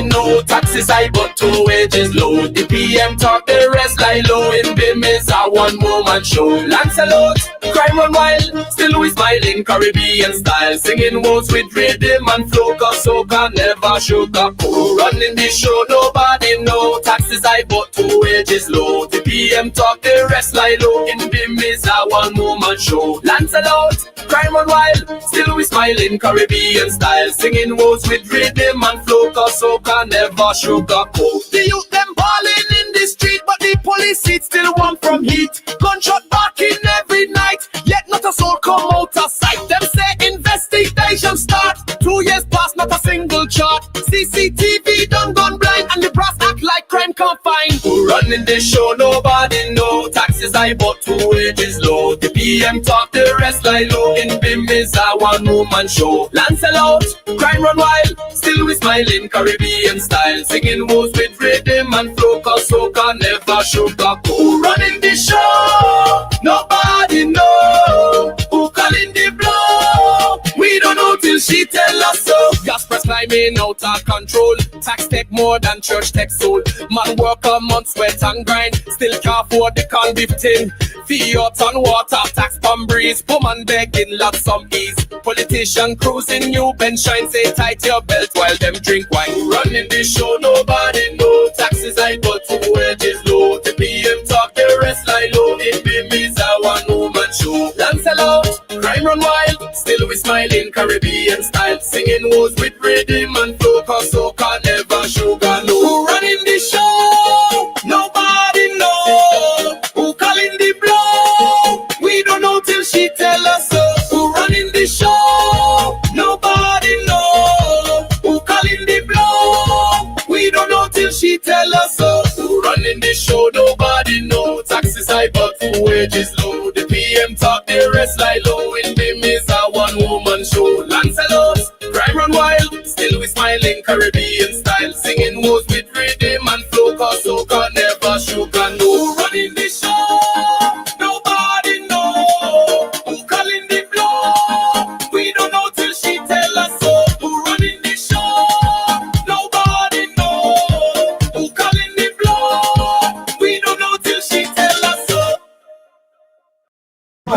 nobody know. Taxes high but two wages low. The PM talk, the rest lie low. In Bim is a one-woman show. Lancelot, crime run wild, still we smiling Caribbean style. Singing words with rhythm and flow, cause soca never sugarcoat. Running the show, nobody know. Taxes high but two wages low. The PM talk, the rest lie low. In Bim is a one-woman show. Lancelot, crime run wild, still we smiling Caribbean style. Singing words with rhythm and flow, cause soca never sugarcoat. The youth them balling in the street, but the police seat still want from heat. Gunshot barking every night, yet not a soul come out of sight. Them say investigation start, 2 years past, not a single chart. CCTV done gone blind, and the brass act like crime can't find. Who running the show, nobody know. Taxes high but two wages low. The PM talk, the rest lie low. In Bim is a one-woman show. Lancelot, crime run wild, still we smiling Caribbean style. Singing words with rhythm and flow, cause soca never sugarcoat. Who running the show? Nobody know. Who calling the blow? We don't know till she tell us so. Gas price climbing out of control. Tax take more than church take soul. Man work a month, sweat and grind, still can't afford the corn beef tin. Fiat on water, tax palm breeze. Woman begging, love some ease. Politician cruising, new bench shine. Say tight your belt while them drink wine. Running the show, nobody know. Taxes high but two wages low. The PM talk, the rest lie low. In Bim is a one-woman show. Lancelot, crime run wild, still we smiling Caribbean style. Singing words with rhythm and flow, cause soca never sugar low. Who running the show? Nobody know. Who calling the blow? We don't know till she tell us so. Who running the show? Nobody know. Who calling the blow? We don't know till she tell us so. Who running the show? Nobody know. Taxes high but wages low. The PM talk, the rest lie low. In Bim is a one-woman show. Lancelot, crime run wild, still we smiling Caribbean style. Singing words with rhythm and flow, cause soca never sugar no. Who running the show? Nobody know. Who calling the blow? We don't know till she tell us so. Who running the show? Nobody know. Who calling the blow? We don't know till she tell us so. Who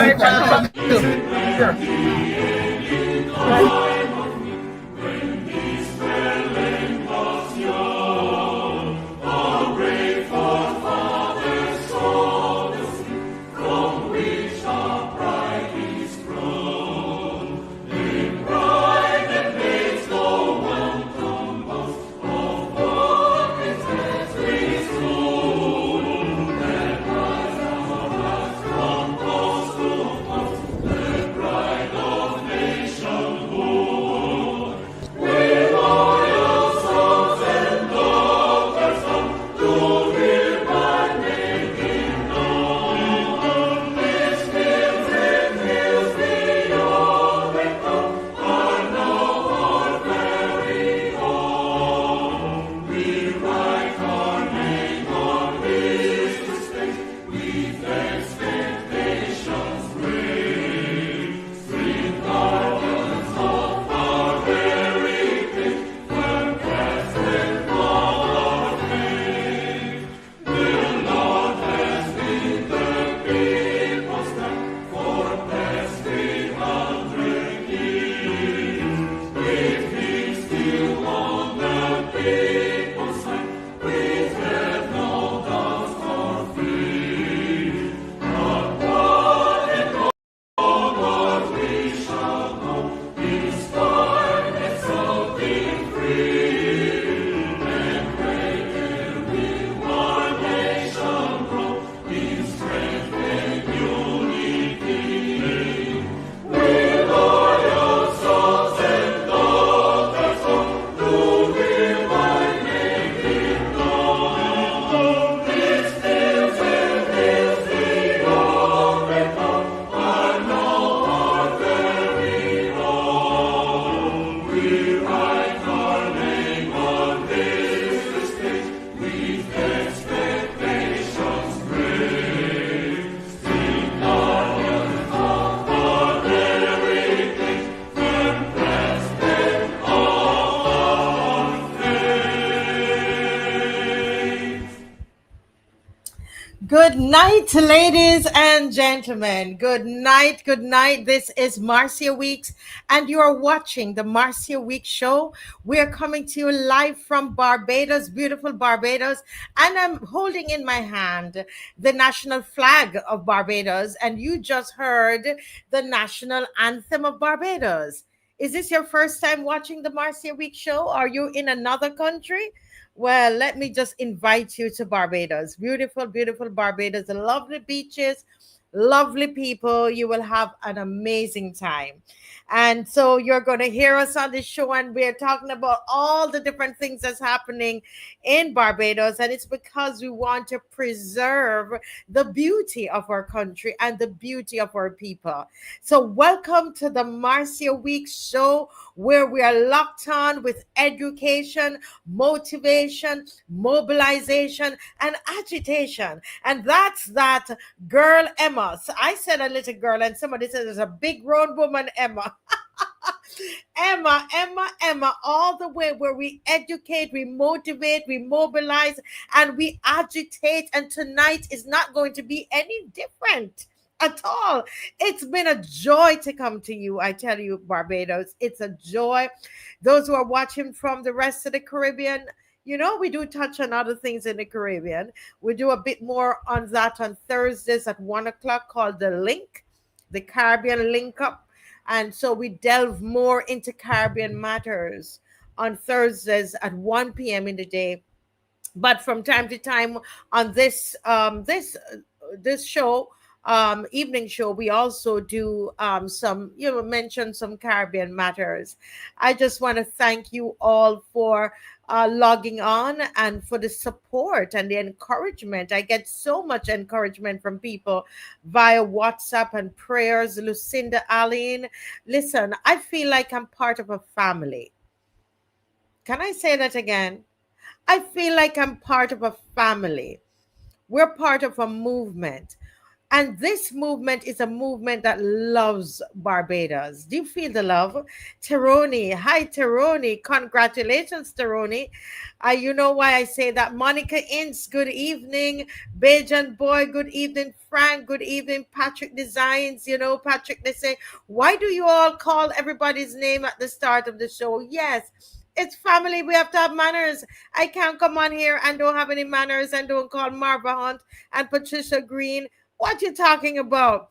Good night, ladies and gentlemen. Good night, good night. This is Marcia Weeks, and you are watching the Marcia Week Show. We are coming to you live from Barbados, beautiful Barbados, and I'm holding in my hand the national flag of Barbados, and you just heard the national anthem of Barbados. Is this your first time watching the Marcia Week Show? Are you in another country? Well, let me just invite you to Barbados. Beautiful, beautiful Barbados. Lovely beaches, lovely people. You will have an amazing time. And so you're going to hear us on this show, and we're talking about all the different things that's happening in Barbados. And it's because we want to preserve the beauty of our country and the beauty of our people. So, welcome to the Marcia Week show, where we are locked on with education, motivation, mobilization, and agitation. And that's that girl Emma. So I said a little girl, and somebody said there's a big grown woman, Emma. Emma, all the way where we educate, we motivate, we mobilize, and we agitate. And tonight is not going to be any different at all. It's been a joy to come to you. I tell you, Barbados, it's a joy. Those who are watching from the rest of the Caribbean, we do touch on other things in the Caribbean. We do a bit more on that on Thursdays at 1 o'clock, called the Caribbean Link Up. And so we delve more into Caribbean matters on Thursdays at 1 p.m. in the day. But from time to time on this show, evening show, we also do some, mention some Caribbean matters. I just want to thank you all for logging on and for the support and the encouragement. I get so much encouragement from people via WhatsApp and prayers. Lucinda Aline, listen, I feel like I'm part of a family. Can I say that again? I feel like I'm part of a family. We're part of a movement. And this movement is a movement that loves Barbados. Do you feel the love? Teroni, hi Teroni. Congratulations, Teroni. You know why I say that. Monica Ince, good evening. Bajan Boy, good evening. Frank, good evening. Patrick Designs, Patrick, they say, why do you all call everybody's name at the start of the show? Yes, it's family. We have to have manners. I can't come on here and don't have any manners and don't call Marva Hunt and Patricia Green. What you talking about?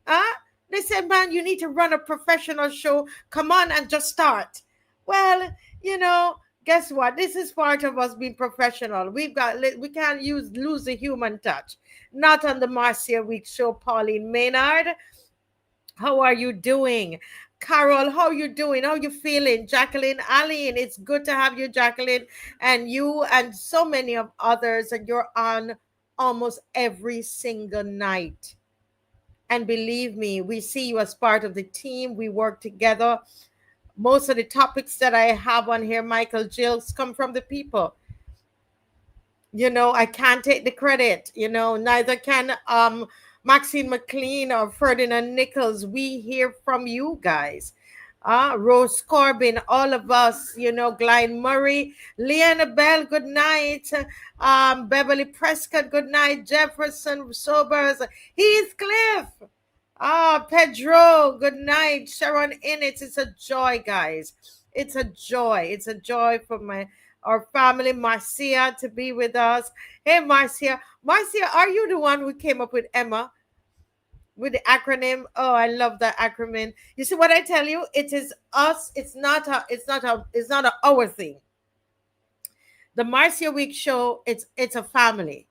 Huh? They said, man, you need to run a professional show. Come on and just start. Well, guess what? This is part of us being professional. We can't lose the human touch. Not on the Marcia Week show. Pauline Maynard, how are you doing? Carol, how you doing? How you feeling? Jacqueline, Aline, it's good to have you, Jacqueline, and you and so many of others, and you're on almost every single night. And believe me, we see you as part of the team. We work together. Most of the topics that I have on here, Michael Jills, come from the people. I can't take the credit. Neither can Maxine McCLEAN or Ferdinand Nichols. We hear from you guys. Rose Corbin, all of us, Glenn Murray, Leanna Bell, good night. Beverly Prescott, good night. Jefferson Sobers, Heathcliff. Pedro, good night. Sharon Innes, it's a joy, guys. It's a joy. It's a joy for our family, Marcia, to be with us. Hey, Marcia. Marcia, are you the one who came up with Emma? With the acronym? Oh, I love that acronym. You see what I tell you? It is us. It's not our thing. The Marcia Week show, it's a family.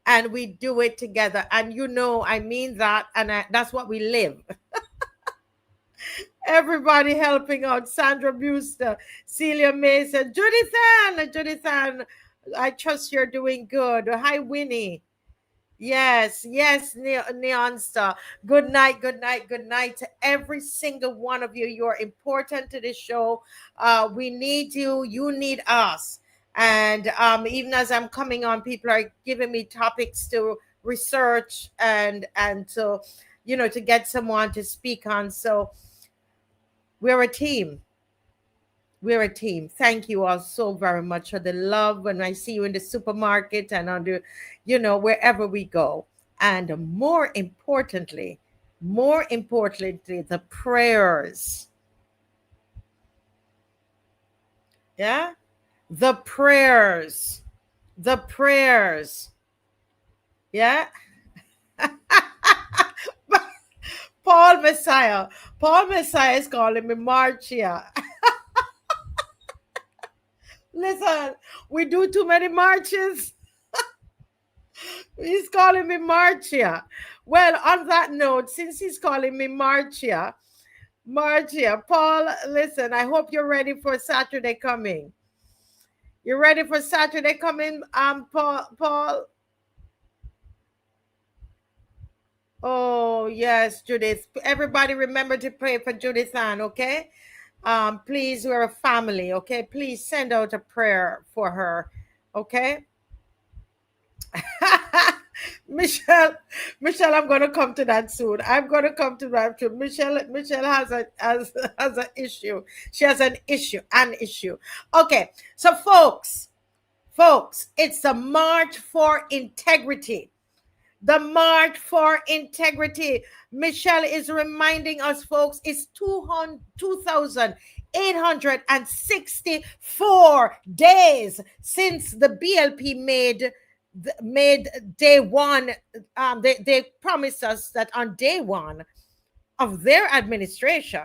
And we do it together. And I mean that. And that's what we live. Everybody helping out. Sandra Buster, Celia Mason, Judithan, I trust you're doing good. Hi, Winnie. Yes, Neon Star. Good night, good night, good night to every single one of you. You're important to this show. We need you. You need us. And even as I'm coming on, people are giving me topics to research and to get someone to speak on. So we're a team. We're a team. Thank you all so very much for the love when I see you in the supermarket and on the, wherever we go. And more importantly, the prayers. Yeah? The prayers. The prayers. Yeah? Paul Messiah. Paul Messiah is calling me Marcia. Listen, we do too many marches. He's calling me Marcia. Well, on that note, since he's calling me Marcia, Paul, listen, I hope you're ready for Saturday coming. You ready for Saturday coming, Paul? Oh, yes, Judith. Everybody remember to pray for Judith Ann, okay? Please, we're a family, okay? Please send out a prayer for her, okay? Michelle, I'm going to come to that soon. I'm going to come to that too. Michelle has an issue. She has an issue. Okay, so folks, it's the March for Integrity. The March for Integrity. Michelle is reminding us, folks, it's 2,864 days since the BLP made day one. They promised us that on day one of their administration,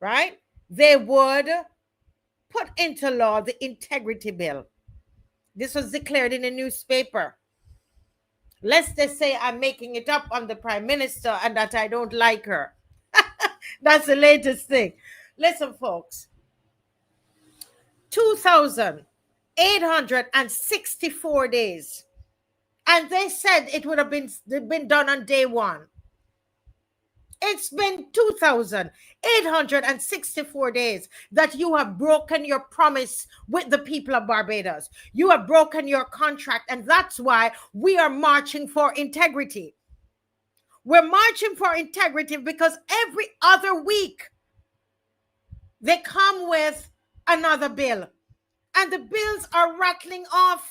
right, they would put into law the integrity bill. This was declared in a newspaper. Lest they say I'm making it up on the prime minister and that I don't like her. That's the latest thing. Listen, folks, 2,864 days. And they said it would have been done on day one. It's been 2,864 days that you have broken your promise with the people of Barbados. You have broken your contract, and that's why we are marching for integrity. We're marching for integrity because every other week they come with another bill, and the bills are rattling off.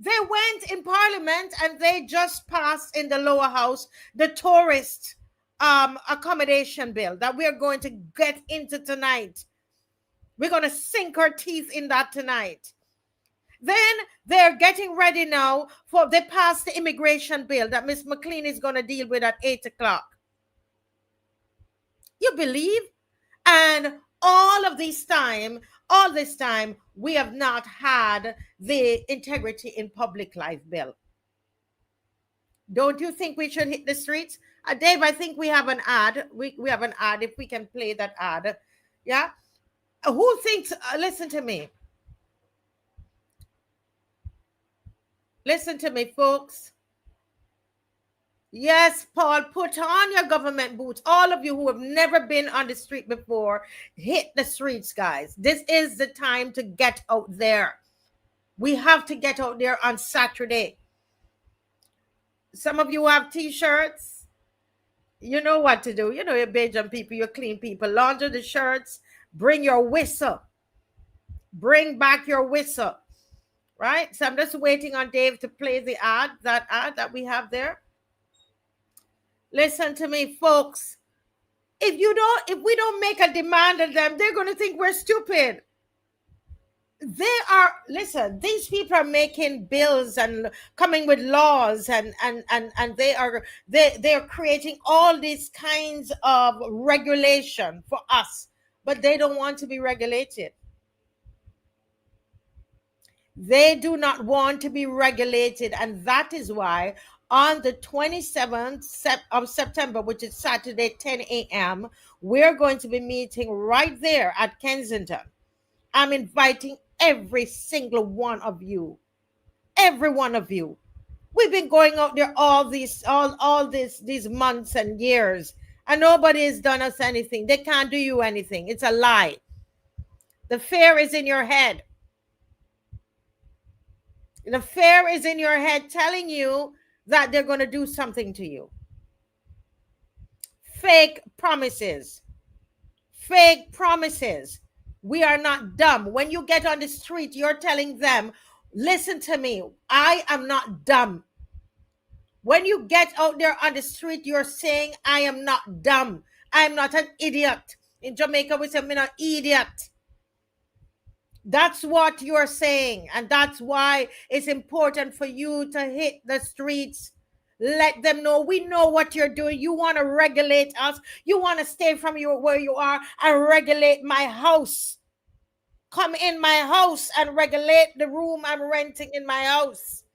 They went in Parliament and they just passed in the lower house the tourist accommodation bill that we are going to get into tonight. We're going to sink our teeth in that tonight. Then they're getting ready now they passed the immigration bill that Ms. McCLEAN is going to deal with at 8 o'clock. You believe? And all this time, we have not had the integrity in public life bill. Don't you think we should hit the streets? Dave, I think we have an ad. We have an ad, if we can play that ad. Yeah? Who thinks, listen to me. Listen to me, folks. Yes, Paul, put on your government boots. All of you who have never been on the street before, hit the streets, guys. This is the time to get out there. We have to get out there on Saturday. Some of you have t-shirts. You know what to do. You know, you're Bajan people, you're clean people. Launder the shirts. Bring your whistle. Bring back your whistle. Right? So I'm just waiting on Dave to play the ad, that we have there. Listen to me, folks. If we don't make a demand of them, they're going to think we're stupid. These people are making bills and coming with laws and they are creating all these kinds of regulation for us, but they don't want to be regulated. They do not want to be regulated, and that is why on the 27th of September, which is Saturday, 10 a.m., we're going to be meeting right there at Kensington. I'm inviting every single one of you. Every one of you. We've been going out there all these months and years, and nobody has done us anything. They can't do you anything. It's a lie. The fear is in your head. The fear is in your head telling you that they're going to do something to you. Fake promises. fake promises. We are not dumb. When you get on the street, you're telling them, listen to me, I am not dumb. When you get out there on the street, you're saying, I am not dumb. I am not an idiot. In Jamaica, we say, I'm not an idiot. That's what you're saying. And that's why it's important for you to hit the streets. Let them know, we know what you're doing. You want to regulate us. You want to stay from where you are and regulate my house. Come in my house and regulate the room I'm renting in my house.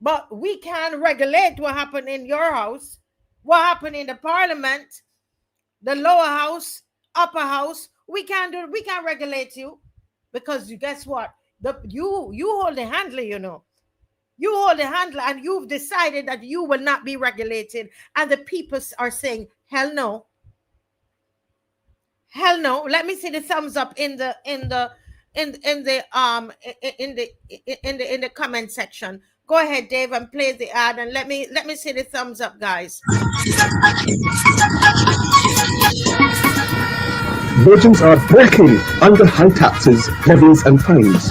But we can't regulate what happened in your house, what happened in the parliament, the lower house, upper house. We can't regulate you, because guess what? You hold the handle, you know. You hold the handle, and you've decided that you will not be regulated. And the people are saying, hell no. Hell no. Let me see the thumbs up in the comment section. Go ahead, Dave, and play the ad, and let me see the thumbs up, guys. Virgins are breaking under high taxes, levies, and fines,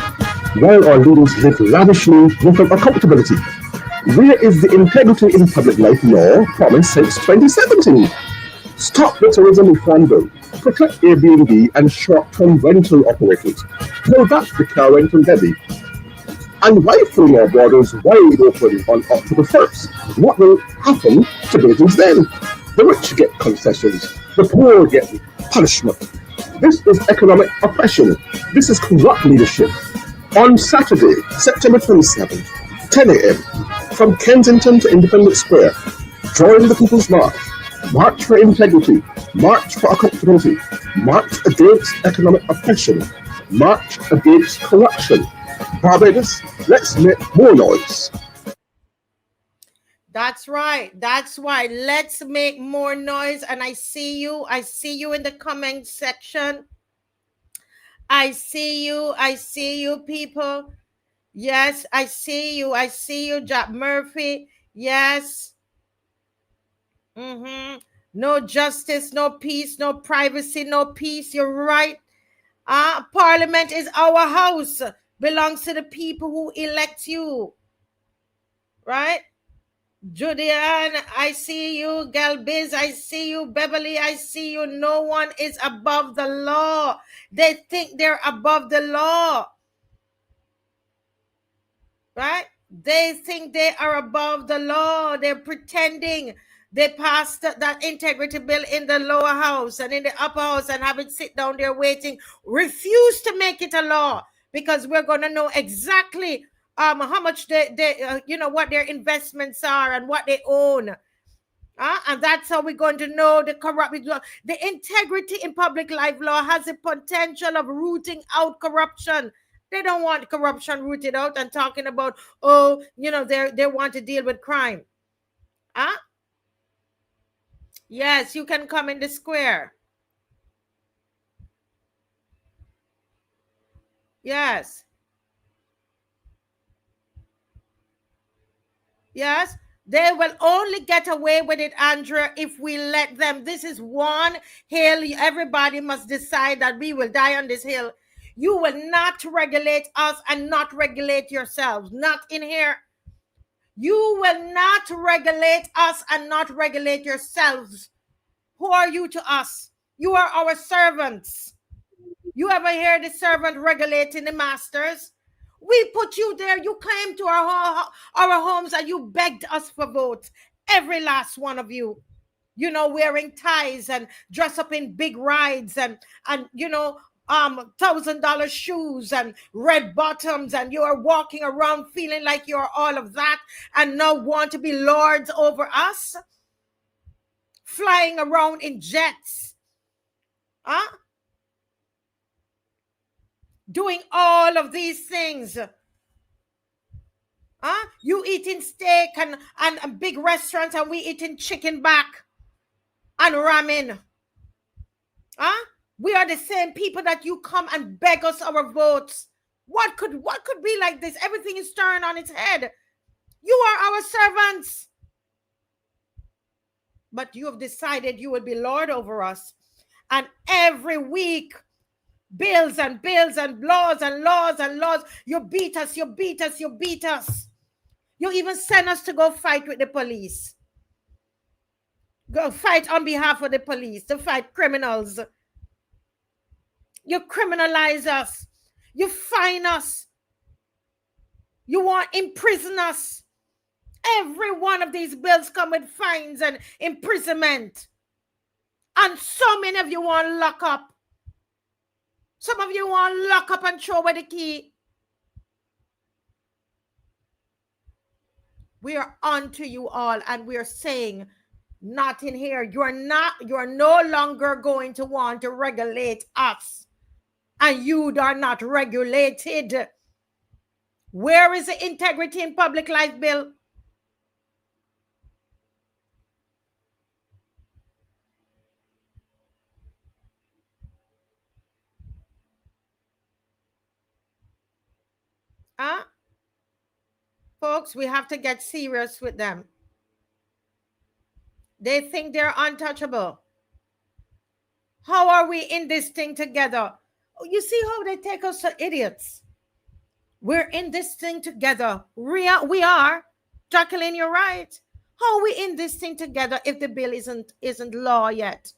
while our leaders live lavishly without accountability. Where is the integrity in public life law promised since 2017? Stop the tourism reform bill. Protect Airbnb and short-term rental operators. Pull back the car rental levy. And why fling our borders wide open on October 1st? What will happen to buildings then? The rich get concessions. The poor get punishment. This is economic oppression. This is corrupt leadership. On Saturday, September 27th, 10 a.m., from Kensington to Independence Square, join the People's March. March for integrity. March for accountability. March against economic oppression. March against corruption. Barbados, let's make more noise. That's right. That's why. Let's make more noise. And I see you. I see you in the comment section. I see you. I see you, people. Yes, I see you. I see you, Jack Murphy. Yes. No justice, no peace, no privacy, no peace. You're right. Parliament is our house. Belongs to the people who elect you. Right? Julian, I see you. Galbiz, I see you. Beverly, I see you. No one is above the law. They think they're above the law. Right? They think they are above the law. They're pretending. They passed that integrity bill in the lower house and in the upper house and have it sit down there waiting. Refuse to make it a law, because we're going to know exactly how much they what their investments are and what they own. And that's how we're going to know the corrupt. The integrity in public life law has the potential of rooting out corruption. They don't want corruption rooted out and talking about, they want to deal with crime. Yes, you can come in the square. Yes. Yes. They will only get away with it, Andrea, if we let them. This is one hill. Everybody must decide that we will die on this hill. You will not regulate us and not regulate yourselves. Not in here. You will not regulate us and not regulate yourselves. Who are you to us? You are our servants. You ever hear the servant regulating the masters? We put you there. You came to our homes and you begged us for votes. Every last one of you. Wearing ties and dress up in big rides and $1,000 shoes and red bottoms, and you are walking around feeling like you're all of that and now want to be lords over us, flying around in jets, doing all of these things. You eating steak and big restaurants, and we eating chicken back and ramen. We are the same people that you come and beg us our votes. What could be like this? Everything is turned on its head. You are our servants. But you have decided you will be Lord over us. And every week, bills and bills and laws and laws and laws. You beat us, you beat us, you beat us. You even send us to go fight with the police. Go fight on behalf of the police, to fight criminals. You criminalize us. You fine us. You want to imprison us. Every one of these bills come with fines and imprisonment. And so many of you want to lock up. Some of you want to lock up and throw away the key. We are on to you all, and we are saying, not in here. You are no longer going to want to regulate us. And you are not regulated. Where is the Integrity in Public Life Bill? Huh? Folks, we have to get serious with them. They think they're untouchable. How are we in this thing together? You see how they take us to idiots. We're in this thing together. We are. Jacqueline, you're right. How are we in this thing together if the bill isn't law yet?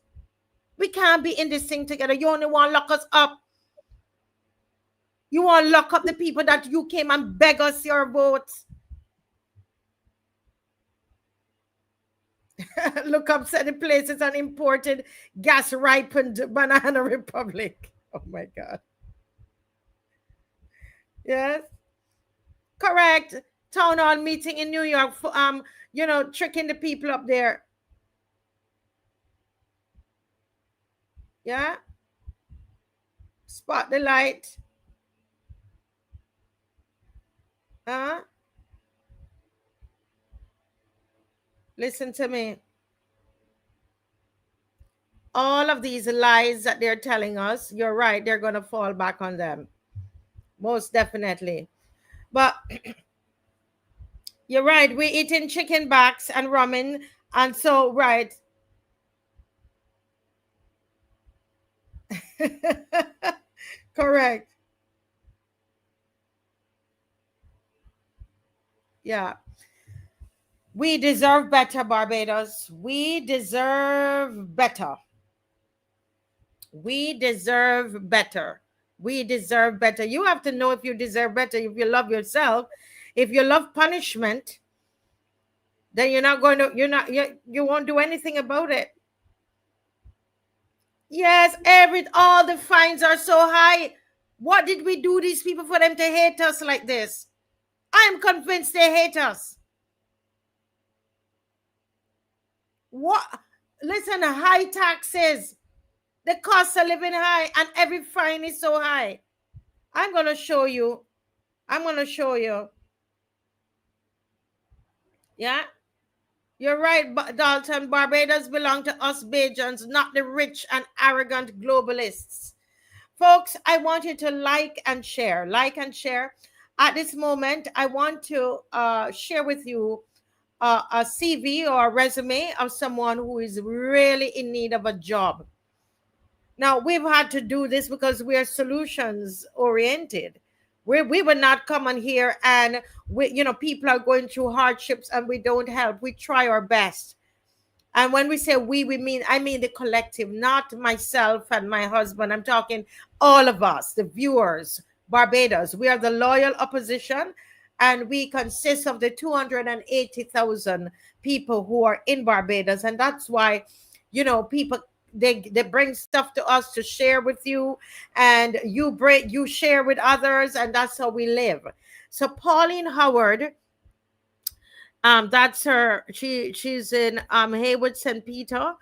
We can't be in this thing together. You only want to lock us up. You want to lock up the people that you came and beg us your votes. Look up, said the place is an imported gas ripened banana republic. Oh my God. Yes. Correct. Town hall meeting in New York for, tricking the people up there. Yeah. Spot the light. Listen to me. All of these lies that they're telling us, you're right, they're going to fall back on them. Most definitely. But you're right, we're eating chicken backs and ramen. And so, right. Correct. Yeah. We deserve better, Barbados. We deserve better. We deserve better. We deserve better. You have to know if you deserve better, if you love yourself. If you love punishment, then you won't do anything about it. Yes, all the fines are so high. What did we do these people for them to hate us like this? I'm convinced they hate us. What? Listen, high taxes. The cost of living high, and every fine is so high. I'm going to show you. Yeah. You're right, Dalton. Barbados belong to us Bajans, not the rich and arrogant globalists. Folks, I want you to like and share. Like and share. At this moment, I want to share with you a CV or a resume of someone who is really in need of a job. Now, we've had to do this because we are solutions oriented. We would not come on here and people are going through hardships and we don't help. We try our best. And when we say I mean the collective, not myself and my husband. I'm talking all of us, the viewers, Barbados. We are the loyal opposition, and we consist of the 280,000 people who are in Barbados. And that's why, people, they bring stuff to us to share with you, and you share with others, and that's how we live. So Pauline Howard, that's her. She's in Haywood, St. Peter.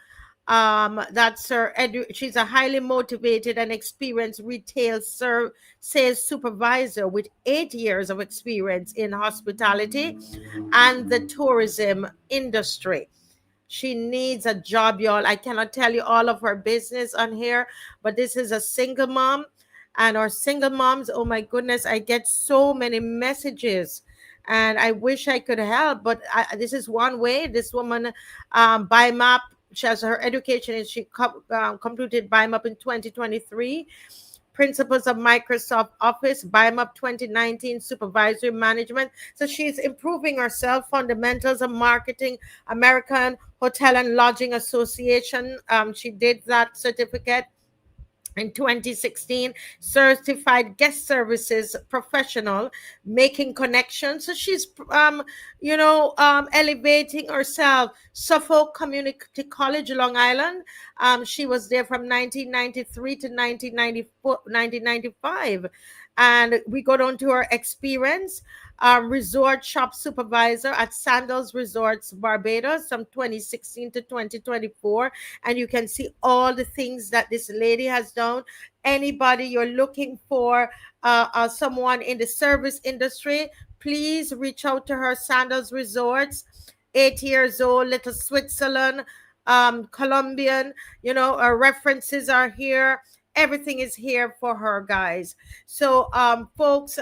That's her. She's a highly motivated and experienced retail sales supervisor with 8 years of experience in hospitality and the tourism industry. She needs a job, y'all. I cannot tell you all of her business on here, but this is a single mom, and our single moms, oh my goodness, I get so many messages, and I wish I could help, but this is one way. This woman, by map, She has her education, and she completed BIMUP in 2023. Principles of Microsoft Office, BIMUP 2019, Supervisory Management. So she's improving herself. Fundamentals of Marketing, American Hotel and Lodging Association. She did that certificate in 2016. Certified guest services professional, making connections. So she's elevating herself. Suffolk Community College, Long Island. She was there from 1993 to 1995. And we go down to her experience. Resort shop supervisor at Sandals Resorts Barbados from 2016 to 2024. And you can see all the things that this lady has done. Anybody you're looking for, someone in the service industry, please reach out to her. Sandals Resorts, 8 years old, Little Switzerland, Colombian, her references are here. Everything is here for her, guys. So, folks,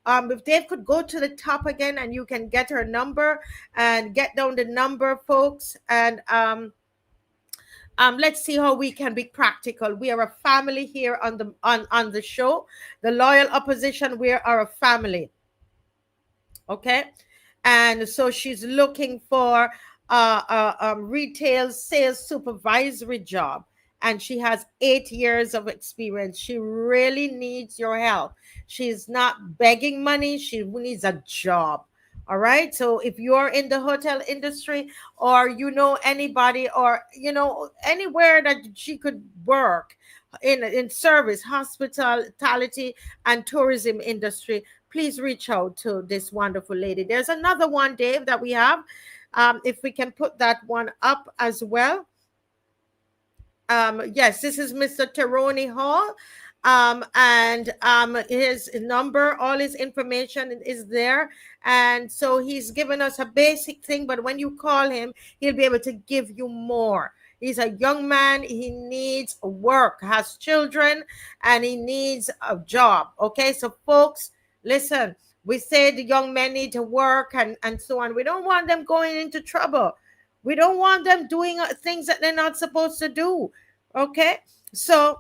if Dave could go to the top again, and you can get her number and get down the number, folks, and let's see how we can be practical. We are a family here on the show. The Loyal Opposition, we are a family. Okay, and so she's looking for a retail sales supervisory job, and she has 8 years of experience. She really needs your help. She's not begging money. She needs a job. All right. So if you're in the hotel industry, or anybody, or anywhere that she could work in service, hospitality, and tourism industry, please reach out to this wonderful lady. There's another one, Dave, that we have. If we can put that one up as well. Yes, this is Mr. Teroni Hall. And his number, all his information is there. And so he's given us a basic thing, but when you call him, he'll be able to give you more. He's a young man. He needs work, has children, and he needs a job. Okay, so folks, listen, we say the young men need to work and so on. We don't want them going into trouble. We don't want them doing things that they're not supposed to do. Okay, so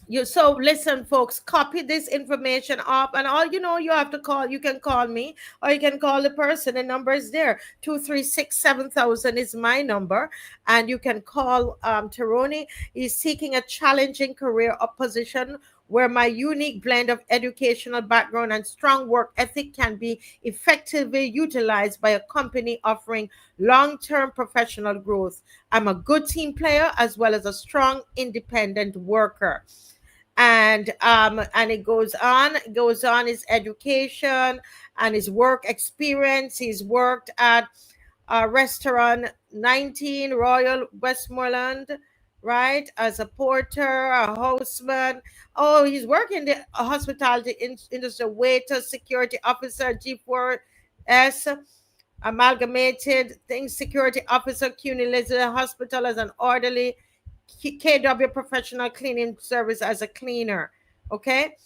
listen, folks, copy this information up, and all you have to call. You can call me, or you can call the person. The number is there. 236-7000 is my number, and you can call Teroni. He's seeking a challenging career position where my unique blend of educational background and strong work ethic can be effectively utilized by a company offering long-term professional growth. I'm a good team player as well as a strong independent worker. And it goes on his education and his work experience. He's worked at Restaurant 19 Royal Westmoreland, right, as a porter, a hostman. Oh, he's working the hospitality industry, waiter, security officer, G4S, amalgamated things, security officer, CUNY Elizabeth Hospital as an orderly, KW professional cleaning service as a cleaner. Okay,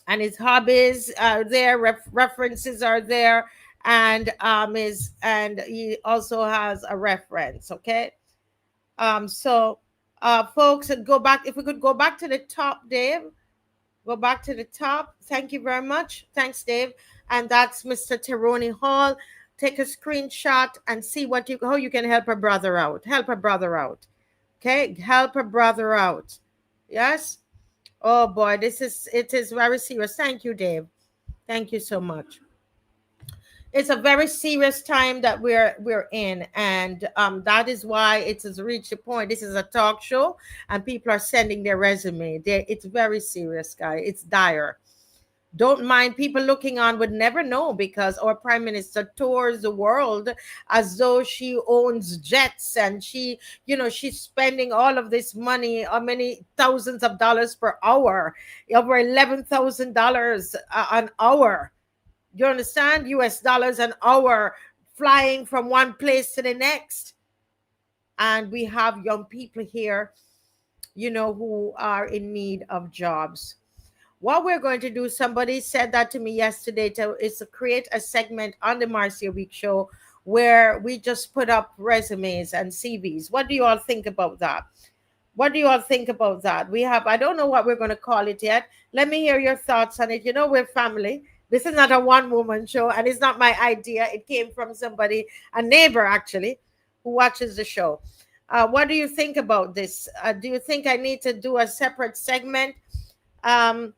and his hobbies are there, references are there, and he also has a reference. Okay, so folks, go back. If we could go back to the top, Dave. Go back to the top. Thank you very much. Thanks, Dave. And that's Mr. Teroni Hall. Take a screenshot and see how you can help a brother out. Help a brother out. Okay, help a brother out. Yes. Oh boy, it is very serious. Thank you, Dave. Thank you so much. It's a very serious time that we're in, and that is why it has reached a point. This is a talk show, and people are sending their resume. It's very serious, guys. It's dire. Don't mind people looking on, would never know, because our prime minister tours the world as though she owns jets, and she's spending all of this money, how many thousands of dollars per hour, over $11,000 an hour. You understand? US dollars an hour, flying from one place to the next. And we have young people here, who are in need of jobs. What we're going to do, somebody said that to me yesterday, is to create a segment on the Marcia Week show where we just put up resumes and CVs. What do you all think about that? What do you all think about that? We have, I don't know what we're going to call it yet. Let me hear your thoughts on it. You know, we're family. This is not a one woman show, and it's not my idea. It came from somebody, a neighbor actually, who watches the show. What do you think about this? Do you think I need to do a separate segment? Um,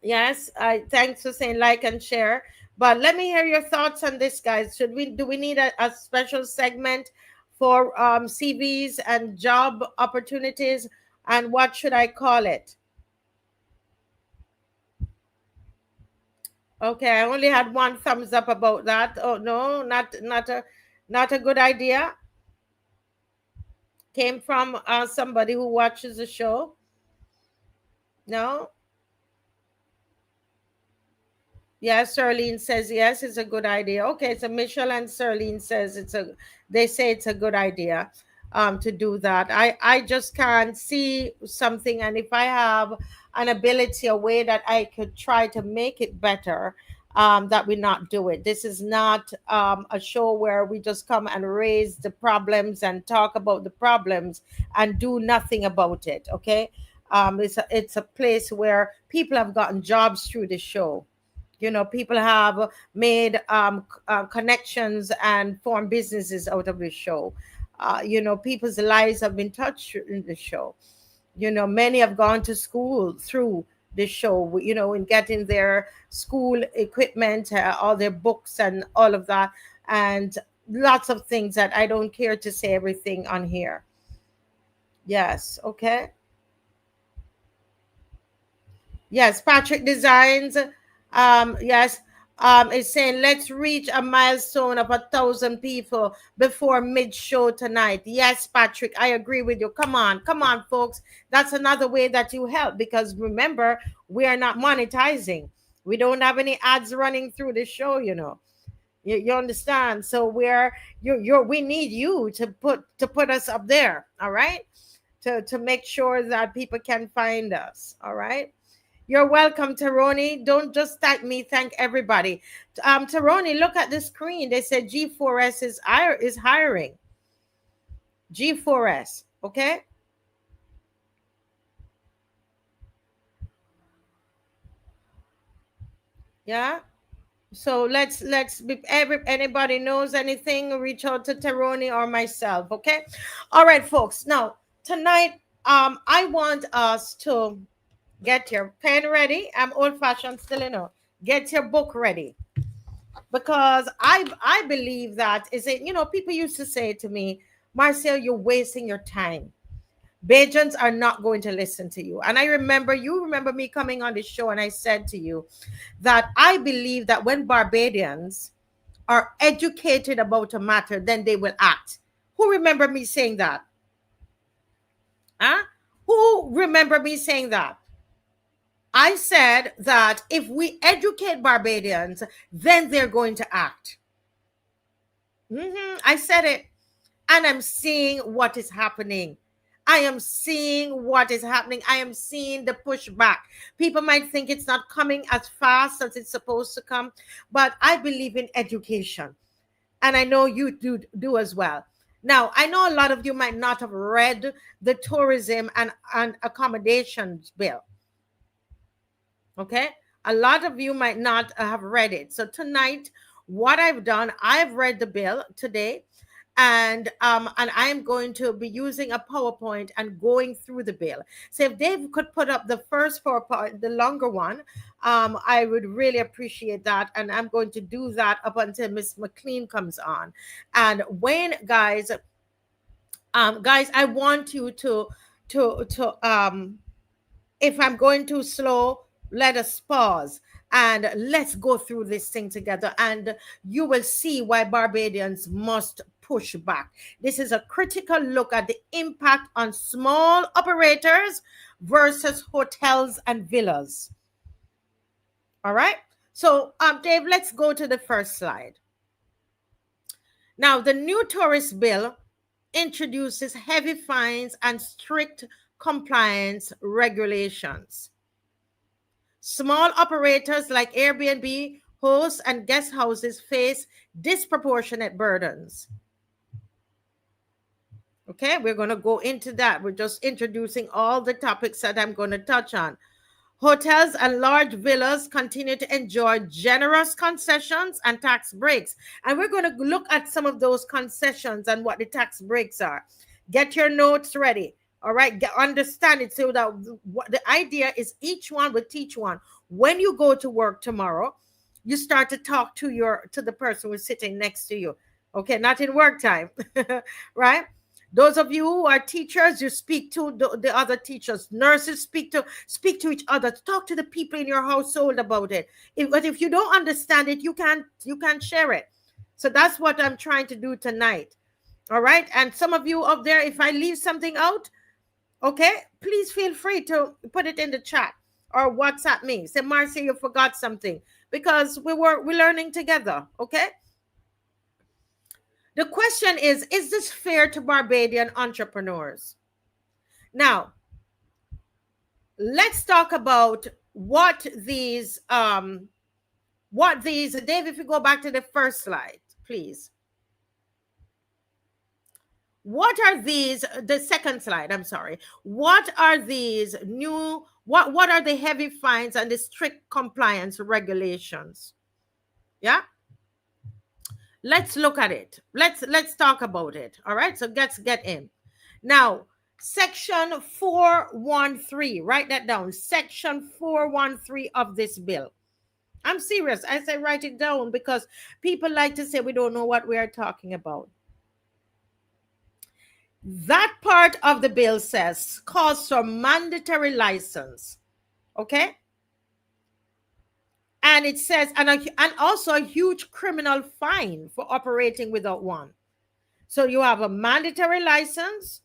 yes, thanks for saying like and share. But let me hear your thoughts on this, guys. Do we need a special segment for CVs and job opportunities? And what should I call it? Okay, I only had one thumbs up about that. Oh no, not a good idea. Came from somebody who watches the show. No. Yes, Serlene says yes, it's a good idea. Okay, so Michelle and Serlene says they say it's a good idea to do that. I just can't see something, and if I have an ability, a way that I could try to make it better, that we not do it. This is not a show where we just come and raise the problems and talk about the problems and do nothing about it. Okay, it's a place where people have gotten jobs through the show. You know, people have made connections and formed businesses out of this show. You know, people's lives have been touched in the show. You know, many have gone to school through the show, you know, in getting their school equipment, all their books and all of that, and lots of things that I don't care to say everything on here. Yes, okay. Yes, Patrick Designs. Yes, is saying let's reach a milestone of 1,000 people before mid-show tonight. Yes, Patrick, I agree with you. Come on, folks. That's another way that you help, because remember, we are not monetizing. We don't have any ads running through the show. You know, you understand. So we need you to put us up there. All right, to make sure that people can find us. All right. You're welcome, Taroni. Don't just thank me, thank everybody. Taroni, look at the screen. They said G4S is hiring. G4S, okay? Yeah. So let's anybody knows anything, reach out to Taroni or myself, okay? All right, folks. Now tonight, I want us to get your pen ready. I'm old-fashioned still, you know. Get your book ready, because I believe that is it. You know, people used to say to me, Marcia, you're wasting your time. Bajans are not going to listen to you. And you remember me coming on this show and I said to you that I believe that when Barbadians are educated about a matter, then they will act. Who remember me saying that? Huh? Who remember me saying that? I said that if we educate Barbadians, then they're going to act. I said it, and I'm seeing what is happening. I am seeing what is happening. I am seeing the pushback. People might think it's not coming as fast as it's supposed to come, but I believe in education, and I know you do as well. Now, I know a lot of you might not have read the tourism and accommodations bill. Okay, a lot of you might not have read it. So tonight, what I've done, I've read the bill today, and I am going to be using a PowerPoint and going through the bill. So if Dave could put up the first PowerPoint, the longer one, I would really appreciate that. And I'm going to do that up until Miss McCLEAN comes on. And when guys, I want you to if I'm going too slow, let us pause and let's go through this thing together, and you will see why Barbadians must push back. This is a critical look at the impact on small operators versus hotels and villas. All right. So, Dave, let's go to the first slide. Now, the new tourist bill introduces heavy fines and strict compliance regulations. Small operators like Airbnb, hosts and guest houses face disproportionate burdens. Okay, we're going to go into that. We're just introducing all the topics that I'm going to touch on. Hotels and large villas continue to enjoy generous concessions and tax breaks. And we're going to look at some of those concessions and what the tax breaks are. Get your notes ready. All right, understand it so that what the idea is each one will teach one. When you go to work tomorrow, you start to talk to the person who's sitting next to you. Okay, not in work time, right? Those of you who are teachers, you speak to the other teachers. Nurses speak to each other. Talk to the people in your household about it. But if you don't understand it, you can't share it. So that's what I'm trying to do tonight. All right. And some of you up there, if I leave something out, okay, please feel free to put it in the chat or WhatsApp me. Say, Marcia, you forgot something, because we're learning together. Okay. The question is this fair to Barbadian entrepreneurs? Now, let's talk about what these, Dave, if you go back to the first slide, please. What are these, the second slide, I'm sorry. What are these new, what are the heavy fines and the strict compliance regulations? Yeah. Let's look at it. Let's talk about it. All right. So let's get in. Now, section 413, write that down. Section 413 of this bill. I'm serious. I say write it down because people like to say we don't know what we are talking about. That part of the bill says calls for mandatory license. Okay. And it says, and also a huge criminal fine for operating without one. So you have a mandatory license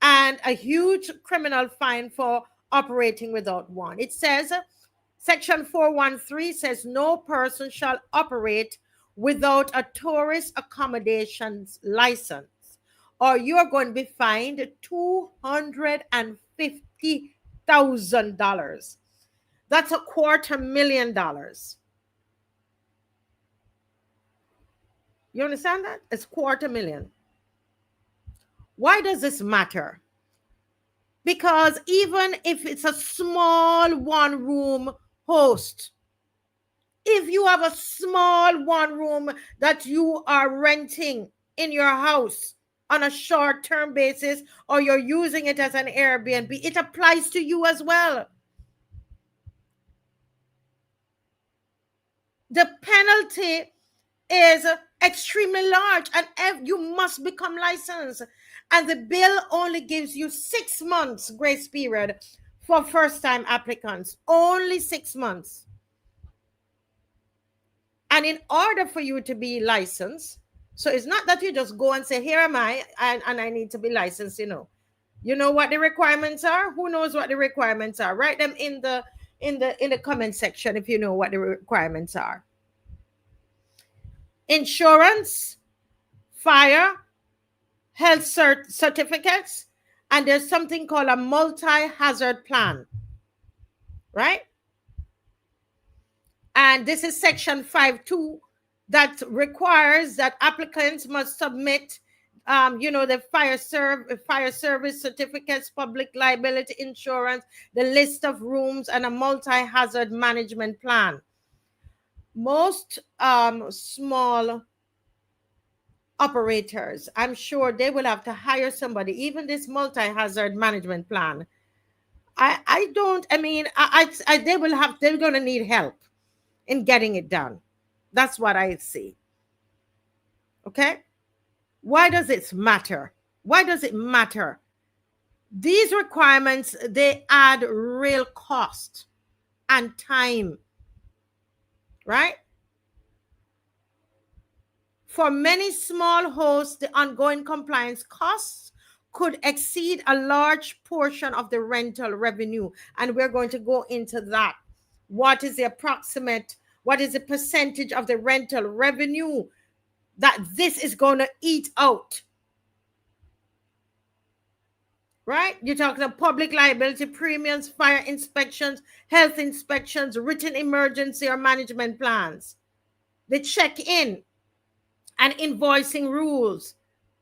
and a huge criminal fine for operating without one. It says, section 413 says, no person shall operate without a tourist accommodations license, or you are going to be fined $250,000. That's $250,000. You understand that? It's $250,000. Why does this matter? Because even if it's a small one-room host, if you have a small one-room that you are renting in your house on a short-term basis, or you're using it as an Airbnb, it applies to you as well. The penalty is extremely large, and you must become licensed. And the bill only gives you 6 months grace period for first-time applicants. Only 6 months. And in order for you to be licensed, so it's not that you just go and say, here am I, and I need to be licensed, you know. You know what the requirements are? Who knows what the requirements are? Write them in the comment section if you know what the requirements are. Insurance, fire, health certificates, and there's something called a multi-hazard plan, right? And this is section 5.2 that requires that applicants must submit the fire service certificates, public liability insurance, the list of rooms, and a multi-hazard management plan. Most small operators, I'm sure they will have to hire somebody, even this multi-hazard management plan. They're going to need help in getting it done. That's what I see. Okay. Why does it matter? Why does it matter? These requirements, they add real cost and time, right? For many small hosts, the ongoing compliance costs could exceed a large portion of the rental revenue. And we're going to go into that. What is the percentage of the rental revenue that this is going to eat out? right? You're talking about public liability premiums, fire inspections, health inspections, written emergency or management plans, the check-in and invoicing rules.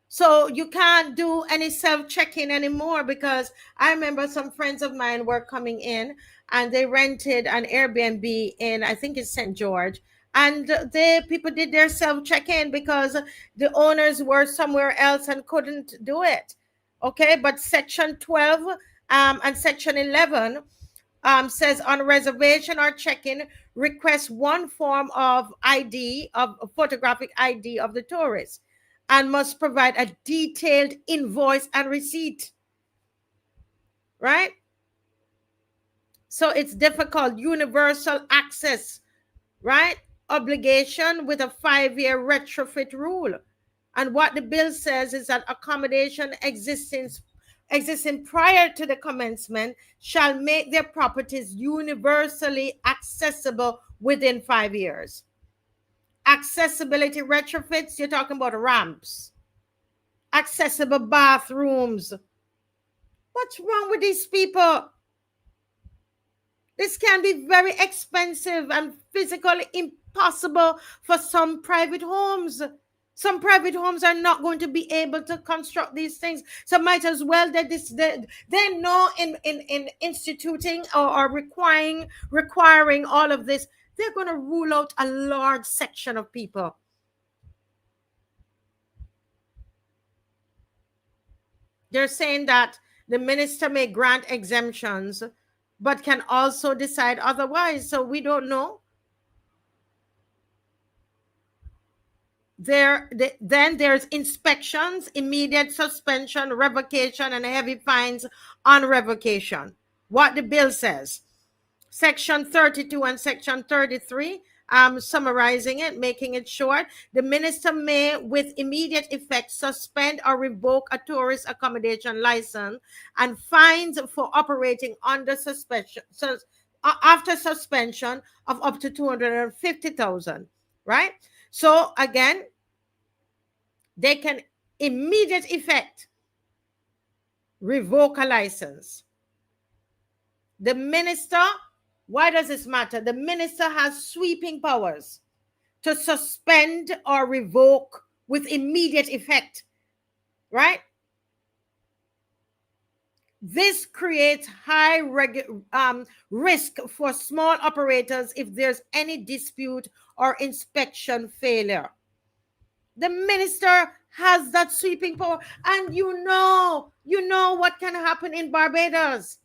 So you can't do any self-check-in anymore, because I remember some friends of mine were coming in and they rented an Airbnb in, I think it's St. George, and people did their self-check-in because the owners were somewhere else and couldn't do it. Okay, but Section 12 and Section 11 says on reservation or check-in, request one form of ID, of photographic ID of the tourist, and must provide a detailed invoice and receipt. Right? So it's difficult. Universal access, right? Obligation with a 5-year retrofit rule. And what the bill says is that accommodation existing prior to the commencement shall make their properties universally accessible within 5 years. Accessibility retrofits, you're talking about ramps, accessible bathrooms. What's wrong with these people? This can be very expensive and physically impossible for some private homes. Some private homes are not going to be able to construct these things. So might as well that they know in instituting or requiring all of this, they're going to rule out a large section of people. They're saying that the minister may grant exemptions, but can also decide otherwise. So we don't know. Then there's inspections, immediate suspension, revocation, and heavy fines on revocation. What the bill says. Section 32 and Section 33, I'm summarizing it, making it short. The minister may, with immediate effect, suspend or revoke a tourist accommodation license, and fines for operating under suspension, after suspension, of up to 250,000, right? So again, they can immediate effect revoke a license. The minister, why does this matter? The minister has sweeping powers to suspend or revoke with immediate effect, right? This creates high risk for small operators if there's any dispute or inspection failure. The minister has that sweeping power, and you know what can happen in Barbados.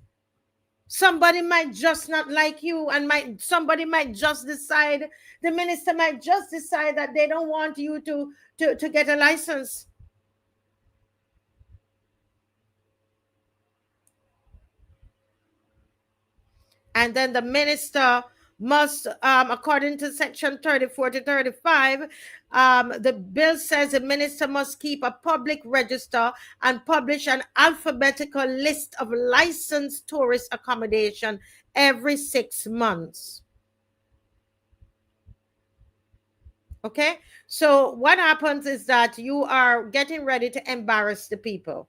Somebody might just not like you, and somebody might just decide, the minister might just decide that they don't want you to get a license. And then the minister must, according to Section 34 to 35, the bill says the minister must keep a public register and publish an alphabetical list of licensed tourist accommodation every 6 months. Okay, so what happens is that you are getting ready to embarrass the people.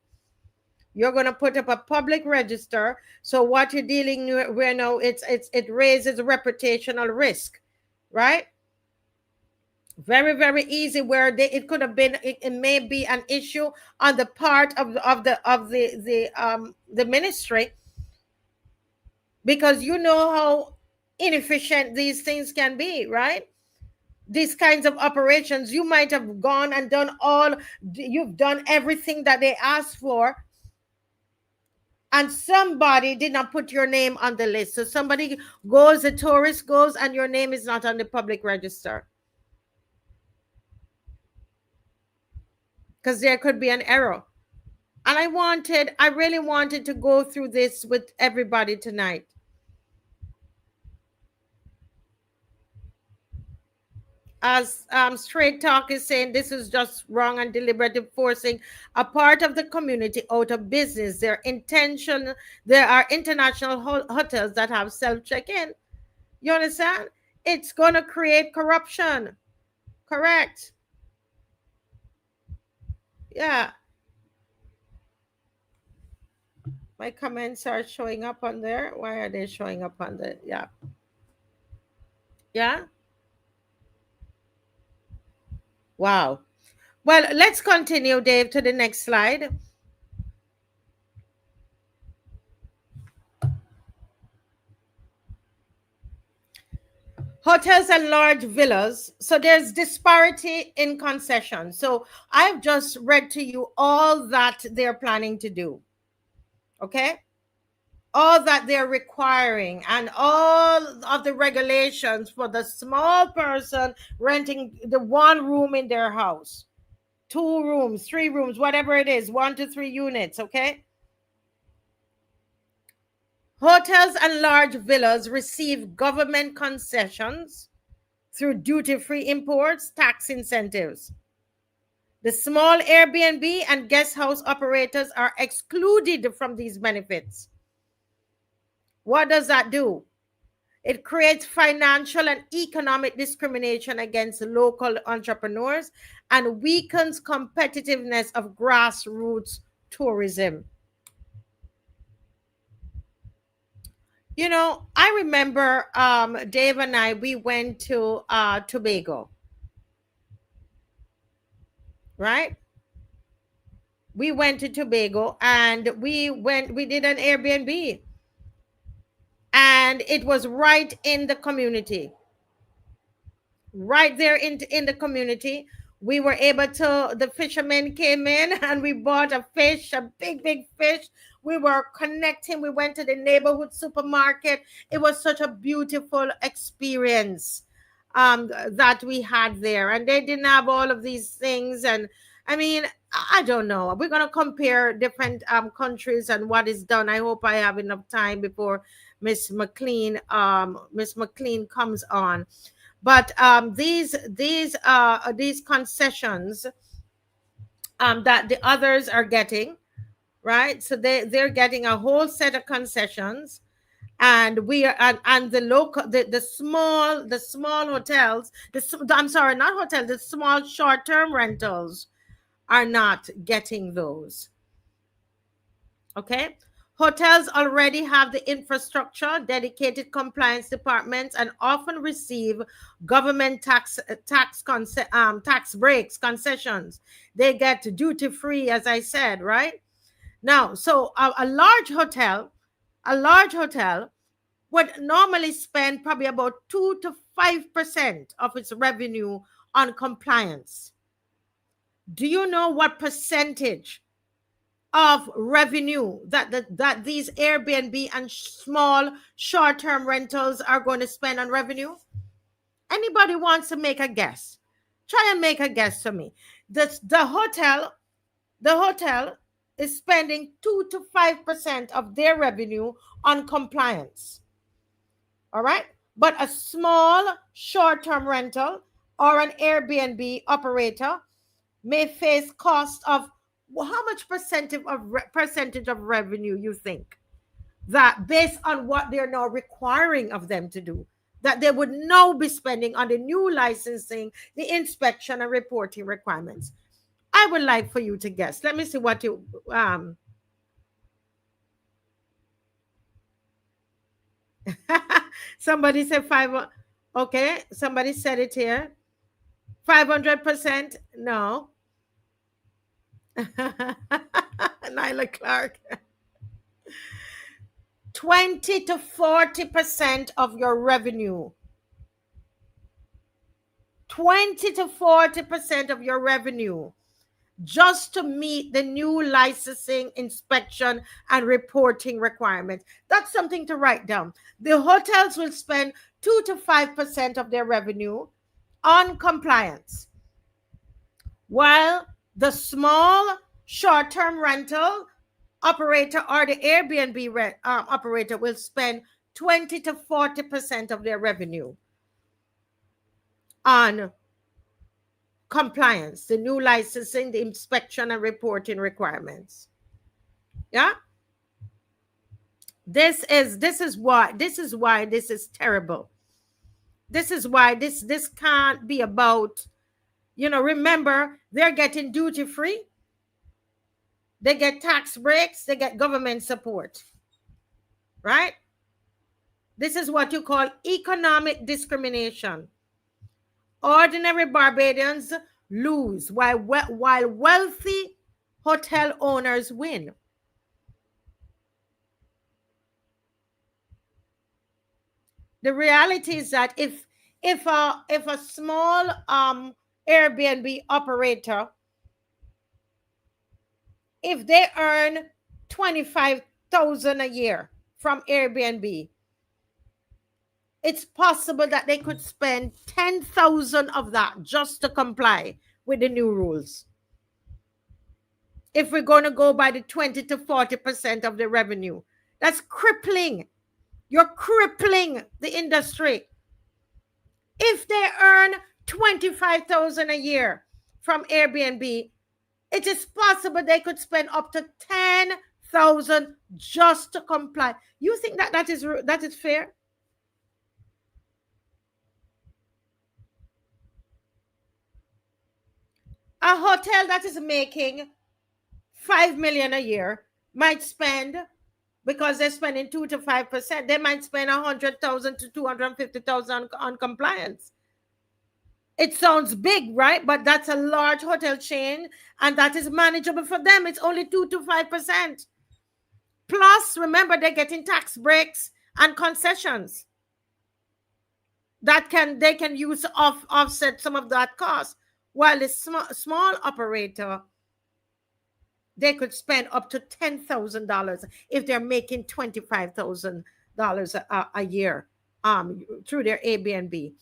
You're going to put up a public register. So what you're dealing with now, it raises reputational risk, right? Very, very easy. Where it could have been, it may be an issue on the part of the ministry, because you know how inefficient these things can be, right? These kinds of operations, you might have gone and you've done everything that they asked for, and somebody did not put your name on the list. So somebody goes, a tourist goes, and your name is not on the public register, because there could be an error. And I really wanted to go through this with everybody tonight. As Straight Talk is saying, this is just wrong and deliberately forcing a part of the community out of business. There are international hotels that have self-check-in. You understand? It's going to create corruption. Correct. Yeah. My comments are showing up on there. Why are they showing up on the, yeah. Yeah. Wow. Well, let's continue, Dave, to the next slide. Hotels and large villas. So there's disparity in concessions. So I've just read to you all that they're planning to do. Okay? All that they're requiring and all of the regulations for the small person renting the one room in their house, 2 rooms, 3 rooms, whatever it is, 1 to 3 units. Okay? Hotels and large villas receive government concessions through duty-free imports, tax incentives. The small Airbnb and guest house operators are excluded from these benefits. What does that do? It creates financial and economic discrimination against local entrepreneurs and weakens competitiveness of grassroots tourism. You know, I remember Dave and I, we went to Tobago, right? We went to Tobago and we did an Airbnb. And it was right in the community. Right there in the community. We were able to, the fishermen came in and we bought a fish, a big fish. We were connecting. We went to the neighborhood supermarket. It was such a beautiful experience that we had there. And they didn't have all of these things. And I mean, I don't know. We're going to compare different countries and what is done. I hope I have enough time before Miss McCLEAN comes on. But these concessions that the others are getting, right? So they're getting a whole set of concessions, and we are and the local the small hotels, I'm sorry, not hotels, the small short-term rentals are not getting those. Okay. Hotels already have the infrastructure, dedicated compliance departments, and often receive government tax breaks, concessions. They get duty free, as I said, right? Now, so a large hotel would normally spend probably about 2 to 5% of its revenue on compliance. Do you know what percentage of revenue that these Airbnb and small short-term rentals are going to spend on revenue? Anybody wants to make a guess? Try and make a guess for me. The hotel is spending 2 to 5% of their revenue on compliance. All right? But a small short-term rental or an Airbnb operator may face cost of, well, how much percentage of revenue you think that, based on what they're now requiring of them to do, that they would now be spending on the new licensing, the inspection and reporting requirements? I would like for you to guess. Let me see what you somebody said 5. Okay, somebody said it here. 500%? No. Nyla Clark. 20 to 40% of your revenue. 20 to 40% of your revenue, just to meet the new licensing, inspection, and reporting requirements. That's something to write down. The hotels will spend 2 to 5% of their revenue on compliance, while the small short-term rental operator or the Airbnb operator will spend 20 to 40% of their revenue on compliance, the new licensing, the inspection and reporting requirements. Yeah. This is why this is terrible. This is why this can't be about, remember, they're getting duty free. They get tax breaks, they get government support, right? This is what you call economic discrimination. Ordinary Barbadians lose while wealthy hotel owners win. The reality is that if a small Airbnb operator, if they earn 25,000 a year from Airbnb, it's possible that they could spend 10,000 of that just to comply with the new rules. If we're going to go by the 20 to 40% of the revenue, that's crippling. You're crippling the industry. If they earn 25,000 a year from Airbnb, it is possible they could spend up to 10,000 just to comply. You think that is fair? A hotel that is making 5 million a year might spend, because they're spending 2 to 5%, they might spend 100,000 to 250,000 on compliance. It sounds big, right? But that's a large hotel chain, and that is manageable for them. It's only 2 to 5%. Plus, remember, they're getting tax breaks and concessions that they can use to offset some of that cost. While the small operator, they could spend up to $10,000 if they're making $25,000 a year through their Airbnb.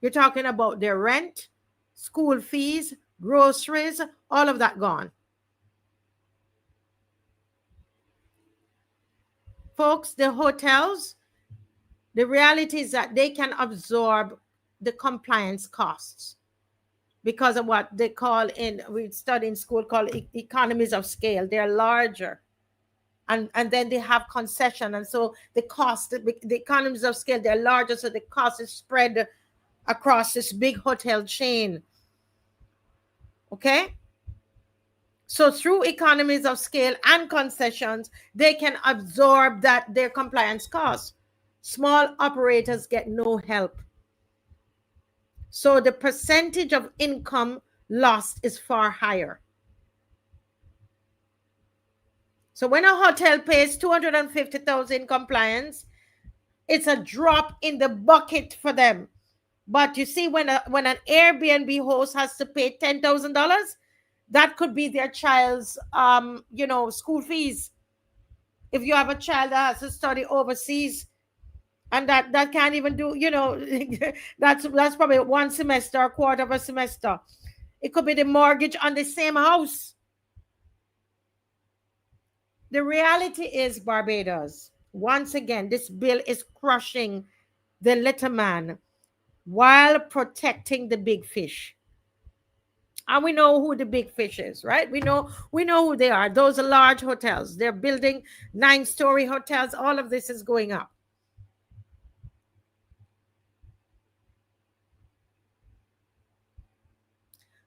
You're talking about their rent, school fees, groceries, all of that gone. Folks, the hotels, the reality is that they can absorb the compliance costs because of what they call we study in school called economies of scale. They're larger. And then they have concession. And so the cost, the economies of scale, they're larger. So the cost is spread across this big hotel chain. Okay? So through economies of scale and concessions, they can absorb their compliance costs. Small operators get no help. So the percentage of income lost is far higher. So when a hotel pays 250,000 in compliance, it's a drop in the bucket for them. But you see, when an Airbnb host has to pay $10,000, that could be their child's school fees. If you have a child that has to study overseas, and that can't even do, that's probably one semester, a quarter of a semester. It could be the mortgage on the same house. The reality is, Barbados, once again, this bill is crushing the little man while protecting the big fish. And we know who the big fish is, right? We know who they are. Those are large hotels. They're building 9-story hotels. All of this is going up.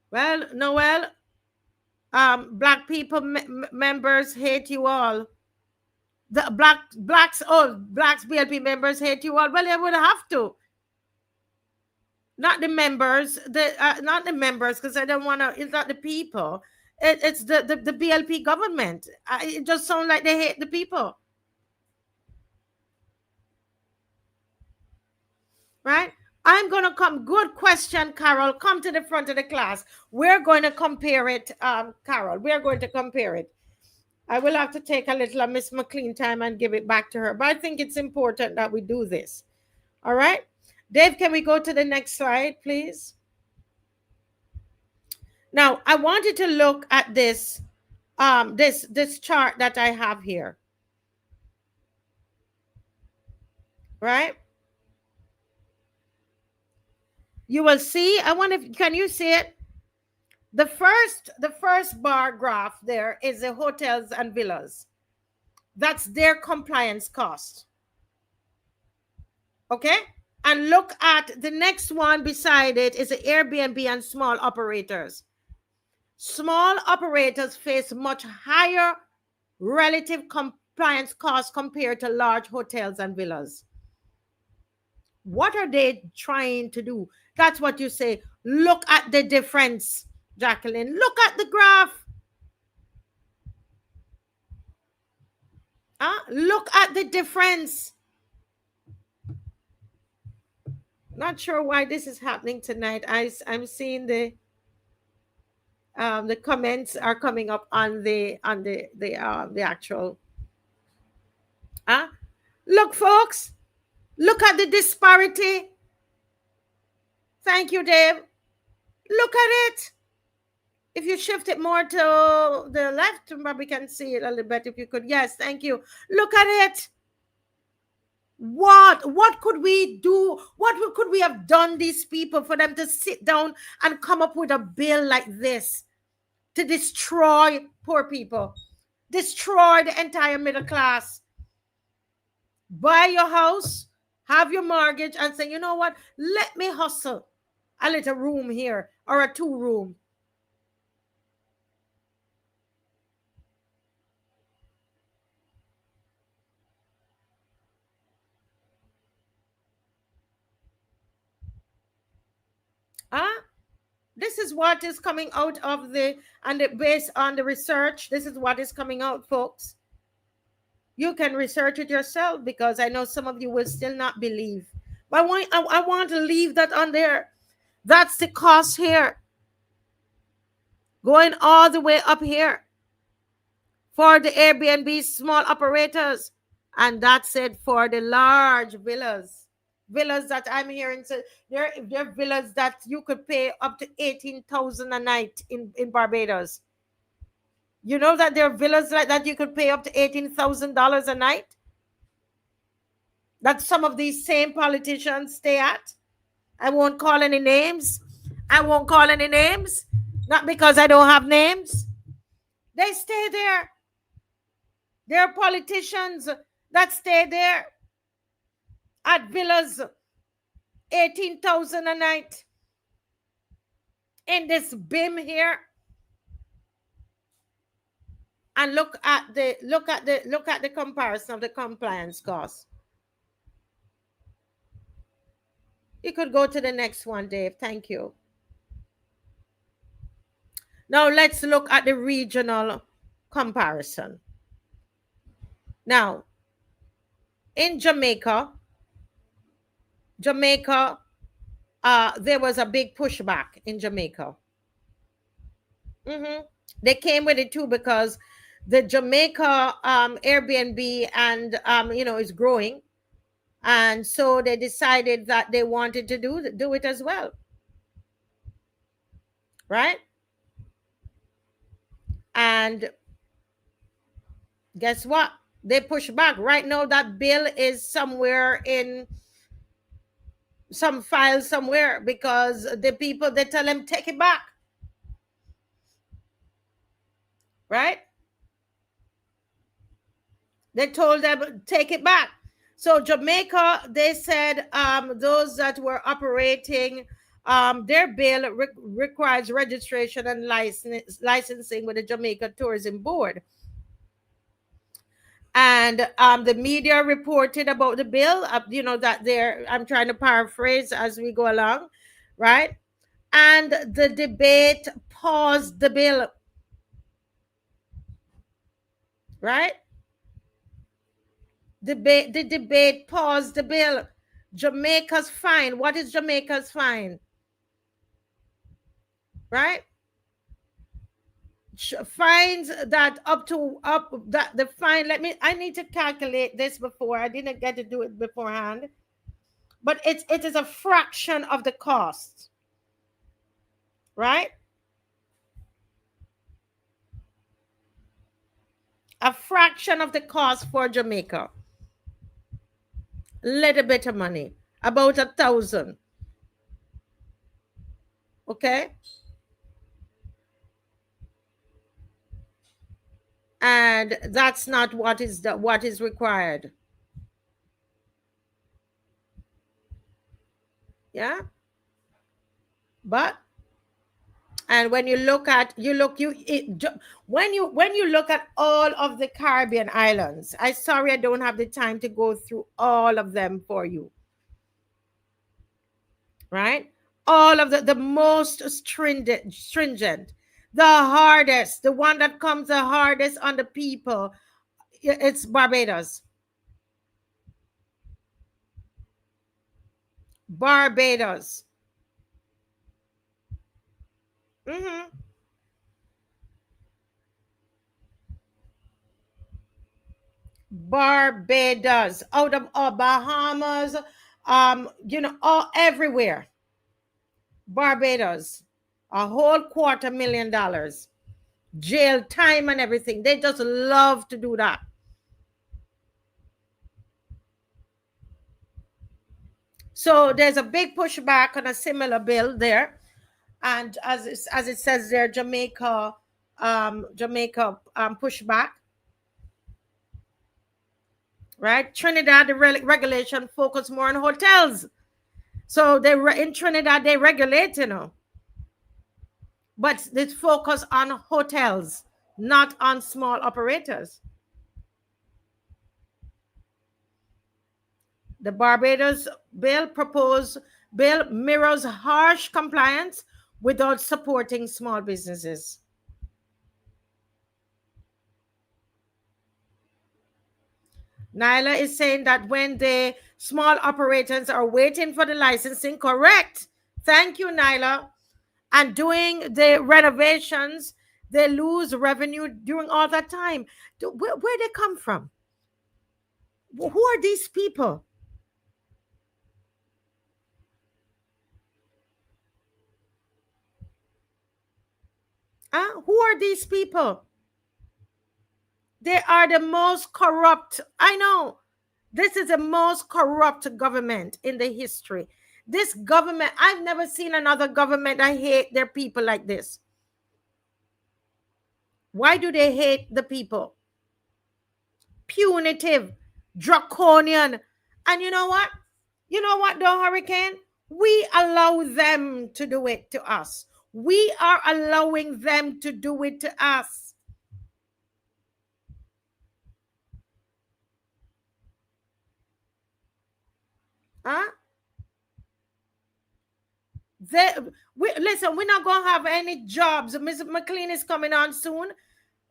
Well, Noel, Black people members hate you all. The blacks BLP members hate you all. Well, they would have to. Not the members, not the members, because I don't want to. It's not the people. It's the BLP government. It just sounds like they hate the people, right? I'm going to come. Good question, Carol. Come to the front of the class. We're going to compare it, Carol. We're going to compare it. I will have to take a little Miss McCLEAN time and give it back to her. But I think it's important that we do this. All right? Dave, can we go to the next slide, please? Now, I wanted to look at this, this chart that I have here. Right? You will see, can you see it? The first bar graph there is the hotels and villas. That's their compliance cost. Okay? And look at the next one beside it is the Airbnb and small operators. Small operators face much higher relative compliance costs compared to large hotels and villas. What are they trying to do? That's what you say. Look at the difference, Jacqueline. Look at the graph. Look at the difference. Not sure why this is happening tonight. I'm seeing the comments are coming up on the actual. Look, folks. Look at the disparity. Thank you, Dave. Look at it. If you shift it more to the left, we can see it a little bit. If you could, yes, thank you. Look at it. What could we do? What could we have done these people for them to sit down and come up with a bill like this to destroy poor people, destroy the entire middle class? Buy your house, have your mortgage, and say, you know what? Let me hustle a little room here or a 2-room. This is what is coming out of based on the research. This is what is coming out, folks. You can research it yourself, because I know some of you will still not believe. But I want to leave that on there. That's the cost here. Going all the way up here for the Airbnb small operators. And that's it for the large villas. Villas that I'm hearing, so they're villas that you could pay up to $18,000 a night in Barbados. You know that there are villas like that you could pay up to $18,000 a night? That some of these same politicians stay at. I won't call any names. Not because I don't have names. They stay there. There are politicians that stay there at villas, $18,000 a night in this BIM here. And look at the comparison of the compliance costs. You could go to the next one, Dave. Thank you. Now let's look at the regional comparison. Now, in Jamaica, there was a big pushback in Jamaica. They came with it too, because the Jamaica Airbnb and is growing, and so they decided that they wanted to do it as well, right? And guess what? They push back. Right now, that bill is somewhere in some file somewhere, because the people, they tell them, take it back. Right? They told them, take it back. So Jamaica, they said those that were operating, their bill requires registration and licensing with the Jamaica Tourism Board. And the media reported about the bill, that I'm trying to paraphrase as we go along, right? And the debate paused the bill, right? The debate paused the bill. Jamaica's fine. What is Jamaica's fine? Right? Fines that the fine. I need to calculate this before. I didn't get to do it beforehand. But it is a fraction of the cost. Right? A fraction of the cost for Jamaica. Little bit of money, about 1,000. Okay. And that's not what is required. Yeah. But And when you look at when you look at all of the Caribbean islands, I don't have the time to go through all of them for you. Right? All of the most stringent, the hardest, the one that comes the hardest on the people, it's Barbados. Barbados. Barbados, out of Bahamas, all everywhere. Barbados, a whole $250,000, jail time and everything. They just love to do that. So there's a big pushback on a similar bill there, and as it says there, Jamaica pushback. Right, Trinidad, the regulation focus more on hotels. So in Trinidad they regulate, but they focus on hotels, not on small operators. The Barbados bill mirrors harsh compliance without supporting small businesses. Nyla is saying that when the small operators are waiting for the licensing, correct. Thank you, Nyla. And doing the renovations, they lose revenue during all that time. Where they come from? Who are these people? Who are these people? They are the most corrupt. I know. This is the most corrupt government in the history. This government, I've never seen another government that hate their people like this. Why do they hate the people? Punitive, draconian. And you know what? You know what, though, Hurricane? We allow them to do it to us. We are allowing them to do it to us. Listen, we're not going to have any jobs. Mr. McCLEAN is coming on soon.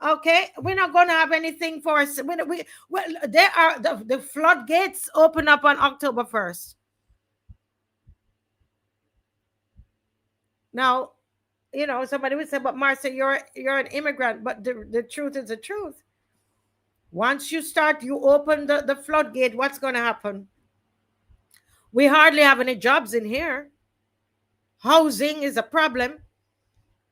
Okay, we're not going to have anything for us. There are the floodgates open up on October 1st. Now, somebody would say, but Marcia, you're an immigrant. But the truth is the truth. Once you open the floodgate, what's going to happen? We hardly have any jobs in here. Housing is a problem.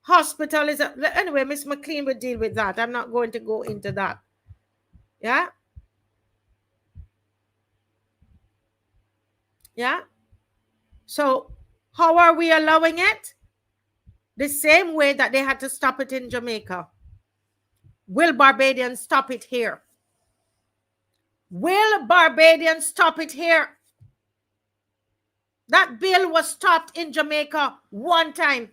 Hospital is anyway, Miss McCLEAN will deal with that. I'm not going to go into that. Yeah. Yeah. So how are we allowing it? The same way that they had to stop it in Jamaica. Will Barbadians stop it here? Will Barbadians stop it here? That bill was stopped in Jamaica one time.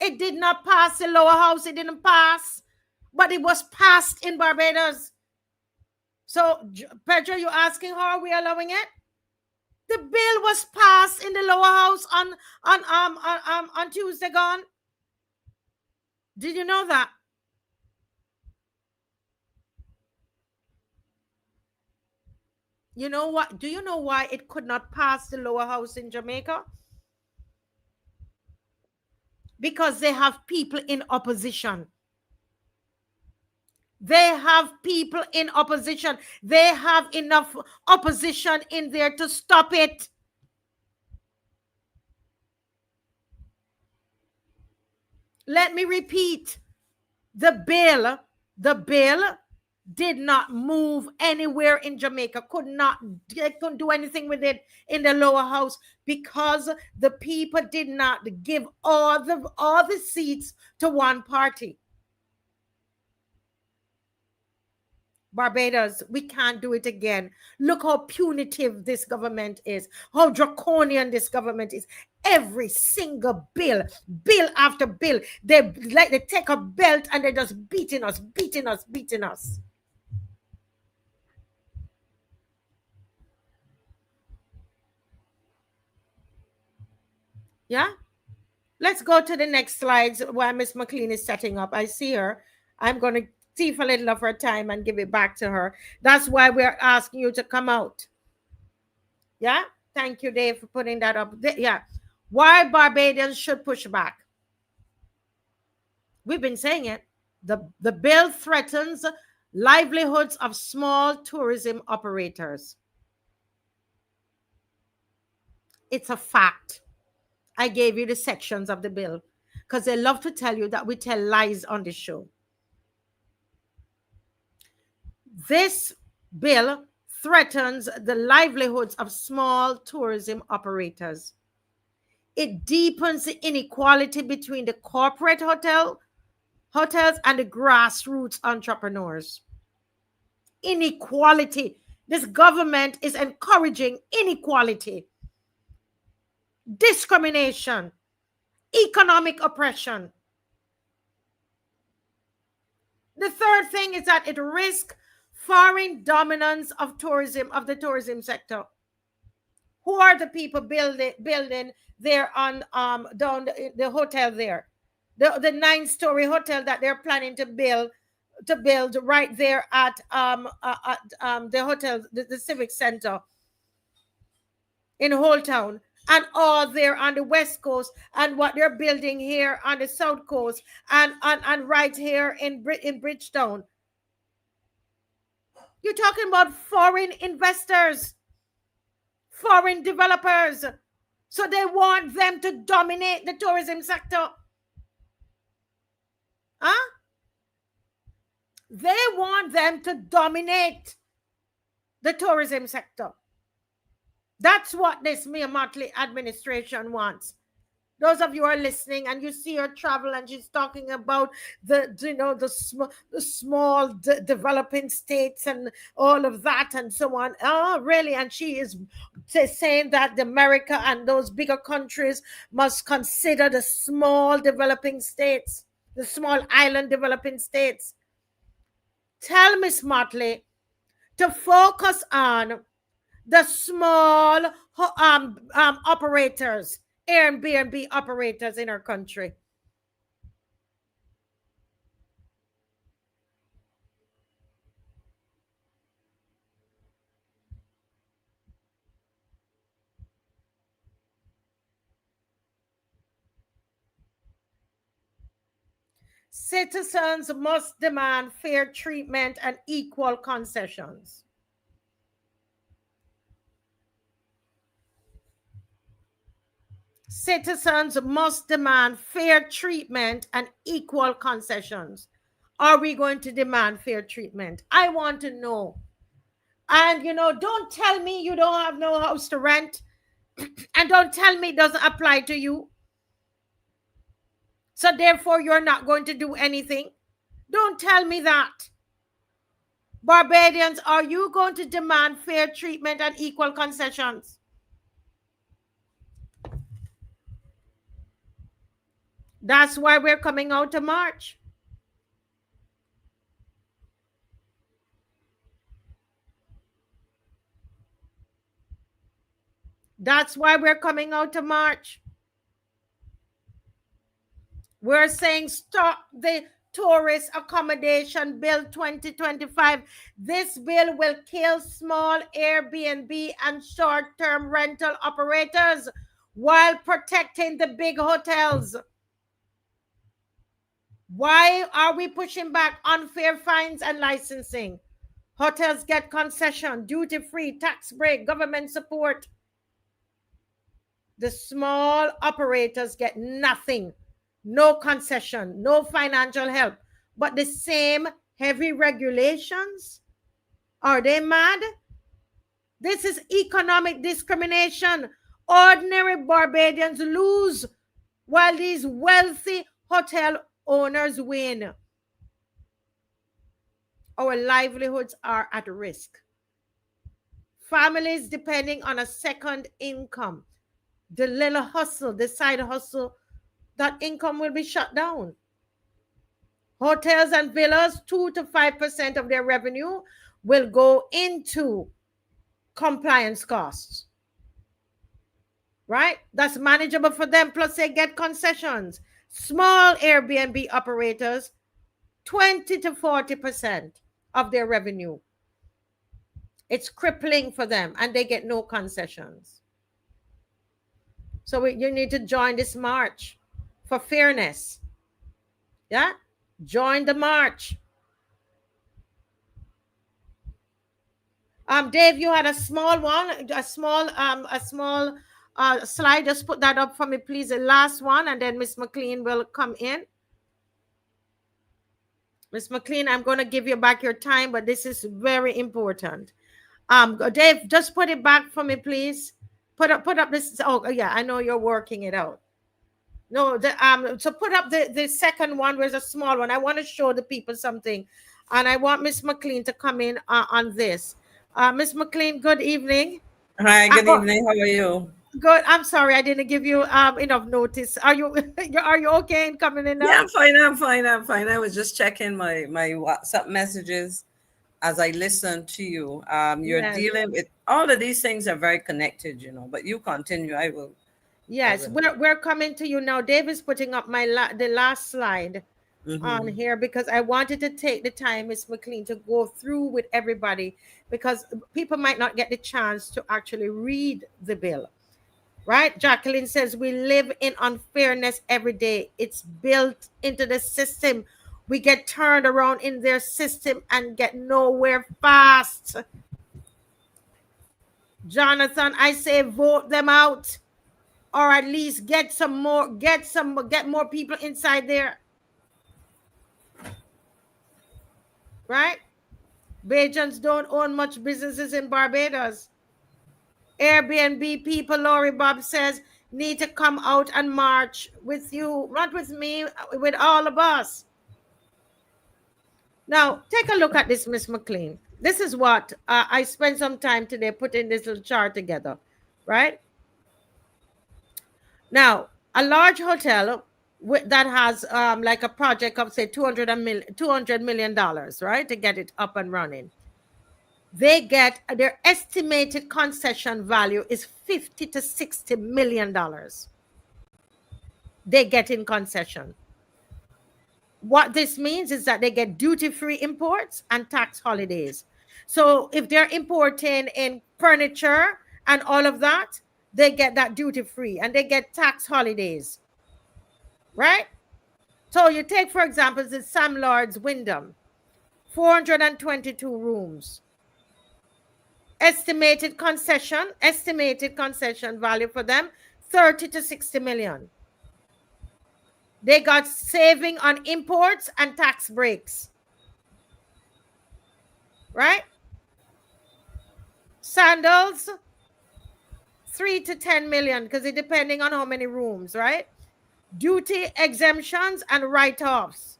It did not pass the lower house. It didn't pass. But it was passed in Barbados. So, Pedro, you're asking how are we allowing it? The bill was passed in the lower house on Tuesday gone. Did you know that? You know what? Do you know why it could not pass the lower house in Jamaica? Because they have people in opposition. They have people in opposition. They have enough opposition in there to stop it. Let me repeat. The bill did not move anywhere in Jamaica, they couldn't do anything with it in the lower house because the people did not give all the seats to one party. Barbados, we can't do it again. Look how punitive this government is, how draconian this government is. Every single bill after bill, they take a belt and they're just beating us. Yeah? Let's go to the next slides while Miss McCLEAN is setting up. I see her. I'm going to thief a little of her time and give it back to her. That's why we're asking you to come out. Yeah? Thank you, Dave, for putting that up. Yeah. Why Barbadians should push back. We've been saying it. The bill threatens livelihoods of small tourism operators. It's a fact. I gave you the sections of the bill because they love to tell you that we tell lies on the show. This bill threatens the livelihoods of small tourism operators. It deepens the inequality between the corporate hotels and the grassroots entrepreneurs. Inequality. This government is encouraging inequality, discrimination, economic oppression. The third thing is that it risks foreign dominance of the tourism sector. Who are the people building there on down the hotel there? The 9-story hotel that they're planning to build right there at the hotel, the Civic Centre in Holetown, and all there on the West Coast, and what they're building here on the South Coast, and right here in Bridgetown. You're talking about foreign investors, foreign developers. So they want them to dominate the tourism sector. Huh? They want them to dominate the tourism sector. That's what this Mia Mottley administration wants. Those of you who are listening and you see her travel and she's talking about the small developing states and all of that and so on. Oh, really? And she is saying that America and those bigger countries must consider the small developing states, the small island developing states. Tell Miss Mottley to focus on the small operators, Airbnb operators in our country. Citizens must demand fair treatment and equal concessions. Citizens must demand fair treatment and equal concessions. Are we going to demand fair treatment? I want to know. And, don't tell me you don't have no house to rent. And don't tell me it doesn't apply to you. So therefore, you're not going to do anything. Don't tell me that. Barbadians, are you going to demand fair treatment and equal concessions? That's why we're coming out to march. That's why we're coming out to march. We're saying stop the Tourist Accommodation Bill 2025. This bill will kill small Airbnb and short-term rental operators while protecting the big hotels. Why are we pushing back? Unfair fines and licensing. Hotels get concession, duty-free, tax break, government support. The small operators get nothing. No concession, no financial help. But the same heavy regulations? Are they mad? This is economic discrimination. Ordinary Barbadians lose while these wealthy hotel owners win. our livelihoods are at risk. Families depending on a second income, the little hustle, the side hustle, that income will be shut down. Hotels and villas, 2 to 5% of their revenue will go into compliance costs. Right? That's manageable for them. Plus, they get concessions. Small Airbnb operators, 20 to 40% of their revenue. It's crippling for them, and they get no concessions. So you need to join this march for fairness. Yeah? Join the march. Dave, you had a small one, a small slide. Just put that up for me, please. The last one, and then Miss McCLEAN will come in. Miss McCLEAN, I'm going to give you back your time, but this is very important. Dave, just put it back for me, please. Put up this. Oh, yeah, I know you're working it out. No, so put up the second one. Where's a small one? I want to show the people something, and I want Miss McCLEAN to come in on this. Miss McCLEAN, good evening. Hi, good evening. How are you? Good. I'm sorry, I didn't give you enough notice. Are you okay in coming in now? Yeah, I'm fine. I was just checking my WhatsApp messages as I listened to you. You're dealing with all of these things are very connected, but you continue. I will. Yes, we're coming to you now. Dave is putting up the last slide on here because I wanted to take the time, Miss McCLEAN, to go through with everybody because people might not get the chance to actually read the bill. Right? Jacqueline says we live in unfairness every day. It's built into the system. We get turned around in their system and get nowhere fast. Jonathan, I say vote them out, or at least get more people inside there. Right? Bajans don't own much businesses in Barbados. Airbnb people, Lori Bob says, need to come out and march with you, not with me, with all of us. Now, take a look at this, Miss McCLEAN. This is what I spent some time today putting this little chart together, right? Now, a large hotel that has like a project of, say, $200 million, right, to get it up and running. They get their estimated concession value is $50 to $60 million. They get in concession. What this means is that they get duty-free imports and tax holidays. So if they're importing in furniture and all of that, they get that duty-free and they get tax holidays. Right? So you take, for example, the Sam Lord's Wyndham, 422 rooms. Estimated concession value for them, 30 to 60 million. They got saving on imports and tax breaks. Right? Sandals, 3 to 10 million, because it depending on how many rooms, right? Duty exemptions and write-offs.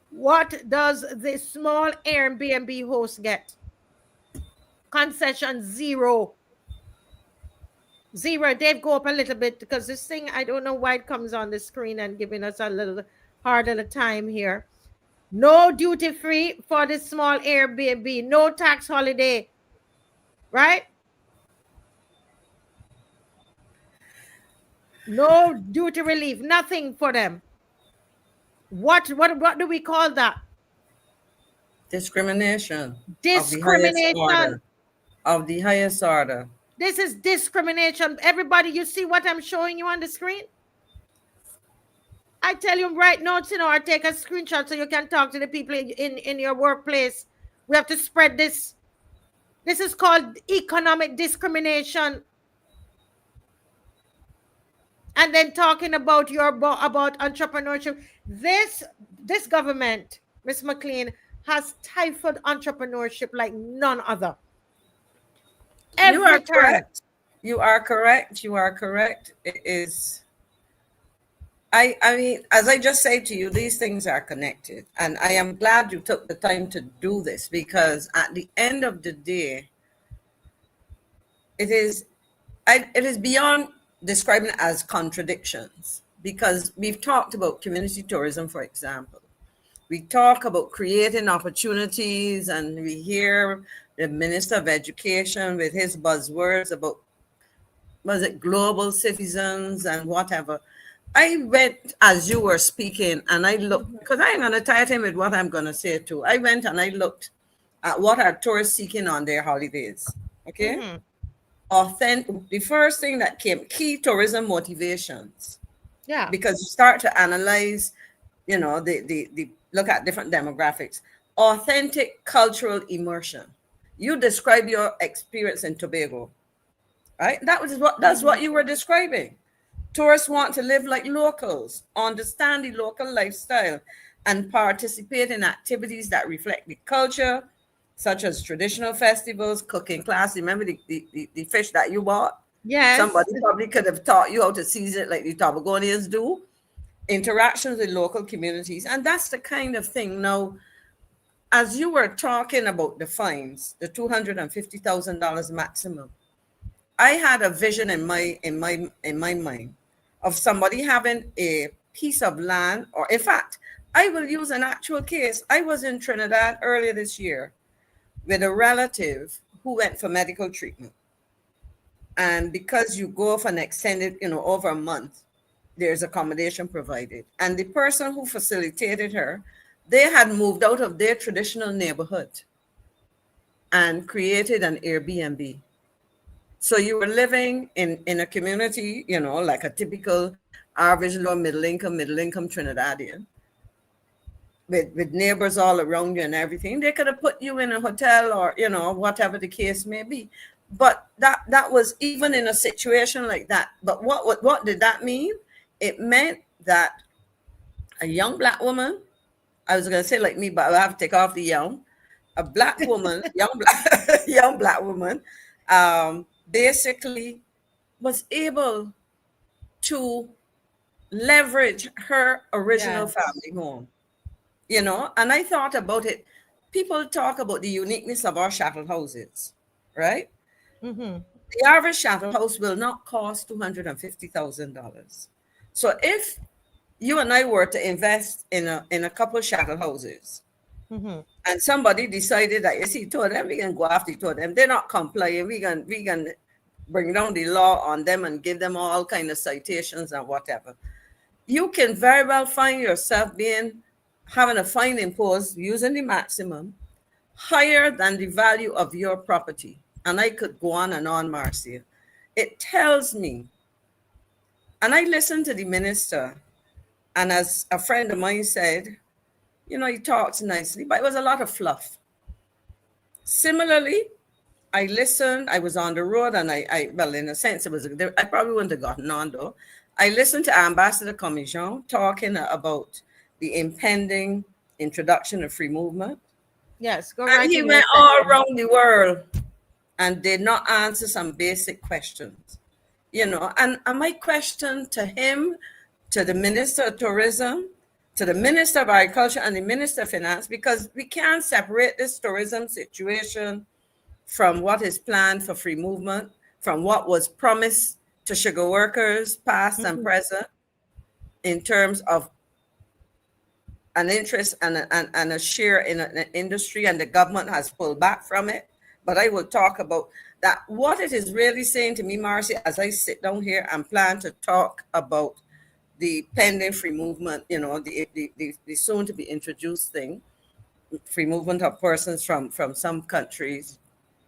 What does the small Airbnb host get? Concession zero. Dave, go up a little bit because this thing, I don't know why it comes on the screen and giving us a little harder time here. No duty free for the small Airbnb. No tax holiday. Right? No duty relief. Nothing for them. What do we call that? Discrimination. Discrimination. Of the highest order. This is discrimination. Everybody, you see what I'm showing you on the screen? I tell you, write notes, or take a screenshot so you can talk to the people in your workplace. We have to spread this. This is called economic discrimination. And then talking about about entrepreneurship. This government, Ms. McCLEAN, has stifled entrepreneurship like none other. You are correct. You are correct. It is I mean, as I just say to you, these things are connected. And I am glad you took the time to do this, because at the end of the day, it is beyond describing it as contradictions, because we've talked about community tourism, for example. We talk about creating opportunities, and we hear the Minister of Education with his buzzwords about, was it global citizens and whatever. I went, as you were speaking, and I looked, because I ain't going to tie it in with what I'm going to say too. I went and I looked at what are tourists seeking on their holidays. Okay. Authentic. The first thing that came, key tourism motivations. Yeah. Because you start to analyze, you know, the look at different demographics. Authentic cultural immersion. You describe your experience in Tobago, right? That's what you were describing. Tourists want to live like locals, understand the local lifestyle, and participate in activities that reflect the culture, such as traditional festivals, cooking class. Remember the fish that you bought? Yes. Somebody probably could have taught you how to season it like the Tobagonians do. Interactions with local communities. And that's the kind of thing. Now, as you were talking about the fines, the $250,000 maximum, I had a vision in my mind of somebody having a piece of land, or in fact, I will use an actual case. I was in Trinidad earlier this year with a relative who went for medical treatment. And because you go for an extended, over a month, there's accommodation provided. And the person who facilitated her, they had moved out of their traditional neighborhood and created an Airbnb. So you were living in a community, like a typical average low middle income Trinidadian, with neighbors all around you and everything. They could have put you in a hotel or, whatever the case may be. But that was even in a situation like that. But what did that mean? It meant that a young Black woman, I was going to say like me, but I have to take off the young, a Black woman, young Black woman, basically was able to leverage her original family home, and I thought about it. People talk about the uniqueness of our chattel houses, right? Mm-hmm. The average chattel house will not cost $250,000. So if you and I were to invest in a couple of chattel houses, mm-hmm. and somebody decided that, two of them, we can go after two of them. They're not complying. We can bring down the law on them and give them all kind of citations and whatever. You can very well find yourself having a fine imposed using the maximum higher than the value of your property. And I could go on and on, Marcia. It tells me, and I listened to the minister, and as a friend of mine said, he talks nicely, but it was a lot of fluff. Similarly, I listened, I was on the road, and I well, in a sense, I probably wouldn't have gotten on though. I listened to Ambassador Commission talking about the impending introduction of free movement. Yes, go and right. And he went all around the world and did not answer some basic questions, and my question to him, to the Minister of Tourism, to the Minister of Agriculture and the Minister of Finance, because we can't separate this tourism situation from what is planned for free movement, from what was promised to sugar workers, past and present, in terms of an interest and a share in an industry, and the government has pulled back from it. But I will talk about that. What it is really saying to me, Marcia, as I sit down here and plan to talk about the pending free movement, the soon to be introduced thing, free movement of persons from some countries,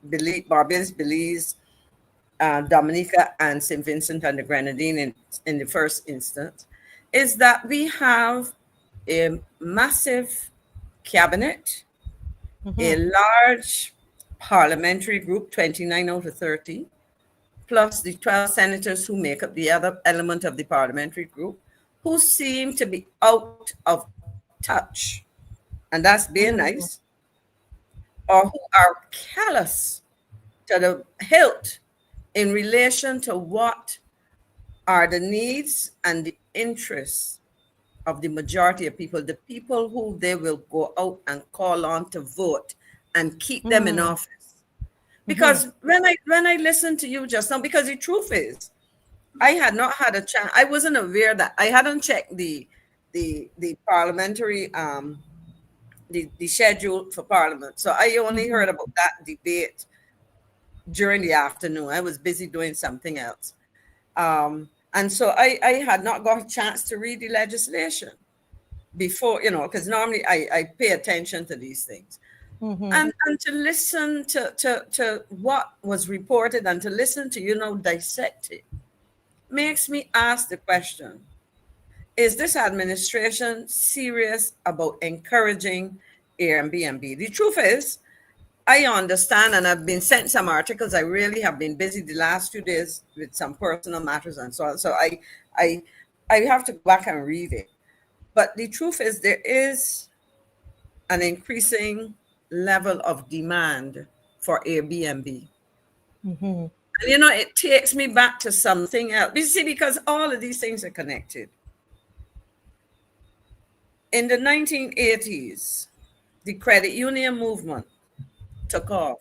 Barbados, Belize, Dominica, and St. Vincent and the Grenadine in the first instance, is that we have a massive cabinet, a large parliamentary group, 29 out of 30, plus the 12 senators who make up the other element of the parliamentary group, who seem to be out of touch, and that's being nice, or who are callous to the hilt in relation to what are the needs and the interests of the majority of people, the people who they will go out and call on to vote and keep them in office. Because when I listened to you just now, because the truth is, I had not had a chance. I wasn't aware that I hadn't checked the parliamentary the schedule for Parliament. So I only heard about that debate during the afternoon. I was busy doing something else. And so I had not got a chance to read the legislation before, because normally I pay attention to these things. And to listen to what was reported and to listen to, dissect it, makes me ask the question, is this administration serious about encouraging Airbnb? The truth is, I understand, and I've been sent some articles. I really have been busy the last few days with some personal matters and so on. So I have to go back and read it. But the truth is, there is an increasing level of demand for Airbnb. And, it takes me back to something else. You see, because all of these things are connected. In the 1980s, the credit union movement took off.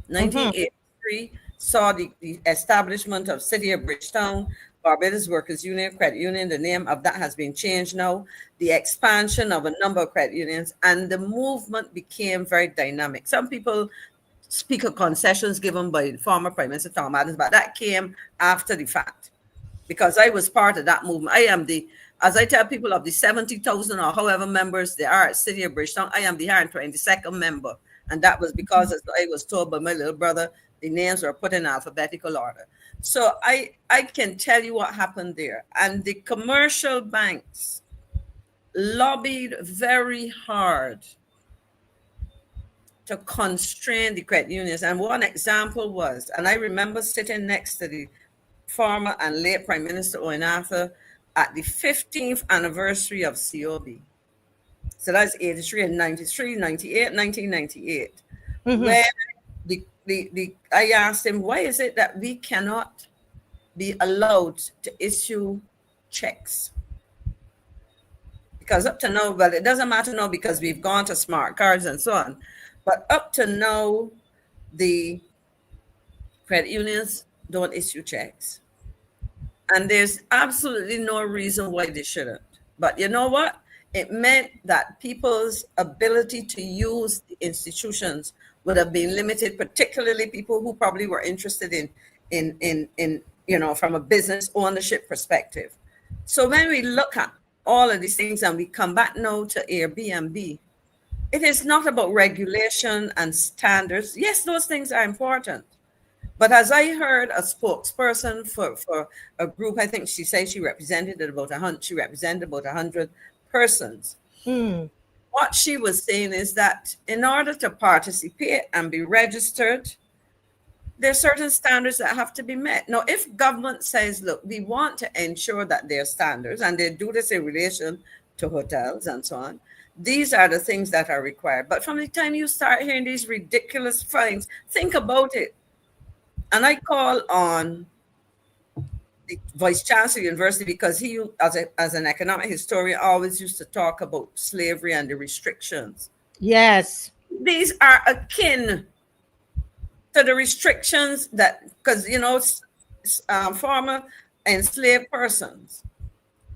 1983 saw the establishment of City of Bridgetown, Barbados Workers Union, Credit Union. The name of that has been changed now. The expansion of a number of credit unions, and the movement became very dynamic. Some people speak of concessions given by the former Prime Minister Tom Adams, but that came after the fact, because I was part of that movement. I am as I tell people, of the 70,000 or however members there are at City of Bridgetown, I am the 122nd member. And that was because, as I was told by my little brother, the names were put in alphabetical order. So I can tell you what happened there. And the commercial banks lobbied very hard to constrain the credit unions. And one example was, and I remember sitting next to the former and late Prime Minister Owen Arthur at the 15th anniversary of COB. So that's 83 and 93, 98, 1998. When I asked him, why is it that we cannot be allowed to issue checks? Because up to now, well, it doesn't matter now because we've gone to smart cards and so on. But up to now, the credit unions don't issue checks. And there's absolutely no reason why they shouldn't. But you know what? It meant that people's ability to use the institutions would have been limited, particularly people who probably were interested in from a business ownership perspective. So when we look at all of these things and we come back now to Airbnb, it is not about regulation and standards. Yes, those things are important. But as I heard a spokesperson for a group, I think she said she represented about 100 persons. What she was saying is that in order to participate and be registered, there are certain standards that have to be met. Now, if government says, look, we want to ensure that there are standards, and they do this in relation to hotels and so on, these are the things that are required. But from the time you start hearing these ridiculous things, think about it. And I call on the Vice Chancellor of the University, because he, as an economic historian, always used to talk about slavery and the restrictions. Yes. These are akin to the restrictions that, because, former enslaved persons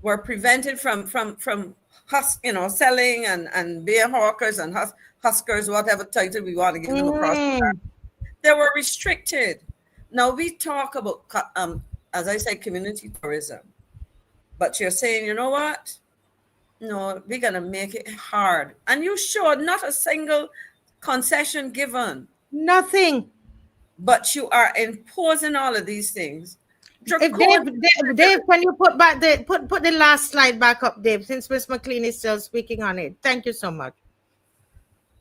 were prevented from selling and beer hawkers and huskers, whatever title we want to give them across the country. They were restricted. Now we talk about, as I said, community tourism, but you're saying, you know what? No, we're going to make it hard. And you showed not a single concession given. Nothing. But you are imposing all of these things. Dave, can you put back put the last slide back up, Dave, since Ms. McCLEAN is still speaking on it. Thank you so much.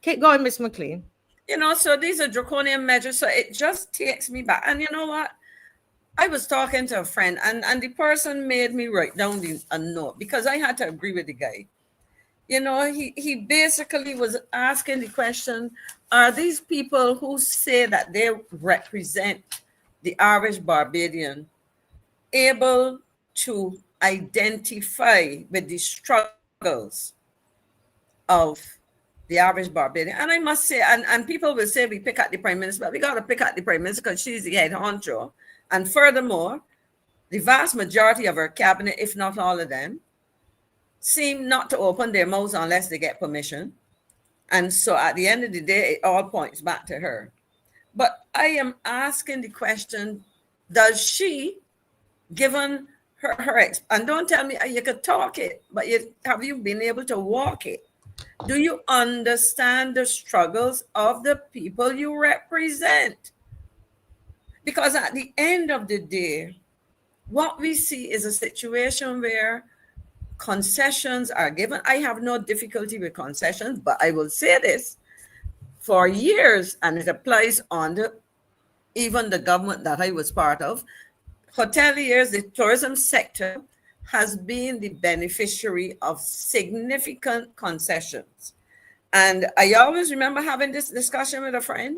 Keep going, Ms. McCLEAN. So these are draconian measures. So it just takes me back. And you know what? I was talking to a friend, and the person made me write down a note because I had to agree with the guy. He basically was asking the question, are these people who say that they represent the average Barbadian able to identify with the struggles of the average Barbadian. And I must say, and people will say we pick at the Prime Minister, but we got to pick at the Prime Minister because she's the head honcho. And furthermore, the vast majority of her cabinet, if not all of them, seem not to open their mouths unless they get permission. And so at the end of the day, it all points back to her. But I am asking the question, does she, given her and don't tell me you could talk it, but have you been able to walk it? Do you understand the struggles of the people you represent? Because at the end of the day, what we see is a situation where concessions are given. I have no difficulty with concessions, but I will say this, for years, and it applies on even the government that I was part of, hoteliers, the tourism sector has been the beneficiary of significant concessions. And I always remember having this discussion with a friend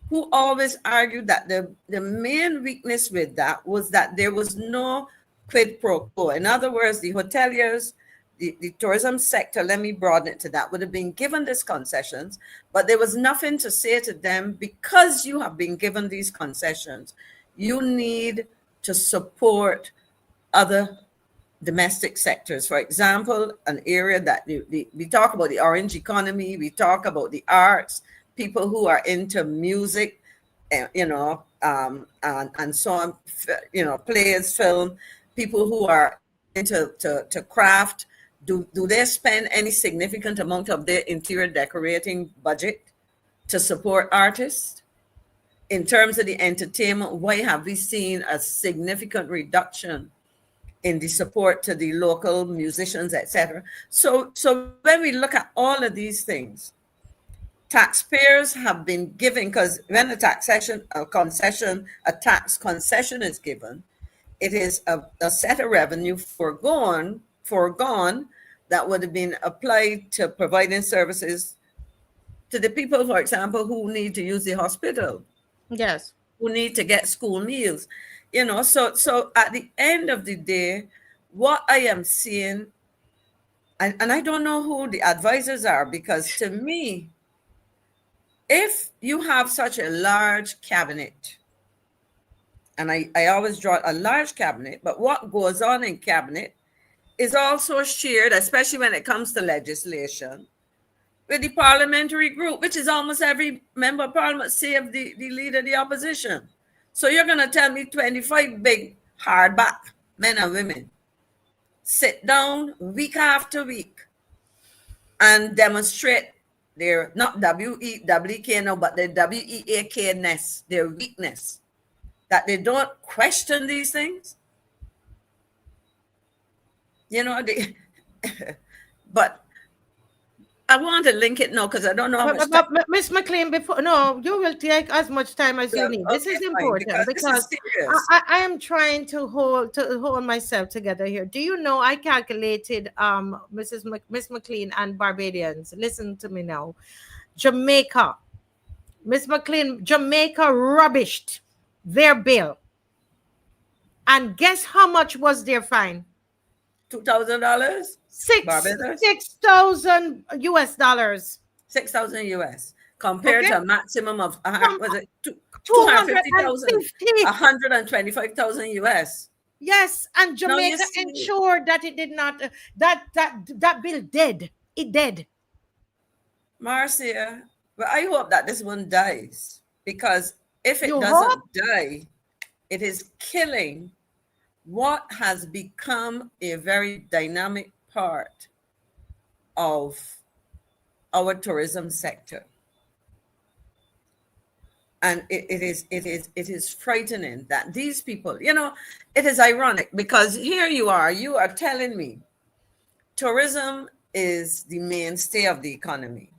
who always argued that the main weakness with that was that there was no quid pro quo. In other words, the hoteliers, the tourism sector, let me broaden it to that, would have been given these concessions, but there was nothing to say to them, because you have been given these concessions, you need to support other domestic sectors. For example, an area that we talk about the orange economy, we talk about the arts, people who are into music, and so on, plays, film, people who are into to craft. Do they spend any significant amount of their interior decorating budget to support artists? In terms of the entertainment, why have we seen a significant reduction in the support to the local musicians, etc.? So when we look at all of these things, taxpayers have been giving, because when a tax concession is given, it is a set of revenue foregone that would have been applied to providing services to the people, for example, who need to use the hospital. Yes. Who need to get school meals. So at the end of the day, what I am seeing, and I don't know who the advisors are, because to me, if you have such a large cabinet, and I always draw a large cabinet, but what goes on in cabinet is also shared, especially when it comes to legislation, with the parliamentary group, which is almost every member of parliament, save the leader of the opposition. So you're going to tell me 25 big hardback men and women sit down week after week and demonstrate their, not W-E-W-K now, but their W-E-A-K-ness, their weakness, that they don't question these things? But I want to link it now because I don't know how much time. But Miss McCLEAN, you will take as much time as you need. This is important because I am trying to hold myself together here. Do you know I calculated Miss McCLEAN and Barbadians? Listen to me now. Jamaica, Miss McCLEAN, Jamaica rubbished their bill, and guess how much was their fine? $2,000. $6,000 US. $6,000 US compared to a maximum of was it 250,000, 125,000 US. Yes, and Jamaica ensured that it did not. That bill dead. It dead. Marcia, well, I hope that this one dies, because if it doesn't die, it is killing what has become a very dynamic part of our tourism sector. And it is frightening that these people, it is ironic, because here you are telling me tourism is the mainstay of the economy.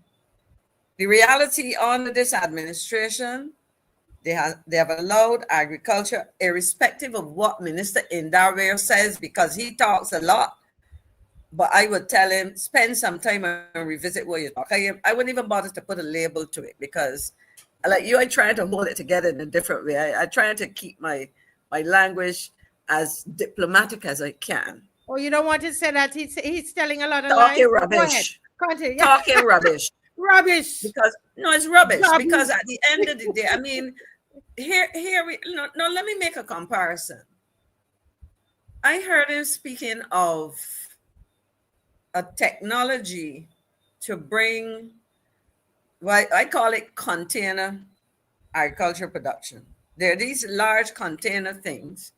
The reality under this administration, they have allowed agriculture, irrespective of what Minister Indarware says, because he talks a lot. But I would tell him, spend some time and revisit what you talk. I wouldn't even bother to put a label to it, because like you, I try to hold it together in a different way. I try to keep my language as diplomatic as I can. Oh, you don't want to say that he's telling a lot of lies? Talking Go ahead. rubbish. Continue. Talking rubbish. Rubbish. Because no, it's rubbish. Rubbish. Because at the end of the day, I mean, here we no, let me make a comparison. I heard him speaking of a technology to bring what I call it container agriculture production. There are these large container things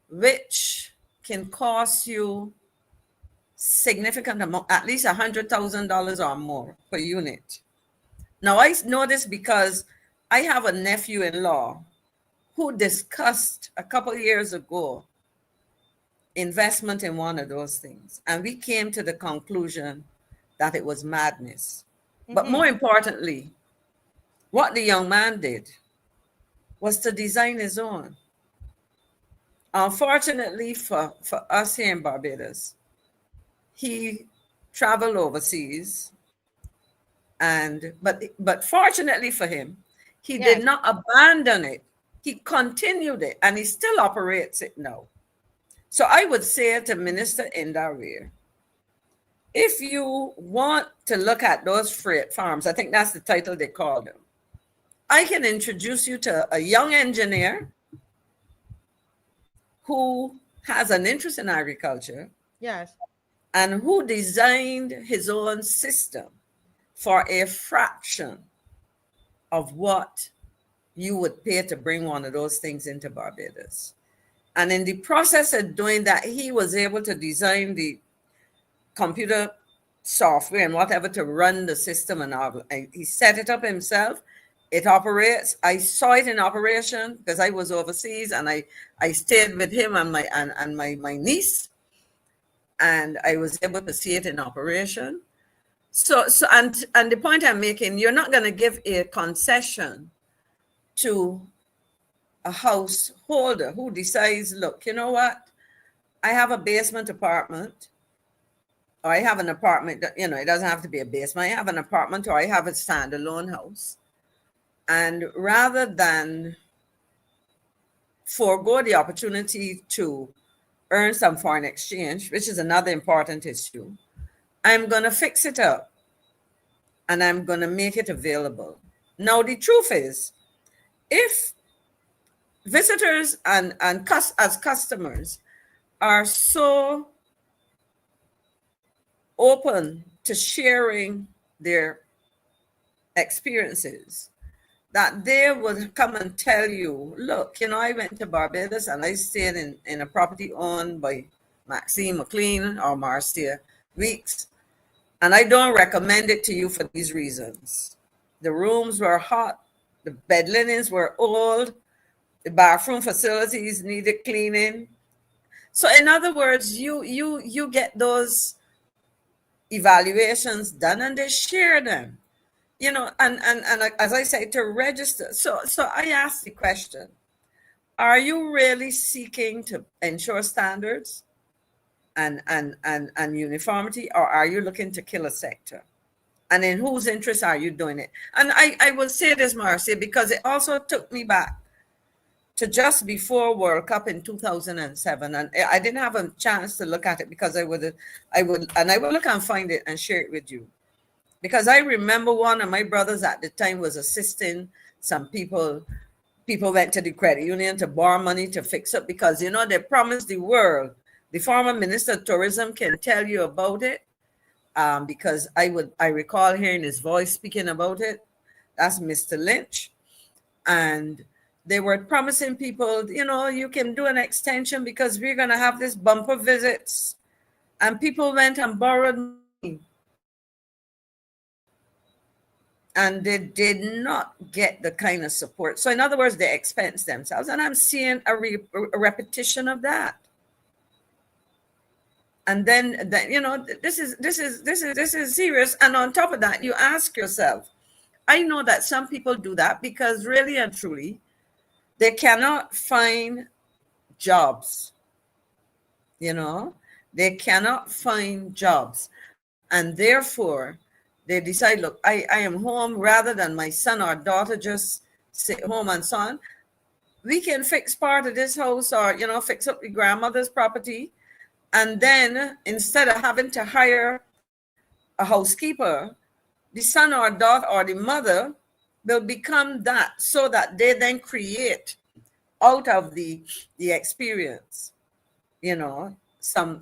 which can cost you significant amount, at least $100,000 or more per unit. Now I know this because I have a nephew-in-law who discussed a couple of years ago investment in one of those things, and we came to the conclusion that it was madness. But more importantly, what the young man did was to design his own. Unfortunately for us here in Barbados, he traveled overseas, but fortunately for him, he did not abandon it. He continued it, and he still operates it now. So I would say to Minister Indarweer, if you want to look at those freight farms, I think that's the title they call them, I can introduce you to a young engineer who has an interest in agriculture. Yes. And who designed his own system for a fraction of what you would pay to bring one of those things into Barbados. And in the process of doing that, he was able to design the computer software and whatever to run the system, and he set it up himself. It operates. I saw it in operation because I was overseas, and I stayed with him and my niece, and I was able to see it in operation. So and the point I'm making, you're not going to give a concession to a householder who decides, look, you know what? I have a basement apartment, or I have an apartment that, it doesn't have to be a basement. I have an apartment, or I have a standalone house. And rather than forego the opportunity to earn some foreign exchange, which is another important issue, I'm going to fix it up and I'm going to make it available. Now, the truth is, if visitors and as customers are so open to sharing their experiences, that they would come and tell you, look, I went to Barbados and I stayed in a property owned by MAXINE, McCLEAN, or MARCIA weeks, and I don't recommend it to you for these reasons. The rooms were hot, the bed linens were old, the bathroom facilities needed cleaning. So in other words, you get those evaluations done and they share them. And as I say, to register. So I ask the question, are you really seeking to ensure standards and uniformity, or are you looking to kill a sector? And in whose interest are you doing it? And I will say this, Marcia, because it also took me back to just before World Cup in 2007. And I didn't have a chance to look at it because I would look and find it and share it with you. Because I remember one of my brothers at the time was assisting some people. People went to the credit union to borrow money to fix up because, they promised the world. The former Minister of Tourism can tell you about it because I recall hearing his voice speaking about it. That's Mr. Lynch. And they were promising people, you can do an extension because we're going to have this bumper visits. And people went and borrowed money. And they did not get the kind of support. So in other words, they expense themselves. And I'm seeing a repetition of that. And then this is serious. And on top of that, you ask yourself, I know that some people do that because really and truly, they cannot find jobs. They cannot find jobs. And therefore, they decide, look, I am home rather than my son or daughter just sit home and so on. we can fix part of this house, or, you know, fix up the grandmother's property. And then instead of having to hire a housekeeper, the son or daughter or the mother will become that, so that they then create out of the experience, you know, some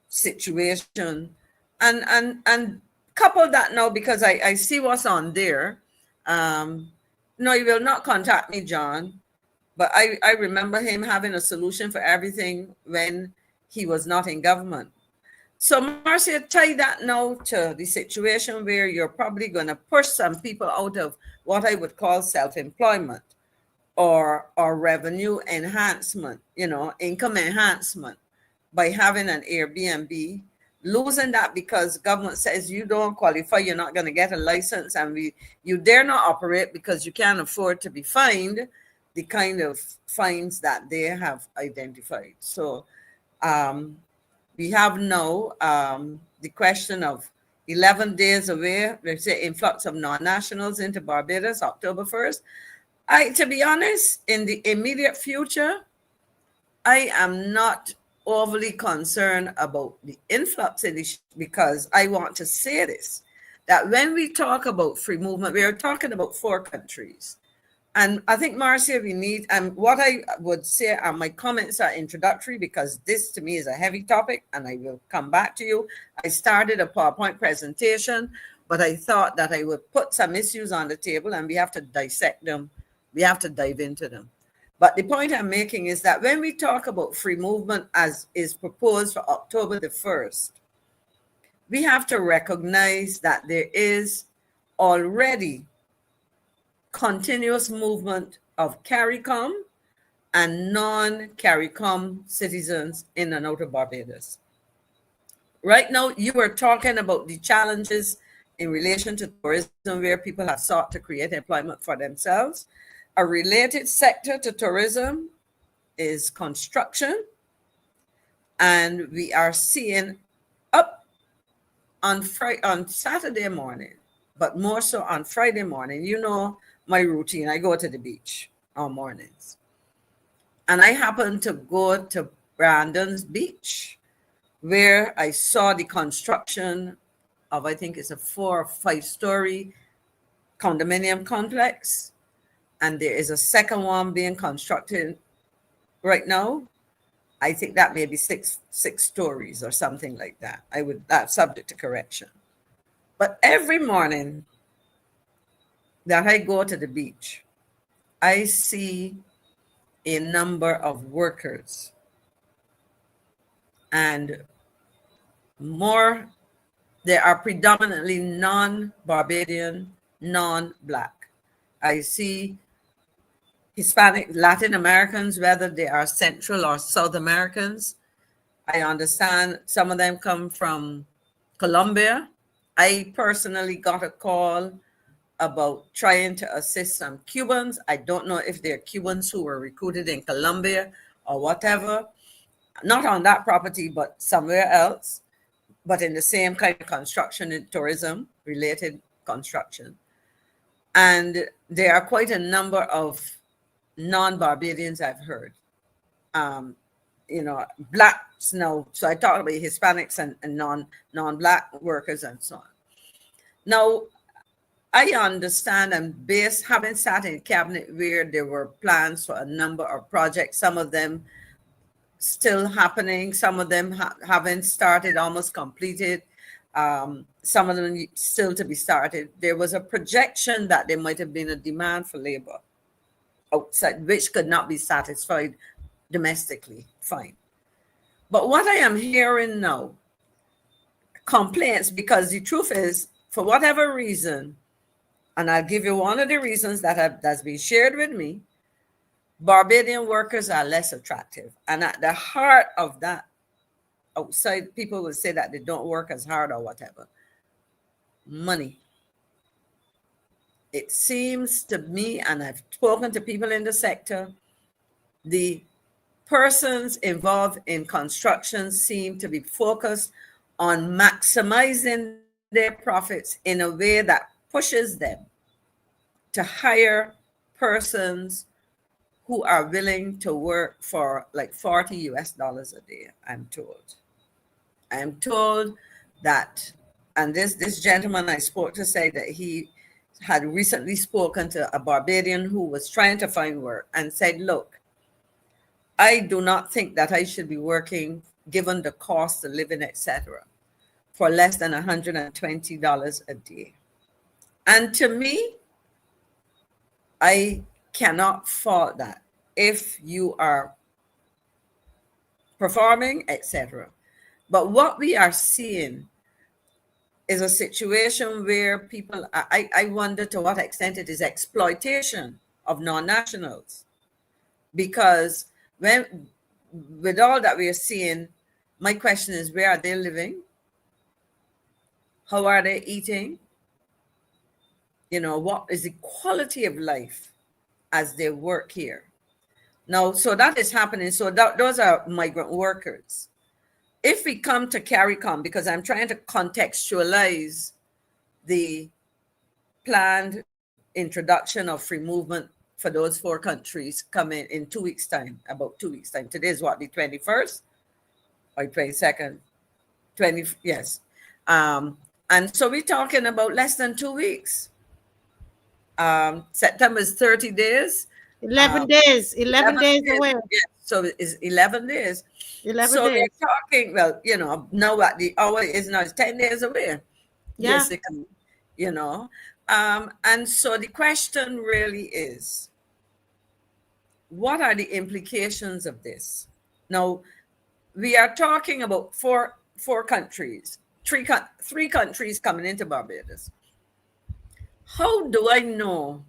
situation, and couple that now, because I see what's on there. No, he will not contact me, John, but I remember him having a solution for everything when he was not in government. So Marcia, tie that now to the situation where you're probably going to push some people out of what I would call self-employment or revenue enhancement, you know, income enhancement, by having an Airbnb, losing that because government says you don't qualify, you're not going to get a license, and you dare not operate because you can't afford to be fined the kind of fines that they have identified. So we have now the question of 11 days away, let's say, influx of non-nationals into Barbados, October 1st. To be honest, in the immediate future, I am not overly concerned about the influx in this, because I want to say this, that when we talk about free movement, we are talking about 4 countries. And I think, Marcia, we need, and what I would say, and my comments are introductory because this to me is a heavy topic, and I will come back to you. I started a PowerPoint presentation, but I thought that I would put some issues on the table and we have to dissect them. We have to dive into them. But the point I'm making is that when we talk about free movement as is proposed for October the 1st, we have to recognize that there is already continuous movement of CARICOM and non-CARICOM citizens in and out of Barbados. Right now, you were talking about the challenges in relation to tourism, where people have sought to create employment for themselves. A related sector to tourism is construction, and we are seeing up on Saturday morning, but more so on Friday morning. You know my routine. I go to the beach on mornings, and I happened to go to Brandon's Beach, where I saw the construction of, I think it's a 4 or 5 story condominium complex, and there is a second one being constructed right now. I think that may be six stories or something like that. That's subject to correction. But every morning that I go to the beach, I see a number of workers, and more, they are predominantly non-Barbadian, non-Black. I see Hispanic, Latin Americans, whether they are Central or South Americans. I understand some of them come from Colombia. I personally got a call about trying to assist some Cubans. I don't know if they're Cubans who were recruited in Colombia or whatever. Not on that property, but somewhere else, but in the same kind of construction and tourism related construction. And there are quite a number of non-Barbadians I've heard. You know, Blacks now. So I talked about Hispanics and non-Black workers and so on. Now, I understand, and having sat in cabinet where there were plans for a number of projects, some of them still happening, some of them haven't started, almost completed, some of them still to be started. There was a projection that there might have been a demand for labor outside, which could not be satisfied domestically. Fine. But what I am hearing now, complaints, because the truth is, for whatever reason, and I'll give you one of the reasons that's been shared with me, Barbadian workers are less attractive. And at the heart of that, outside people will say that they don't work as hard or whatever. Money. It seems to me, and I've spoken to people in the sector, the persons involved in construction seem to be focused on maximizing their profits in a way that pushes them to hire persons who are willing to work for like $40 a day, I'm told. I'm told that, and this gentleman I spoke to said that he had recently spoken to a Barbadian who was trying to find work and said, look, I do not think that I should be working, given the cost of living, etc., for less than $120 a day. And to me, I cannot fault that if you are performing, etc. But what we are seeing is a situation where people, I wonder to what extent it is exploitation of non-nationals. Because with all that we are seeing, my question is, where are they living? How are they eating? You know, what is the quality of life as they work here? Now, so that is happening. So those are migrant workers. If we come to CARICOM, because I'm trying to contextualize the planned introduction of free movement for those 4 countries coming in 2 weeks' time, about 2 weeks' time. Today is what, the 21st or 22nd? Yes. And so we're talking about less than 2 weeks. September is 30 days. 11 days. 11 days away. Yeah, so it's 11 days. 11 so days. we're talking, well, you know, now what the hour is now, it's 10 days away. Yeah. Basically, you know. And so the question really is, what are the implications of this? Now, we are talking about four countries, three countries coming into Barbados. How do I know?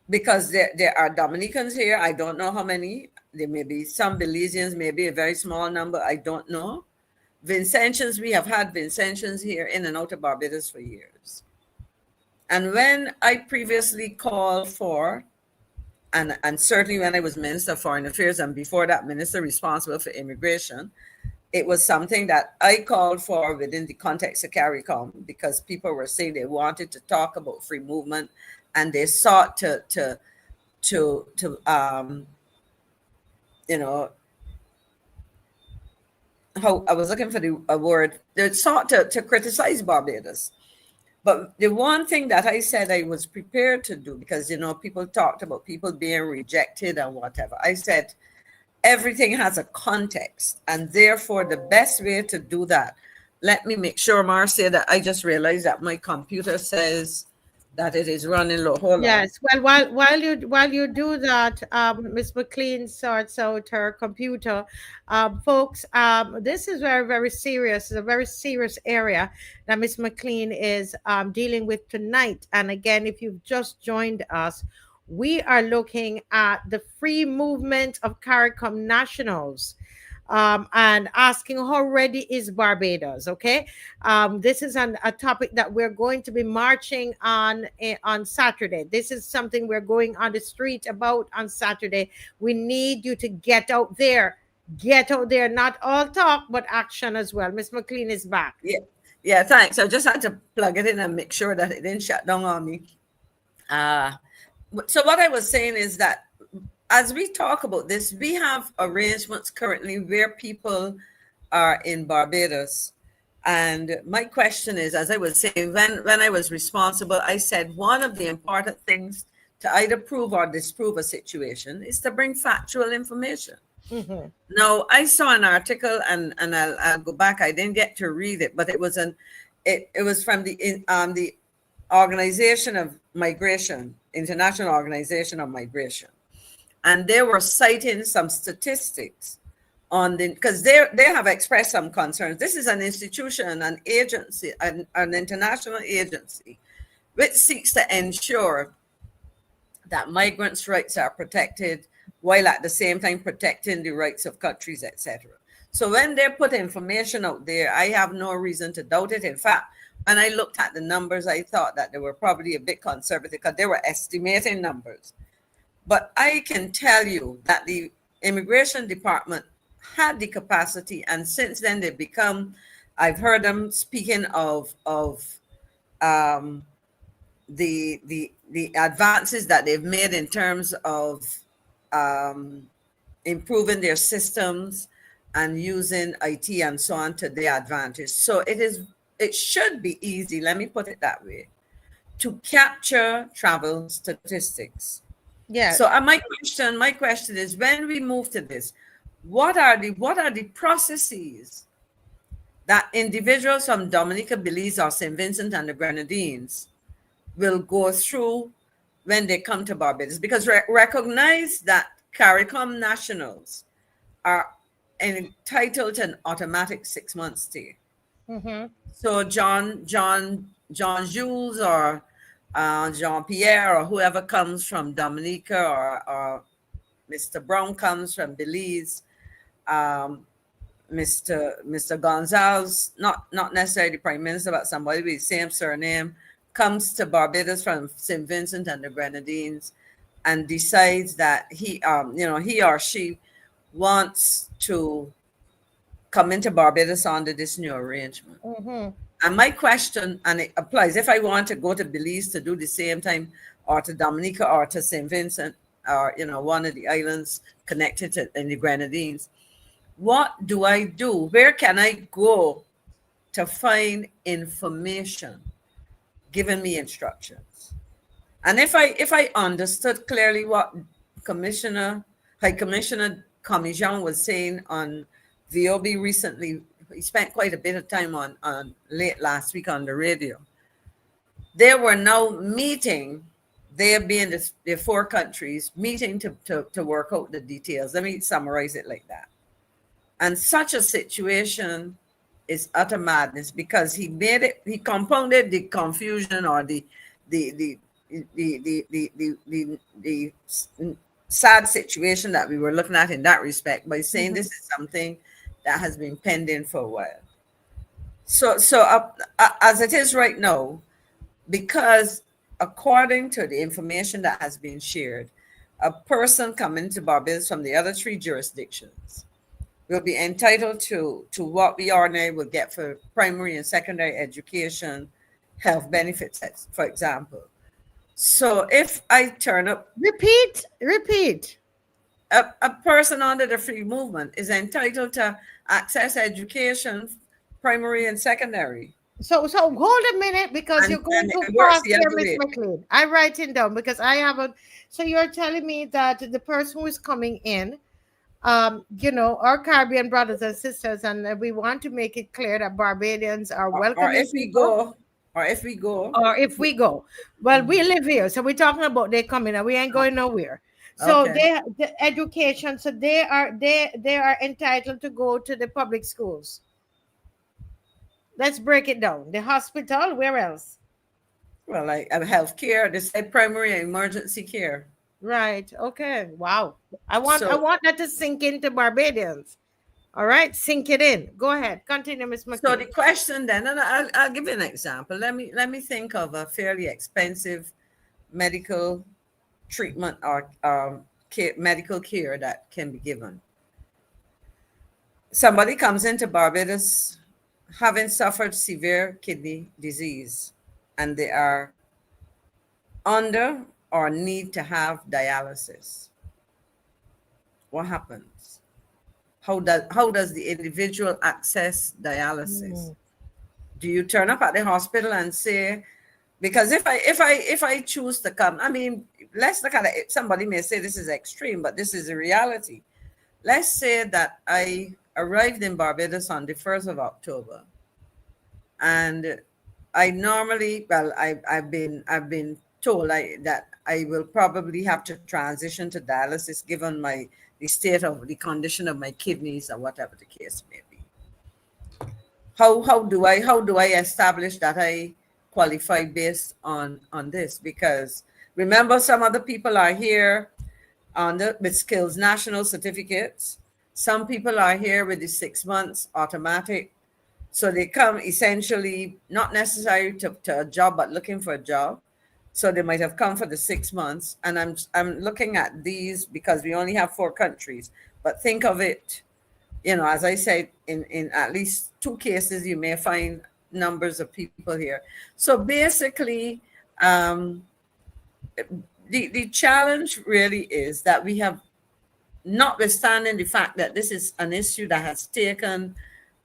Because there are Dominicans here. I don't know how many. There may be some Belizeans, maybe a very small number. I don't know. Vincentians, we have had Vincentians here in and out of Barbados for years. And when I previously called for, and certainly when I was Minister of Foreign Affairs and before that Minister responsible for immigration, it was something that I called for within the context of CARICOM, because people were saying they wanted to talk about free movement, and they sought to you know, how I was looking for a word. They sought to criticize Barbados. But the one thing that I said I was prepared to do, because, you know, people talked about people being rejected and whatever. I said, everything has a context, and therefore the best way to do that, let me make sure, Marcia, that I just realized that my computer says that it is running low. Hold on. Yes. Well, while you do that, Ms. McCLEAN sorts out her computer. Folks, this is very, very serious. It's a very serious area that Ms. McCLEAN is dealing with tonight. And again, if you've just joined us, we are looking at the free movement of CARICOM nationals. And asking how ready is Barbados, okay? This is a topic that we're going to be marching on Saturday. This is something we're going on the street about on Saturday. We need you to get out there. Get out there, not all talk, but action as well. Ms. McCLEAN is back. Yeah, thanks. I just had to plug it in and make sure that it didn't shut down on me. So what I was saying is that as we talk about this, we have arrangements currently where people are in Barbados. And my question is, as I was saying, when I was responsible, I said one of the important things to either prove or disprove a situation is to bring factual information. Mm-hmm. Now, I saw an article, and I'll go back. I didn't get to read it, but it was from the Organization of Migration, International Organization of Migration. And they were citing some statistics on because they have expressed some concerns. This is an institution, an agency, an international agency, which seeks to ensure that migrants' rights are protected, while at the same time protecting the rights of countries, etc. So when they put information out there, I have no reason to doubt it. In fact, when I looked at the numbers, I thought that they were probably a bit conservative because they were estimating numbers. But I can tell you that the Immigration Department had the capacity, and since then they've become, I've heard them speaking of the advances that they've made in terms of improving their systems and using IT and so on to their advantage. So it should be easy, let me put it that way, to capture travel statistics. Yeah. So my question is, when we move to this, what are the processes that individuals from Dominica, Belize, or St. Vincent and the Grenadines will go through when they come to Barbados? Because recognize that CARICOM nationals are entitled to an automatic 6-month stay. Mm-hmm. So John Jules or Jean-Pierre or whoever comes from Dominica or Mr. Brown comes from Belize, Mr. Gonzalez, not necessarily the Prime Minister, but somebody with the same surname, comes to Barbados from St. Vincent and the Grenadines and decides that he or she wants to come into Barbados under this new arrangement. Mm-hmm. And my question, and it applies if I want to go to Belize to do the same time, or to Dominica or to St. Vincent, or one of the islands connected to in the Grenadines, what do I do? Where can I go to find information giving me instructions? And if I understood clearly what High Commissioner Commission was saying on VOB recently, he spent quite a bit of time on late last week on the radio. They were now meeting, they being the 4 countries, meeting to work out the details. Let me summarize it like that. And such a situation is utter madness, because he compounded the confusion or the sad situation that we were looking at in that respect by saying this is something that has been pending for a while. So as it is right now, because according to the information that has been shared, a person coming to Barbados from the other 3 jurisdictions will be entitled to what we ordinarily would get for primary and secondary education, health benefits, for example. So if I turn up... Repeat. A person under the free movement is entitled to access education, primary and secondary. So hold a minute, because you're going too fast here, Ms. McCLEAN. I'm writing down because I haven't. So you're telling me that the person who is coming in, our Caribbean brothers and sisters, and we want to make it clear that Barbadians are welcome. Or if we go. Well, we live here, so we're talking about they coming, and we ain't going nowhere. So the education, so they are entitled to go to the public schools. Let's break it down. The hospital, where else? Well, like health care, they said primary and emergency care. Right. Okay. Wow. I want that to sink into Barbadians. All right, sink it in. Go ahead. Continue, Ms. McCLEAN. So the question then, and I'll give you an example. Let me think of a fairly expensive medical treatment or medical care that can be given. Somebody comes into Barbados having suffered severe kidney disease, and they are under or need to have dialysis. What happens? How does the individual access dialysis? Do you turn up at the hospital and say, because if I choose to come, I mean, let's look at it. Somebody may say this is extreme, but this is a reality. Let's say that I arrived in Barbados on the 1st of October, and I normally, I've been told that I will probably have to transition to dialysis given the condition of my kidneys or whatever the case may be. How do I establish that I qualify based on this? Because remember, some other people are here with skills national certificates. Some people are here with the 6 months automatic. So they come essentially not necessarily to a job, but looking for a job. So they might have come for the 6 months. And I'm looking at these because we only have 4 countries. But think of it, as I said, in at least 2 cases, you may find numbers of people here. So basically, Um, the challenge really is that we have, notwithstanding the fact that this is an issue that has taken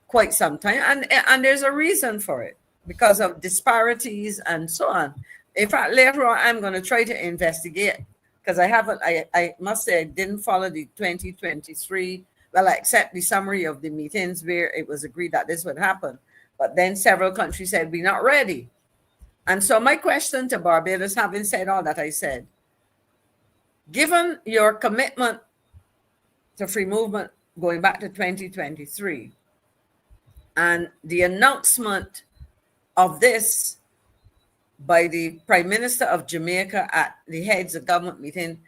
quite some time, and there's a reason for it because of disparities and so on. In fact, later on, I'm going to try to investigate because I must say I didn't follow the 2023. Well, I accept the summary of the meetings where it was agreed that this would happen. But then several countries said, we're not ready. And so my question to Barbados, having said all that I said, given your commitment to free movement going back to 2023 and the announcement of this by the Prime Minister of Jamaica at the heads of government meeting,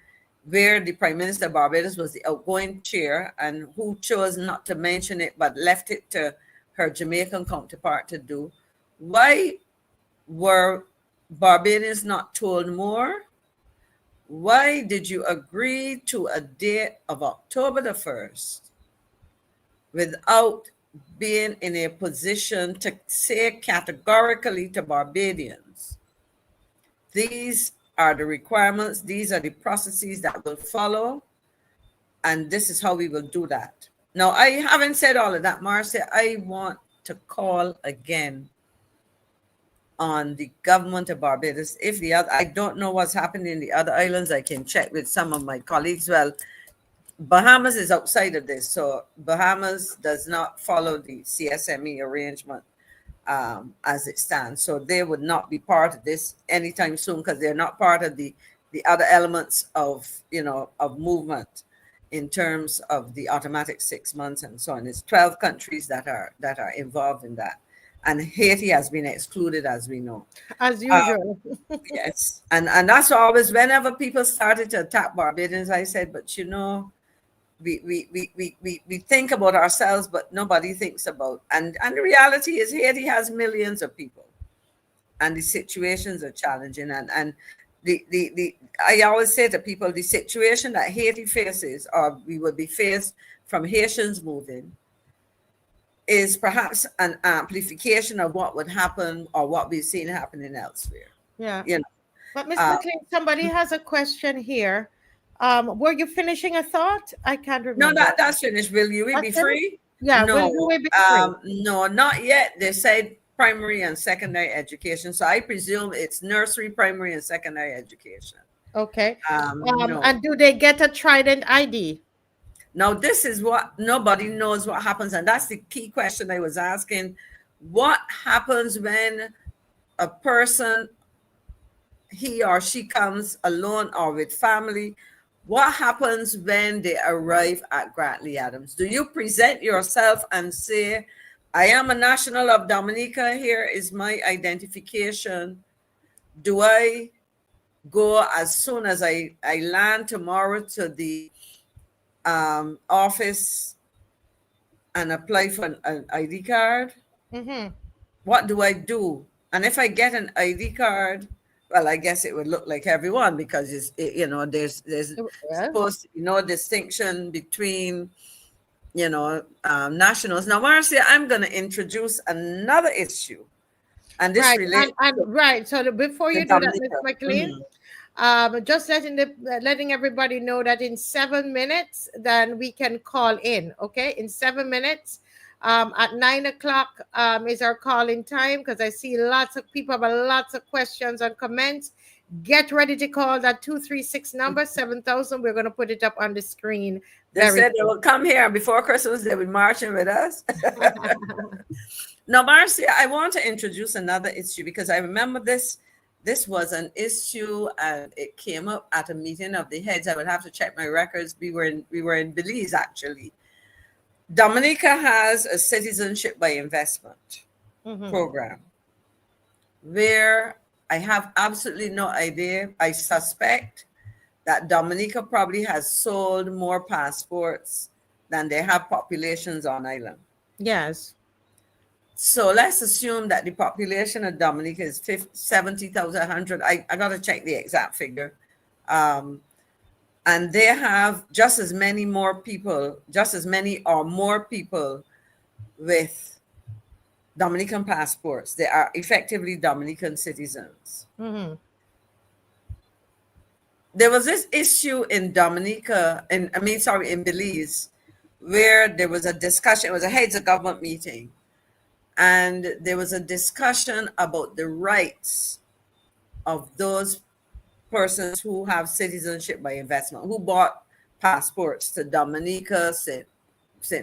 where the Prime Minister of Barbados was the outgoing chair and who chose not to mention it but left it to her Jamaican counterpart to do. Why were Barbadians not told more? Why did you agree to a date of October the 1st without being in a position to say categorically to Barbadians, these are the requirements, these are the processes that will follow, and this is how we will do that? Now, I haven't said all of that, Marcia. I want to call again on the government of Barbados. If the other, I don't know what's happening in the other islands. I can check with some of my colleagues. Well, Bahamas is outside of this, so Bahamas does not follow the CSME arrangement as it stands. So they would not be part of this anytime soon because they're not part of the other elements of, of movement in terms of the automatic 6 months and so on. It's 12 countries that are involved in that. And Haiti has been excluded, as we know. As usual. Yes. And that's always, whenever people started to attack Barbadians, I said, but we think about ourselves, but nobody thinks about. And the reality is Haiti has millions of people. And the situations are challenging. And I always say to people, the situation that Haiti faces, or we will be faced from Haitians moving, is perhaps an amplification of what would happen or what we've seen happening elsewhere. Yeah. But Ms. McCLEAN, somebody has a question here. Were you finishing a thought? I can't remember. No, that's finished. Will you be free? Yeah, no, will we be free? No, not yet. They said primary and secondary education. So I presume it's nursery, primary, and secondary education. Okay. No. And do they get a Trident ID? Now, this is what nobody knows what happens. And that's the key question I was asking. What happens when a person, he or she comes alone or with family? What happens when they arrive at Grantley Adams? Do you present yourself and say, I am a national of Dominica, here is my identification? Do I go as soon as I land tomorrow to the office and apply for an ID card? Mm-hmm. What do I do? And if I get an ID card, well, I guess it would look like everyone because there's supposed to be no distinction between nationals. Now, Marcia, I'm going to introduce another issue, and this relates. Right. So before you do that, Ms. McCLEAN, just letting everybody know that in 7 minutes, then we can call in. Okay, in 7 minutes. At 9 o'clock is our call-in time because I see lots of people have lots of questions and comments. Get ready to call that 236 number 7000. We're going to put it up on the screen. They said they will come here and before Christmas they will marching with us. Now, Marcia, I want to introduce another issue because I remember this was an issue and it came up at a meeting of the heads. I would have to check my records. We were in Belize actually. Dominica has a citizenship by investment program where I have absolutely no idea. I suspect that Dominica probably has sold more passports than they have populations on island. Yes. So let's assume that the population of Dominica is 70,100. I got to check the exact figure. And they have just as many or more people with Dominican passports. They are effectively Dominican citizens. Mm-hmm. there was this issue in Dominica, in Belize, where there was a discussion. It was a heads of government meeting, and there was a discussion about the rights of those persons who have citizenship by investment, who bought passports to Dominica, St.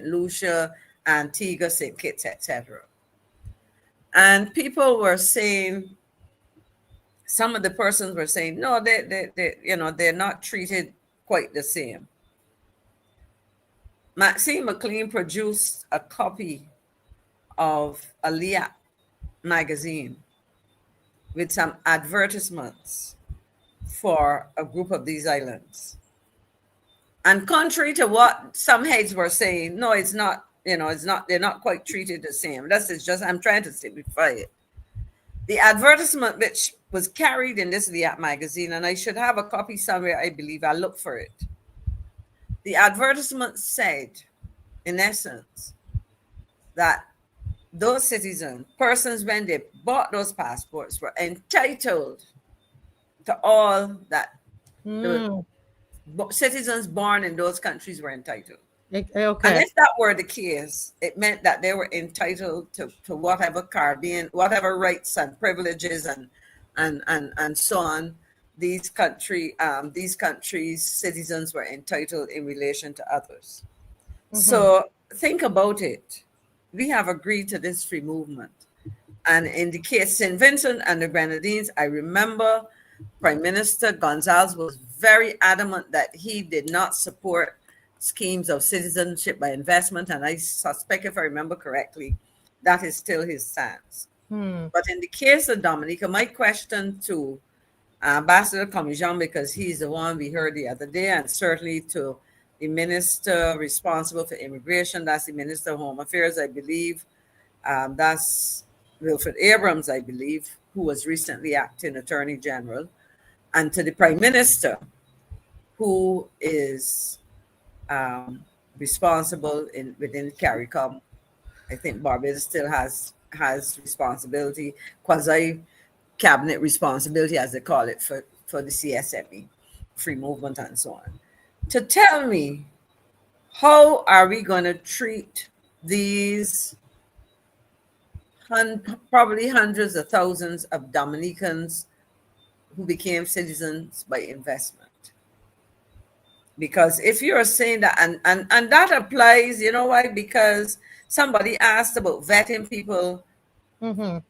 Lucia, Antigua, St. Kitts, etc. And people were saying, some of the persons were saying, no, they're not treated quite the same. McCLEAN produced a copy of a LIAP magazine with some advertisements for a group of these islands. And contrary to what some heads were saying, no, it's not, they're not quite treated the same. I'm trying to simplify it. The advertisement, which was carried in this LIAP magazine, and I should have a copy somewhere, I believe, I'll look for it. The advertisement said, in essence, that those persons, when they bought those passports, were entitled to all that the citizens born in those countries were entitled. Okay. And if that were the case, it meant that they were entitled to whatever whatever rights and privileges and so on these countries' citizens were entitled in relation to others. So think about it. We have agreed to this free movement. And in the case St. Vincent and the Grenadines, I remember Prime Minister Gonzalez was very adamant that he did not support schemes of citizenship by investment. And I suspect, if I remember correctly, that is still his stance. But in the case of Dominica, my question to Ambassador Commijon, because he's the one we heard the other day, and certainly to the minister responsible for immigration, that's the Minister of Home Affairs, I believe. That's Wilfred Abrams, I believe, who was recently acting Attorney General, and to the Prime Minister, who is responsible within CARICOM. I think Barbados still has responsibility, quasi-cabinet responsibility, as they call it, for the CSME, free movement and so on. To tell me, how are we going to treat these probably hundreds of thousands of Dominicans who became citizens by investment? Because if you're saying that, and that applies, you know why? Because somebody asked about vetting people, and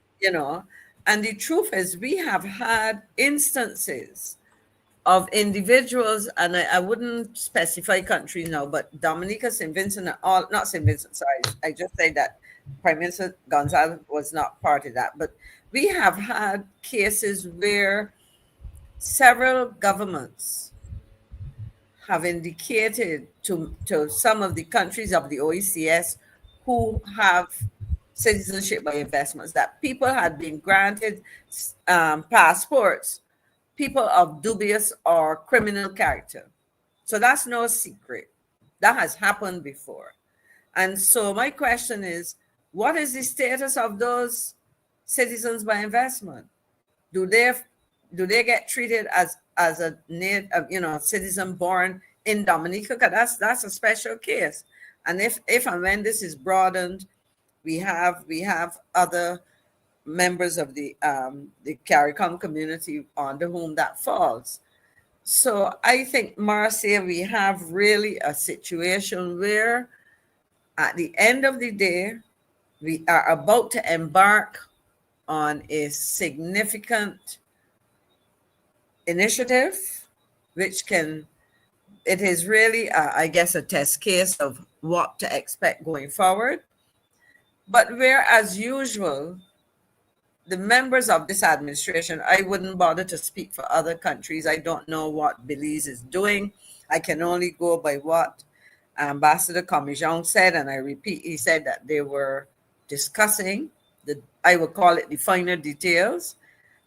the truth is we have had instances of individuals, and I wouldn't specify countries now, but Dominica, St. Vincent, not St. Vincent, sorry, I just say that Prime Minister Gonzalez was not part of that, but we have had cases where several governments have indicated to some of the countries of the OECS who have citizenship by investments that people had been granted passports, people of dubious or criminal character. So that's no secret. That has happened before. And so my question is, what is the status of those citizens by investment? Do they get treated as a citizen born in Dominica? Because that's a special case. And if and when this is broadened, we have other members of the CARICOM community under whom that falls. So I think, Marcia, we have really a situation where at the end of the day, we are about to embark on a significant initiative, it is really, I guess, a test case of what to expect going forward. But where, as usual, the members of this administration, I wouldn't bother to speak for other countries. I don't know what Belize is doing. I can only go by what Ambassador Commijon said, and I repeat, he said that they were discussing I would call it the finer details.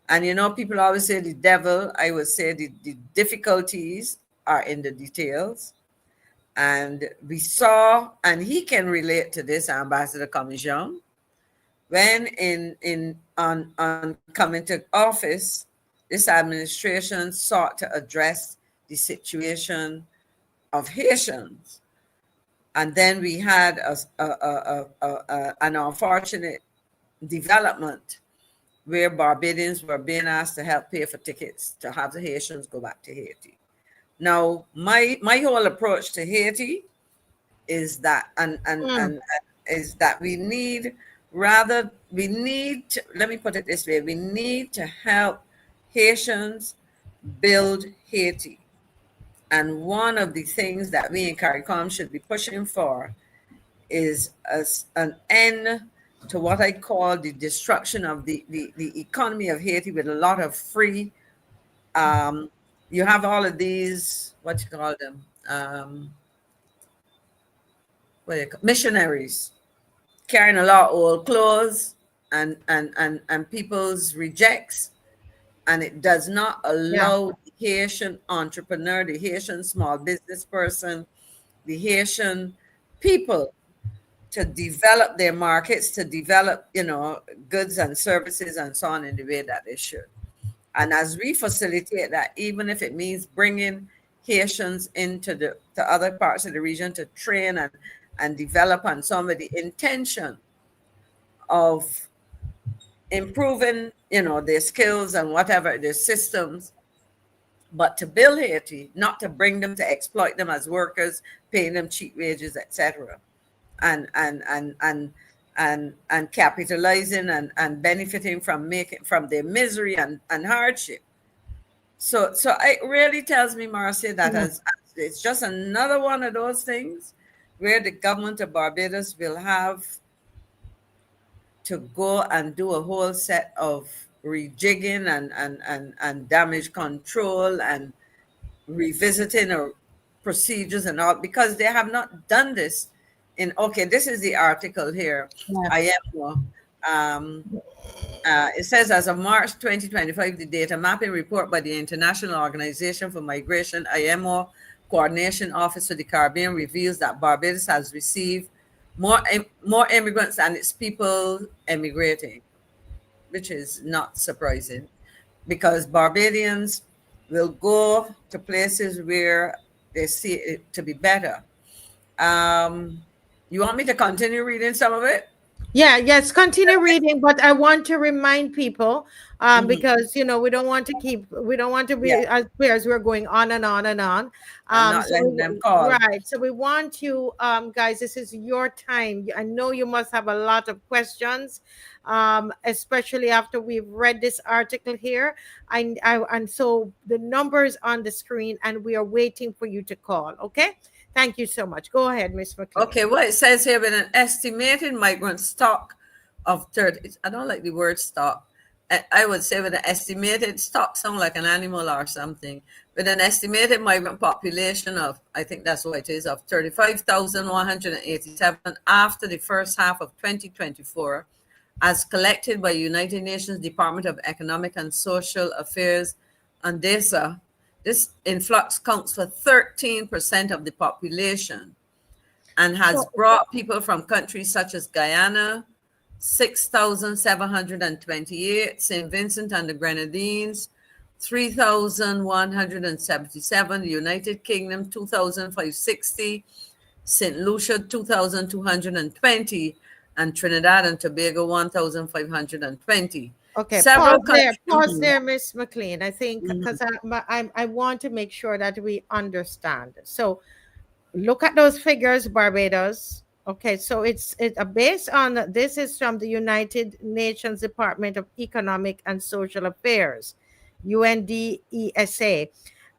And people always say the devil, I would say the difficulties are in the details. And we saw, and he can relate to this, Ambassador Commijon, when on coming to office, this administration sought to address the situation of Haitians. And then we had an unfortunate development where Barbadians were being asked to help pay for tickets to have the Haitians go back to Haiti. Now, my whole approach to Haiti is that, and is that we need to, let me put it this way, we need to help Haitians build Haiti. And one of the things that we in CARICOM should be pushing for is an end to what I call the destruction of the economy of Haiti with a lot of free, you have all of these, what you call them, missionaries carrying a lot of old clothes and people's rejects, and it does not allow the Haitian entrepreneur, the Haitian small business person, the Haitian people to develop their markets, to develop, goods and services and so on in the way that they should. And as we facilitate that, even if it means bringing Haitians into the other parts of the region to train and develop on some of the intention of improving, their skills and whatever, their systems, but to build Haiti, not to bring them to exploit them as workers, paying them cheap wages, etc. And capitalizing and benefiting from their misery and hardship. So it really tells me, Marcia, that as it's just another one of those things where the government of Barbados will have to go and do a whole set of rejigging and damage control and revisiting or procedures and all, because they have not done this. This is the article here. IMO. It says, as of March 2025, the data mapping report by the International Organization for Migration, IMO, Coordination Office for the Caribbean reveals that Barbados has received more immigrants than its people emigrating, which is not surprising, because Barbadians will go to places where they see it to be better. You want me to continue reading some of it? Yes, continue reading, but I want to remind people, because we don't want to be as we're going on and on and on. Not letting them call. Right. So we want you, guys, this is your time. I know you must have a lot of questions, especially after we've read this article here. And so the numbers on the screen, and we are waiting for you to call. Okay. Thank you so much. Go ahead, Ms. McCLEAN. Okay, well, it says here, with an estimated migrant stock of 30, I don't like the word stock. I would say with an estimated stock, sound like an animal or something. With an estimated migrant population of, I think that's what it is, of 35,187 after the first half of 2024, as collected by United Nations Department of Economic and Social Affairs, UNDESA. This influx counts for 13% of the population and has brought people from countries such as Guyana, 6,728, St. Vincent and the Grenadines, 3,177, the United Kingdom, 2,560, St. Lucia, 2,220, and Trinidad and Tobago, 1,520. Okay, pause there, Ms. McCLEAN. I think because I want to make sure that we understand. So look at those figures, Barbados. Okay, so it's based on, this is from the United Nations Department of Economic and Social Affairs, UNDESA.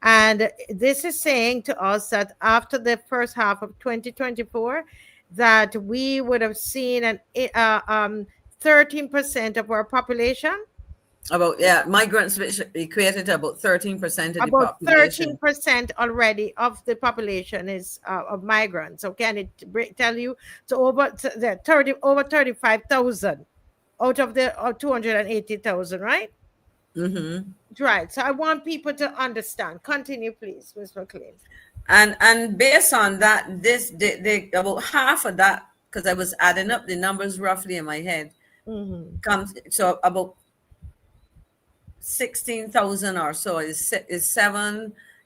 And this is saying to us that after the first half of 2024, that we would have seen an 13% of our population. Migrants, which equated to about 13% of the population. About 13% already of the population is of migrants. Okay, and it tell you over 35,000 out of the 280,000, right? Right. So I want people to understand. Continue, please, Ms. McCLEAN. And based on that, they about half of that, because I was adding up the numbers roughly in my head, comes, so about 16,000 or so is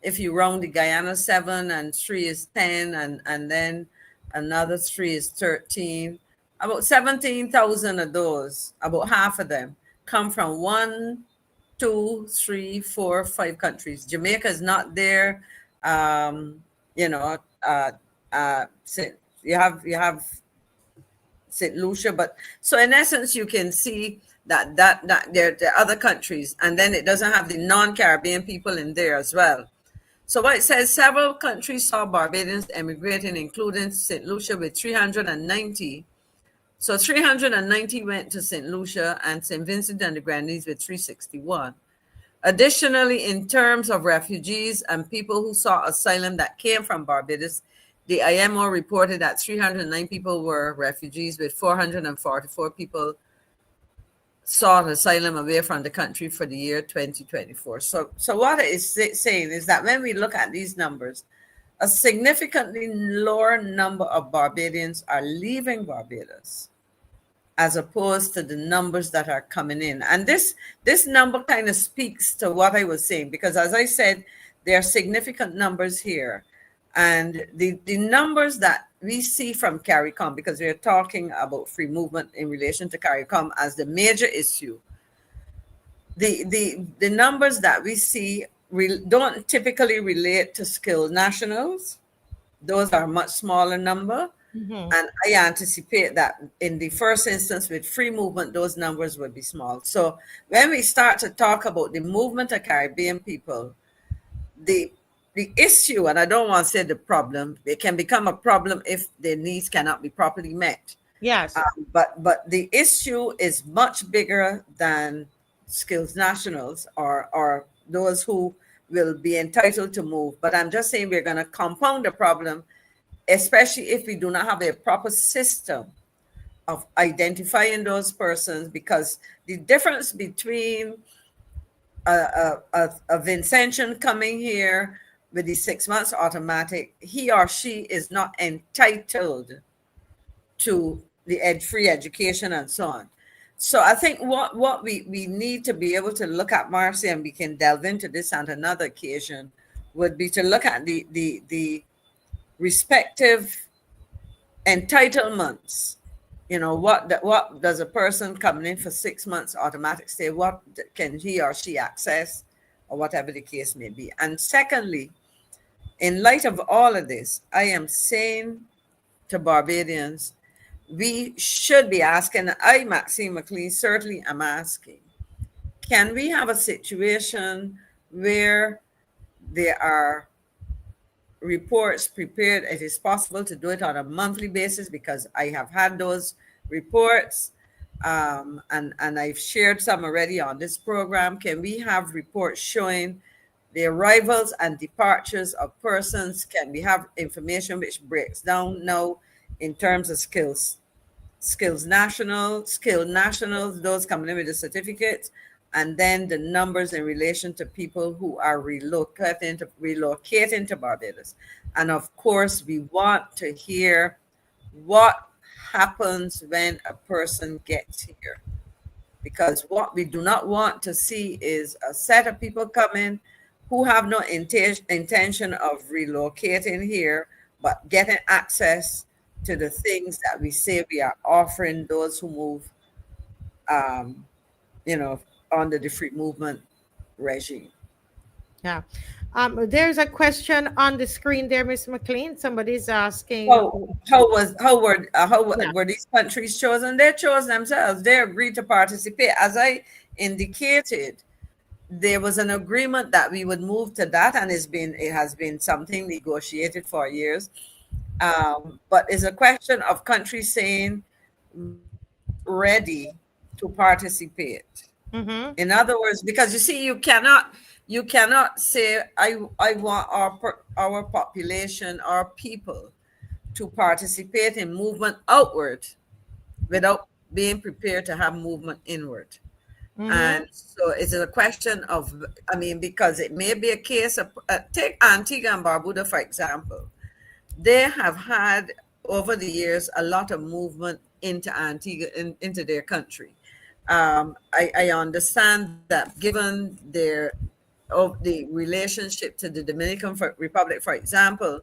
if you round the Guyana 7 and 3 is 10, and then another 3 is 13, about 17,000 of those, about half of them, come from 1, 2, 3, 4, 5 countries. Jamaica is not there. You know, you have St. Lucia, but so in essence, you can see that there are other countries, and then it doesn't have the non-Caribbean people in there as well. So what it says, several countries saw Barbadians emigrating, including St. Lucia with 390. So 390 went to St. Lucia, and St. Vincent and the Grenadines with 361. Additionally, in terms of refugees and people who sought asylum that came from Barbados, the IMO reported that 309 people were refugees, with 444 people sought asylum away from the country for the year 2024. So what it is saying is that when we look at these numbers, a significantly lower number of Barbadians are leaving Barbados as opposed to the numbers that are coming in. And this number kind of speaks to what I was saying, because as I said, there are significant numbers here. And the numbers that we see from CARICOM, because we're talking about free movement in relation to CARICOM as the major issue, the numbers that we see don't typically relate to skilled nationals. Those are a much smaller number. Mm-hmm. And I anticipate that in the first instance with free movement, those numbers would be small. So when we start to talk about the movement of Caribbean people, the issue, and I don't want to say the problem, it can become a problem if their needs cannot be properly met. Yes. But the issue is much bigger than skilled nationals or those who will be entitled to move. But I'm just saying we're going to compound the problem, especially if we do not have a proper system of identifying those persons, because the difference between a Vincentian coming here with the 6 months automatic, he or she is not entitled to the free education and so on. So I think what we need to be able to look at, Marcia, and we can delve into this on another occasion, would be to look at the respective entitlements. You know, what does a person coming in for 6 months automatic stay, what can he or she access, or whatever the case may be. And secondly, in light of all of this, I am saying to Barbadians, we should be asking, I, Maxine McCLEAN, certainly am asking, can we have a situation where there are reports prepared? It is possible to do it on a monthly basis, because I have had those reports, and I've shared some already on this program. Can we have reports showing the arrivals and departures of persons? Can we have information which breaks down now in terms of skilled nationals, those coming in with the certificates, and then the numbers in relation to people who are relocating to Barbados. And of course, we want to hear what happens when a person gets here, because what we do not want to see is a set of people coming who have no intention of relocating here, but getting access to the things that we say we are offering those who move, under the free movement regime. Yeah. There's a question on the screen there, Ms. McCLEAN. Somebody's asking. How were these countries chosen? They chose themselves. They agreed to participate. As I indicated, there was an agreement that we would move to that, and it has been something negotiated for years. But it's a question of countries saying ready to participate. Mm-hmm. In other words, because you see, you cannot say I want our population, our people, to participate in movement outward without being prepared to have movement inward. Mm-hmm. And so it's a question of, because it may be a case of, take Antigua and Barbuda, for example. They have had, over the years, a lot of movement into Antigua, into their country. I understand that given their of the relationship to the Dominican Republic, for example,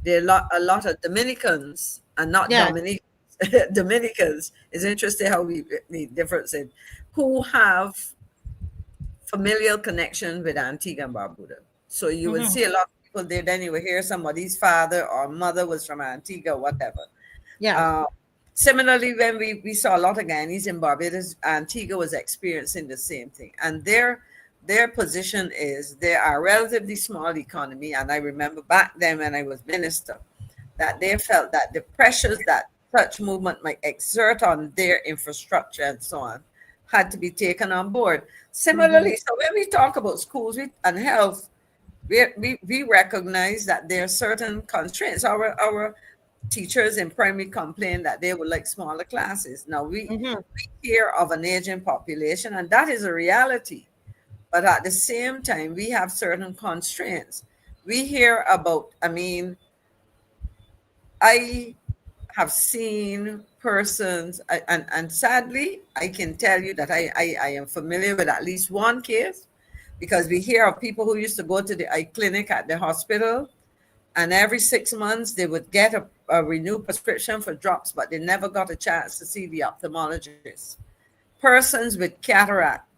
there are a lot of Dominicans and not Yes. Dominicans. Dominicans is interesting how the difference in who have familial connection with Antigua and Barbuda. So you would see a lot of people there. Then you would hear somebody's father or mother was from Antigua, whatever. Yeah. Similarly, when we saw a lot of Guyanese in Barbados, Antigua was experiencing the same thing. And their position is they are a relatively small economy. And I remember back then when I was minister, that they felt that the pressures that such movement might exert on their infrastructure and so on had to be taken on board. Similarly, so when we talk about schools and health, we recognize that there are certain constraints. Our teachers in primary complain that they would like smaller classes. Now we hear of an aging population, and that is a reality. But at the same time, we have certain constraints. We hear about, I have seen persons, and sadly, I can tell you that I am familiar with at least one case, because we hear of people who used to go to the eye clinic at the hospital, and every 6 months they would get a renewed prescription for drops, but they never got a chance to see the ophthalmologist. Persons with cataract,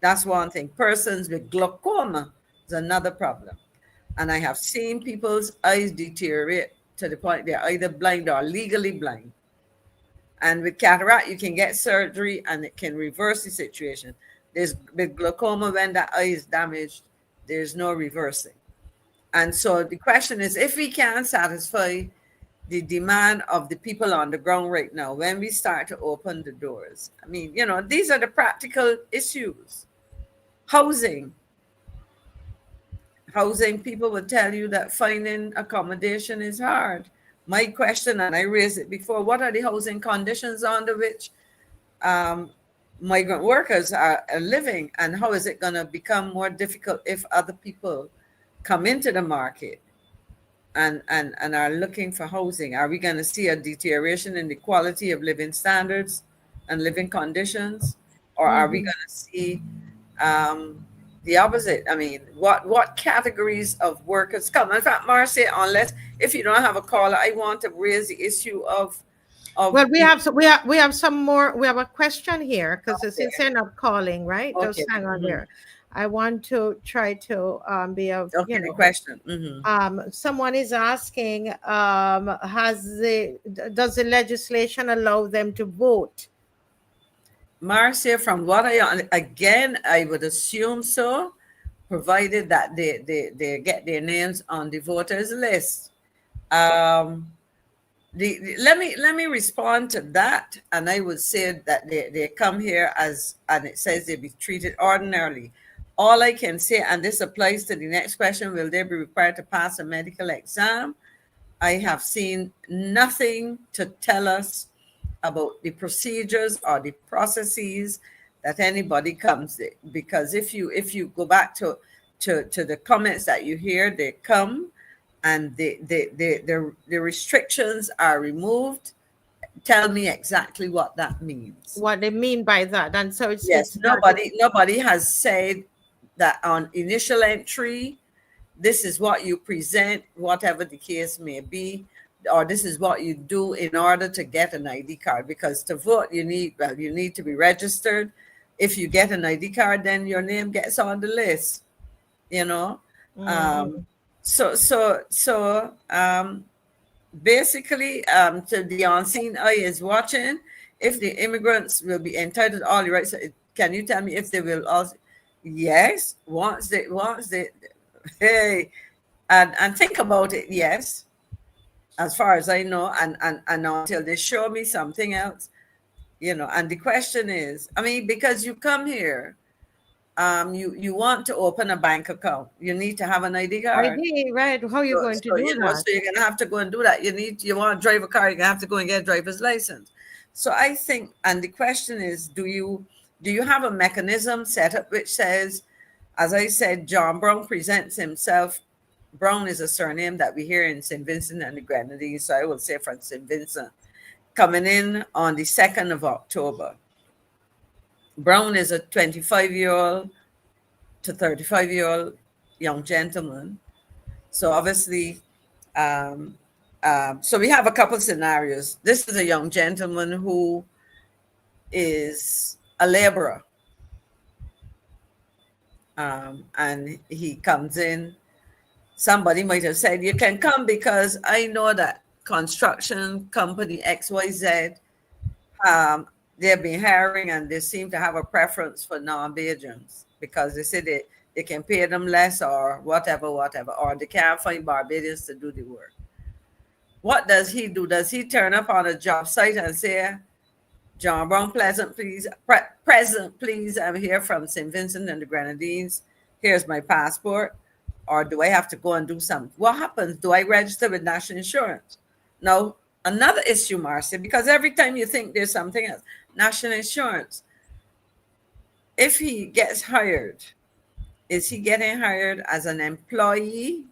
that's one thing. Persons with glaucoma is another problem. And I have seen people's eyes deteriorate to the point they're either blind or legally blind. And with cataract, you can get surgery and it can reverse the situation. With glaucoma, when that eye is damaged, there's no reversing. And so the question is, if we can satisfy the demand of the people on the ground right now, when we start to open the doors, these are the practical issues. Housing, people will tell you that finding accommodation is hard. My question, and I raised it before, what are the housing conditions under which migrant workers are living, and how is it going to become more difficult if other people come into the market and are looking for housing? Are we going to see a deterioration in the quality of living standards and living conditions, or are we going to see the opposite? What categories of workers come? In fact, Marcia, if you don't have a caller, I want to raise the issue of. Well, we have some more. We have a question here, because since they're not calling, right? Okay. Just hang on there. I want to try to be of the question. Someone is asking, does the legislation allow them to vote? Marcia, from what I would assume so, provided that they get their names on the voters list. Let me respond to that, and I would say that they come here and it says they be treated ordinarily. All I can say, and this applies to the next question, will they be required to pass a medical exam? I have seen nothing to tell us about the procedures or the processes that anybody comes in. Because if you go back to the comments that you hear, they come and the restrictions are removed. Tell me exactly what that means. What they mean by that. And so nobody has said that on initial entry, this is what you present, whatever the case may be, or this is what you do in order to get an ID card. Because to vote, you need to be registered. If you get an ID card, then your name gets on the list. Basically, to the unseen eye is watching. If the immigrants will be entitled to all the rights, can you tell me if they will also? Yes, once they hey, and think about it. Yes, as far as I know, and until they show me something else, And the question is, because you come here, you want to open a bank account, you need to have an ID card. ID, right? How are you going to do that? So you're gonna have to go and do that. You want to drive a car, you're gonna have to go and get a driver's license. So I think, and the question is, do you have a mechanism set up which says, as I said, John Brown presents himself. Brown is a surname that we hear in St. Vincent and the Grenadines, so I will say from St. Vincent, coming in on the 2nd of October. Brown is a 25-year-old to 35-year-old young gentleman. So obviously, so we have a couple scenarios. This is a young gentleman who is a laborer. And he comes in. Somebody might have said, you can come because I know that construction company XYZ, they've been hiring and they seem to have a preference for non-Barbadians because they say they can pay them less or whatever, or they can't find Barbadians to do the work. What does he do? Does he turn up on a job site and say, John Brown, present, please, I'm here from St. Vincent and the Grenadines. Here's my passport. Or do I have to go and do something? What happens? Do I register with national insurance? Now, another issue, Marcia, because every time you think there's something else, national insurance, if he gets hired, is he getting hired as an employee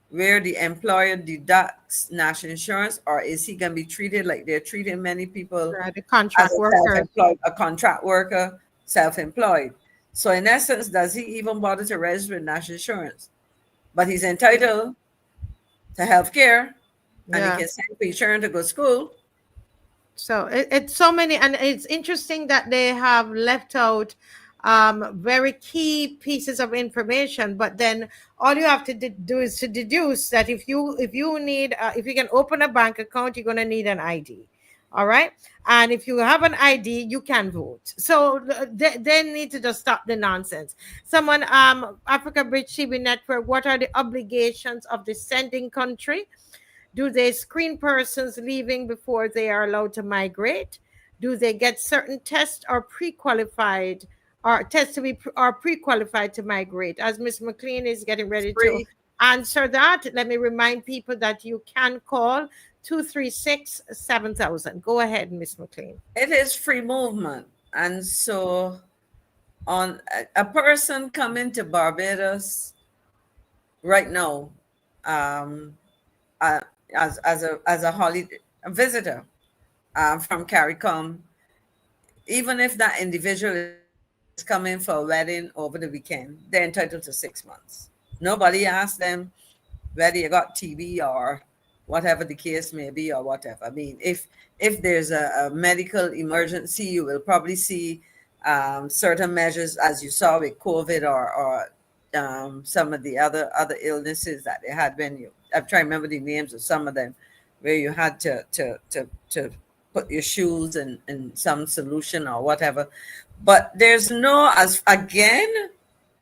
where the employer deducts national insurance, or is he going to be treated like they're treating many people the contract worker, a contract worker, self-employed? So in essence, does he even bother to register with national insurance? But he's entitled to health care, and he can send for children to go to school. So it's so many, and it's interesting that they have left out very key pieces of information, but then all you have to do is to deduce that if you need if you can open a bank account, you're going to need an ID. All right, and if you have an ID, you can vote. So they need to just stop the nonsense. Someone, Africa Bridge TV Network, what are the obligations of the sending country? Do they screen persons leaving before they are allowed to migrate? Do they get certain tests or pre-qualified, or tests to be pre-qualified to migrate? As Ms. McCLEAN is getting ready to answer that, let me remind people that you can call 236-7000. Go ahead, Ms. McCLEAN. It is free movement, and so on a person coming to Barbados right now, as a holiday visitor from CARICOM, even if that individual is coming for a wedding over the weekend, they're entitled to 6 months. Nobody asked them whether you got TB or whatever the case may be, or whatever. I mean, if there's a medical emergency, you will probably see certain measures, as you saw with COVID or some of the other illnesses that they had when I'm trying to remember the names of some of them, where you had to put your shoes in some solution or whatever. But there's no,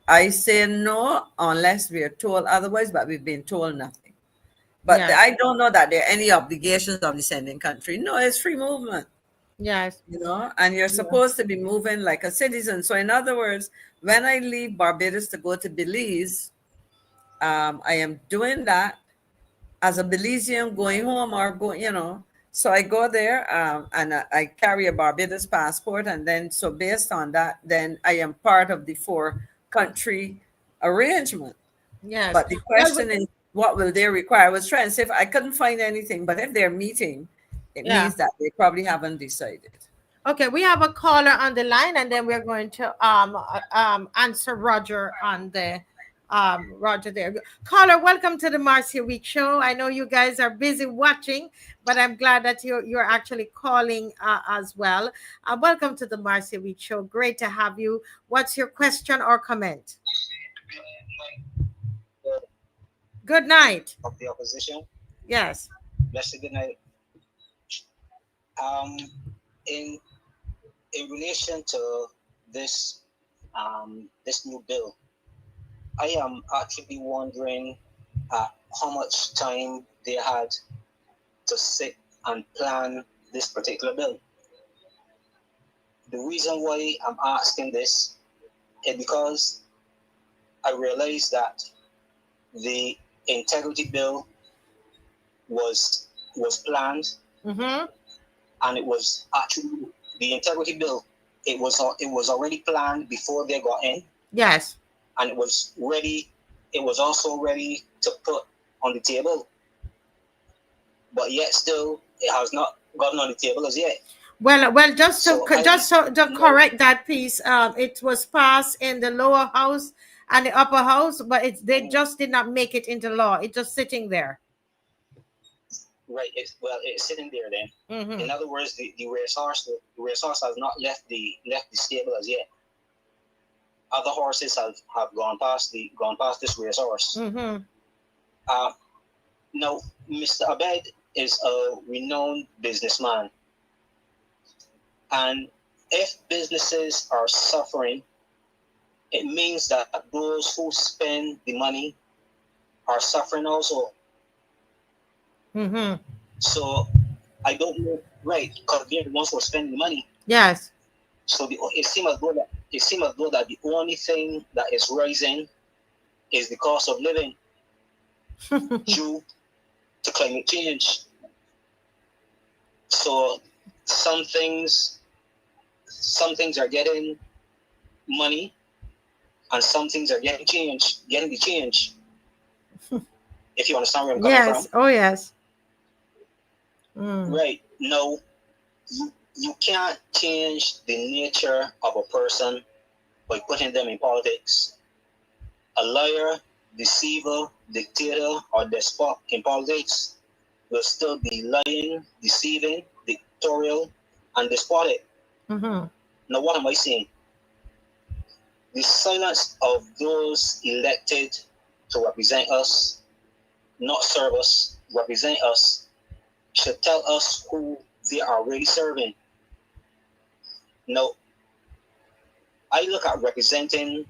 I say no unless we are told otherwise, but we've been told nothing. But I don't know that there are any obligations of the sending country. No, it's free movement. Yes. And you're supposed to be moving like a citizen. So in other words, when I leave Barbados to go to Belize, I am doing that as a Belizean going home or going, so I go there and I carry a Barbados passport. And then, so based on that, then I am part of the 4-country arrangement. Yes. But the question is, what will they require? I was trying to say, if I couldn't find anything, but if they're meeting, it means that they probably haven't decided. Okay, we have a caller on the line, and then we're going to answer Roger on the Roger there. Caller, welcome to the Marcia Week Show. I know you guys are busy watching, but I'm glad that you're actually calling as well. Welcome to the Marcia Week Show. Great to have you. What's your question or comment? Good night. Of the opposition. Yes. Blessed good night. In relation to this this new bill, I am actually wondering how much time they had to sit and plan this particular bill. The reason why I'm asking this is because I realized that the integrity bill was planned, and it was actually the integrity bill. It was already planned before they got in. Yes. And it was ready. It was also ready to put on the table, but yet still it has not gotten on the table as yet. Well, just to correct that piece, it was passed in the lower house and the upper house, but they just did not make it into law. It's just sitting there. Right. It's sitting there then. Mm-hmm. In other words, the racehorse has not left the stable as yet. Other horses have gone past this racehorse. Mm-hmm. Now, Mr. Abed is a renowned businessman, and if businesses are suffering, it means that those who spend the money are suffering also. Mm-hmm. So I don't know, right? Because they're the ones who are spending the money. Yes. So it seems as though that the only thing that is rising is the cost of living due to climate change. So some things are getting money, and some things are getting the change. If you understand where I'm coming from. Yes. Oh, yes. Mm. Right. No, you can't change the nature of a person by putting them in politics. A liar, deceiver, dictator, or despot in politics will still be lying, deceiving, dictatorial, and despotic. Mm-hmm. Now, what am I saying? The silence of those elected to represent us, not serve us, represent us, should tell us who they are really serving. Now, I look at representing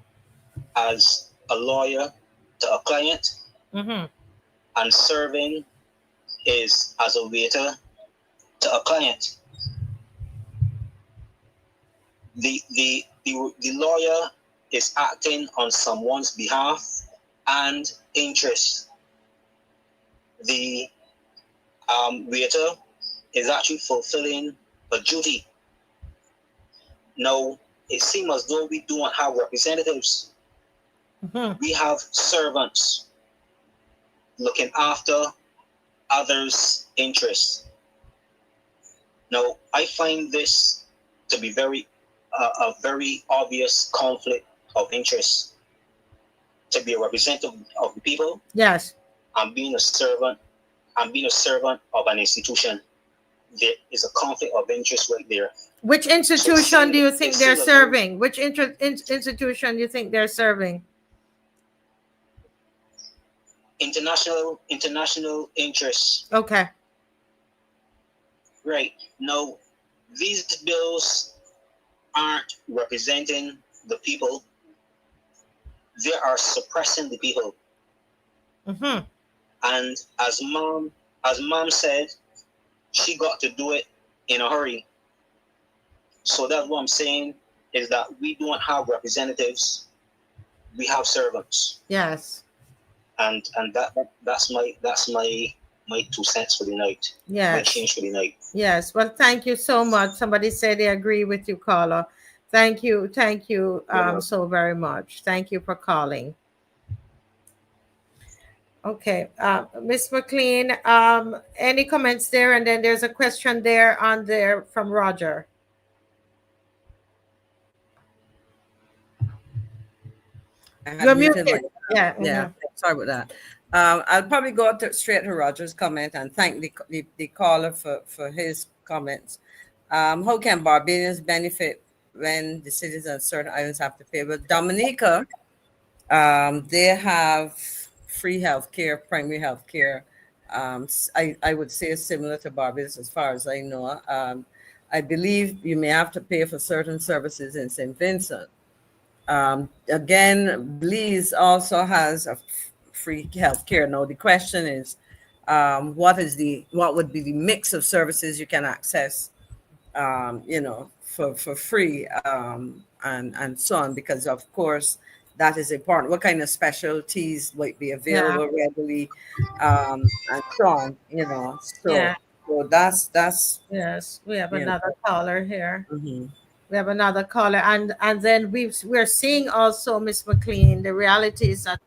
as a lawyer to a client, Mm-hmm. and serving is as a waiter to a client. The lawyer is acting on someone's behalf and interest. The waiter is actually fulfilling a duty. Now, it seems as though we don't have representatives. Mm-hmm. We have servants looking after others' interests. Now, I find this to be a very obvious conflict of interest. To be a representative of the people, Yes. and being a servant of an institution. There is a conflict of interest right there. Which institution do you think they're seem as serving? Which institution do you think they're serving? International interests. Okay. Right. Now, these bills aren't representing the people. They are suppressing the people. Mm-hmm. And as mom said, she got to do it in a hurry. So that's what I'm saying, is that we don't have representatives, we have servants. Yes. And that's my 2 cents for the night. Yes. My change for the night. Yes. Well, thank you so much. Somebody said they agree with you, caller. Thank you so very much. Thank you for calling. Okay, Miss McCLEAN, any comments there? And then there's a question there from Roger. You're muted. Yeah. Mm-hmm. Sorry about that. I'll probably go straight to Roger's comment and thank the caller for his comments. How can Barbadians benefit when the citizens of certain islands have to pay? Well, Dominica, they have free health care, primary health care. I would say similar to Barbados as far as I know. I believe you may have to pay for certain services in St. Vincent. Again, Belize also has a free health care. Now, the question is, what would be the mix of services you can access, for free, and so on, because of course, that is important. What kind of specialties might be available readily, and so on, So that's yes. We have another caller here. Mm-hmm. We have another caller, and then we're seeing also, Miss McCLEAN, the reality is that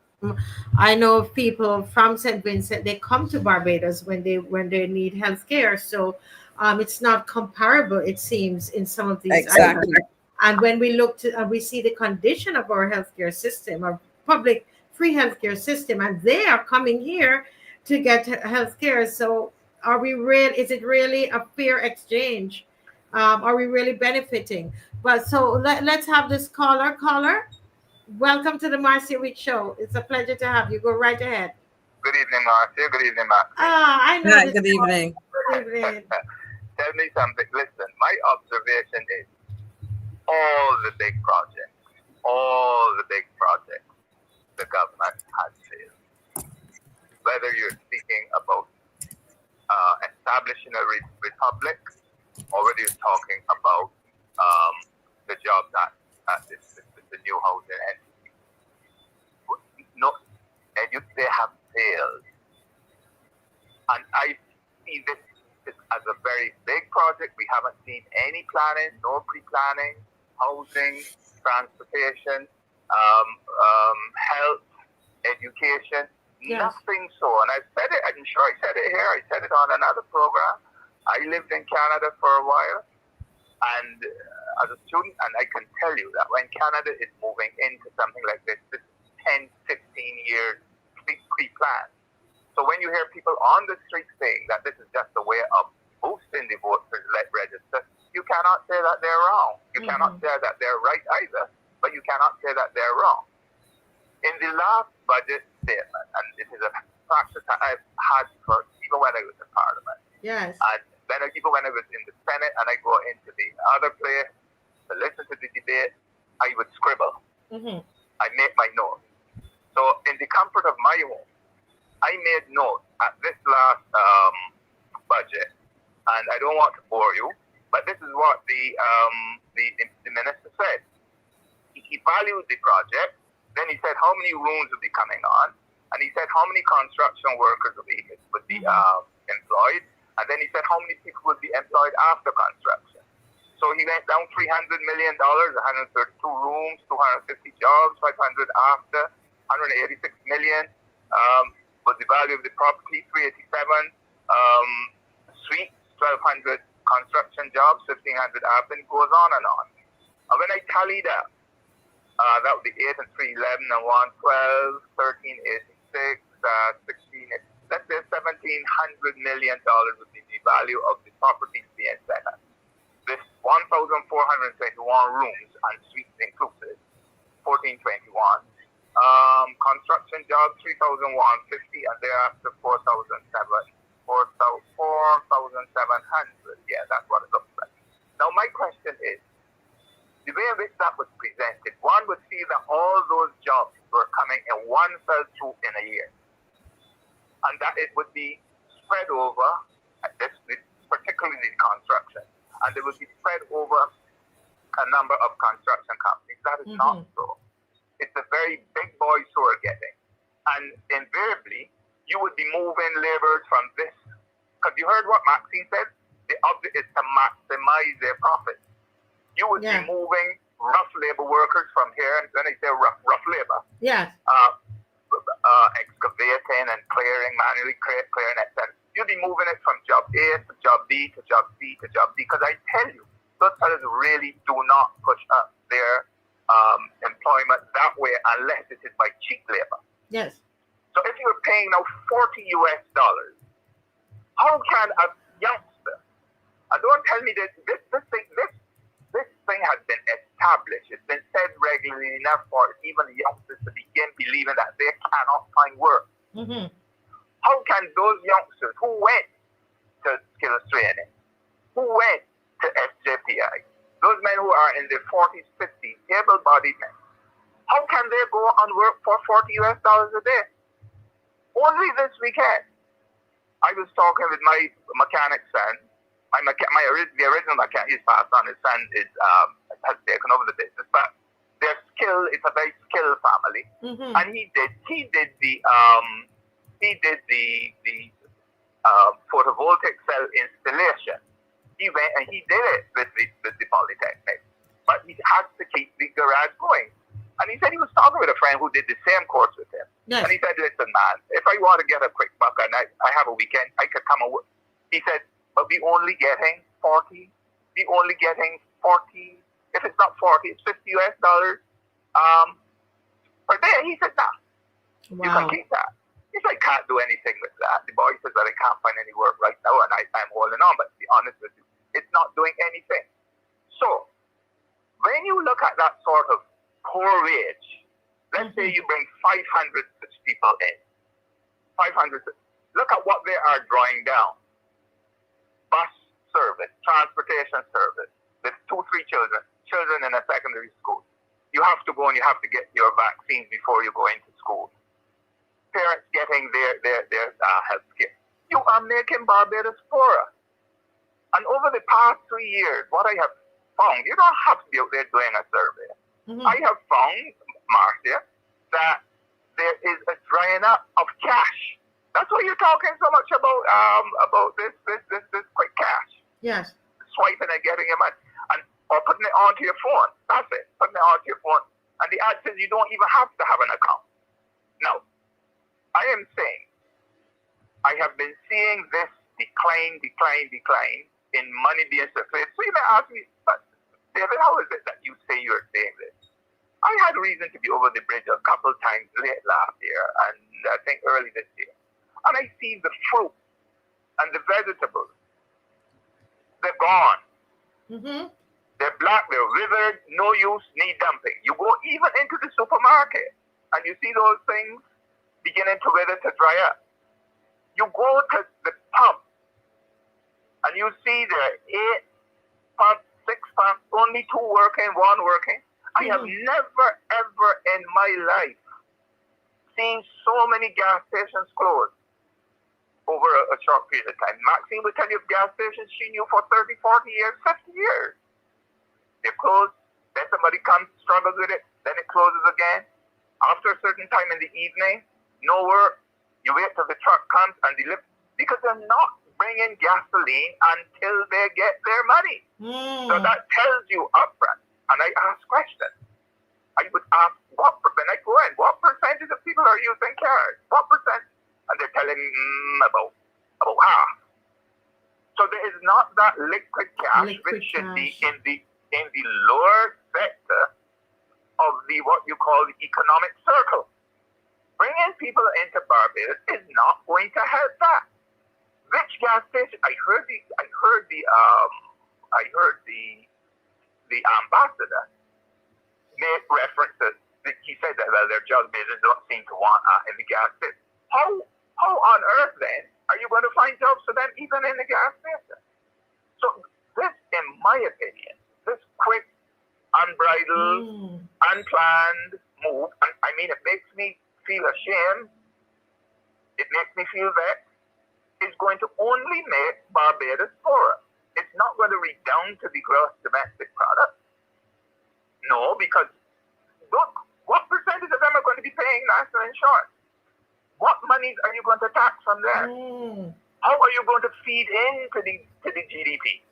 I know of people from St. Vincent, they come to Barbados when they need health care. So it's not comparable, it seems, in some of these exactly. islands. And when we look to we see the condition of our healthcare system, public free healthcare system, and they are coming here to get healthcare. So is it really a fair exchange? Are we really benefiting? But so let's have this caller. Welcome to the Marcia Week Show. It's a pleasure to have you. Go right ahead. Good evening, Marcia. Good evening, Maxine. I know. Hi, good evening. Good evening. Tell me something. Listen, my observation is all the big projects, the government has failed. Whether you're speaking about establishing a republic, or whether you're talking about the Jobs Act, the new housing entity. No, they have failed. And I see this as a very big project. We haven't seen any planning, no pre-planning, housing, transportation, health, education, nothing so. And I said it, I'm sure I said it here, I said it on another program. I lived in Canada for a while, and as a student, and I can tell you that when Canada is moving into something like this is 10, 15 years pre-planned. So when you hear people on the street saying that this is just a way of boosting the vote register, you cannot say that they're wrong. You cannot say that they're right either, but you cannot say that they're wrong. In the last budget statement, and this is a practice that I've had for even when I was in Parliament. Yes. And then even when I was in the Senate and I go into the other place to listen to the debate, I would scribble. I make my notes. So in the comfort of my home, I made notes at this last budget, and I don't want to bore you, but this is what the minister said. He valued the project. Then he said how many rooms would be coming on, and he said how many construction workers would be employed, and then he said how many people would be employed after construction. So he went down $300 million, 132 rooms, 250 jobs, 500 after, 186 million. Was the value of the property, 387. Suites, 1,200 construction jobs, 1,500 after, and it goes on and on. And when I tally that, that would be 8 and 3, 11 and 1, 12, 13, 86, 16, let's say $1,700 million would be the value of the properties being set up. This 1,421 rooms and suites inclusive, 1,421. Construction jobs 3,150 and thereafter 4,700. Yeah, that's what it looks like. Now my question is, the way in which that was presented, one would see that all those jobs were coming in one fell swoop in a year, and that it would be spread over, particularly the construction, and it would be spread over a number of construction companies. That is not so. It's a very big boys who are getting. And invariably, you would be moving laborers from this. Because you heard what MAXINE said? The object is to maximize their profits. You would be moving rough labor workers from here. And when I say rough labor, excavating and clearing, manually clearing, etc. You'd be moving it from job A to job B to job C to job D. Because I tell you, those fellas really do not push up their employment that way unless it is by cheap labor. Yes. So if you're paying now $40 US, how can a youngster, and don't tell me that this thing has been established, it's been said regularly enough for even youngsters to begin believing that they cannot find work. How can those youngsters who went to skills training, who went to SJPI, those men who are in their 40s, 50s, able-bodied men, how can they go and work for $40 US a day? Only this weekend, I was talking with my mechanic son. The original mechanic, he's passed on. His son has taken over the business, but their skill, it's a very skilled family, and he did the photovoltaic cell installation. He went and he did it with the Polytechnic, but he had to keep the garage going. And he said he was talking with a friend who did the same course with him. Yes. And he said, listen, man, if I want to get a quick buck and I have a weekend, I could come and work. He said, but we only getting 40. We only getting 40. If it's not 40, it's $50 US. per day. He said, nah, you can Wow. keep that. He said, I can't do anything with that. The boy says that I can't find any work right now, and I'm holding on. But to be honest with you, it's not doing anything. So when you look at that sort of poor wage, let's say you bring 500 such people in. 500. Look at what they are drawing down. Bus service, transportation service. There's 2-3 children in a secondary school. You have to go and you have to get your vaccines before you go into school. Parents getting their health care. You are making Barbados poorer. And over the past 3 years, what I have found, you don't have to be out there doing a survey. I have found, Marcia, that there is a drying up of cash. That's why you're talking so much about this quick cash. Yes. Swiping and getting your money, or putting it onto your phone. That's it. Putting it onto your phone. And the ad says you don't even have to have an account. Now, I am saying, I have been seeing this decline in money being circulated. So you may ask me, but David, how is it that you say you're saying this? I had reason to be over the bridge a couple times late last year, and I think early this year. And I see the fruit and the vegetables. They're gone. They're black, they're withered, no use, need dumping. You go even into the supermarket, and you see those things beginning to wither, to dry up. You go to the pump, and you see there are 8 pumps, 6 pumps, only 2 working, 1 working. I have never, ever in my life seen so many gas stations closed over a short period of time. Maxine would tell you of gas stations she knew for 30, 40 years, 50 years. They're closed, then somebody comes, struggles with it, then it closes again. After a certain time in the evening, no work. You wait till the truck comes and delivers, because they're not bringing gasoline until they get their money. So that tells you upfront. And I ask questions. I would ask, when I go in, what percentage of people are using cars? What percent? And they're telling me about half. So there is not that liquid cash which should be in the lower sector of the what you call the economic circle. Bringing people into Barbados is not going to help that. Which gas station? I heard the ambassador made references. He said that their jug business don't seem to want in the gas station. How on earth then are you going to find jobs for them even in the gas station? So this, in my opinion, this quick, unbridled, unplanned move, I mean, it makes me feel ashamed. It makes me feel vexed. It's going to only make Barbados poorer. It's not going to redound to the gross domestic product. No, because look, what percentage of them are going to be paying national insurance? What monies are you going to tax from there? How are you going to feed into the GDP?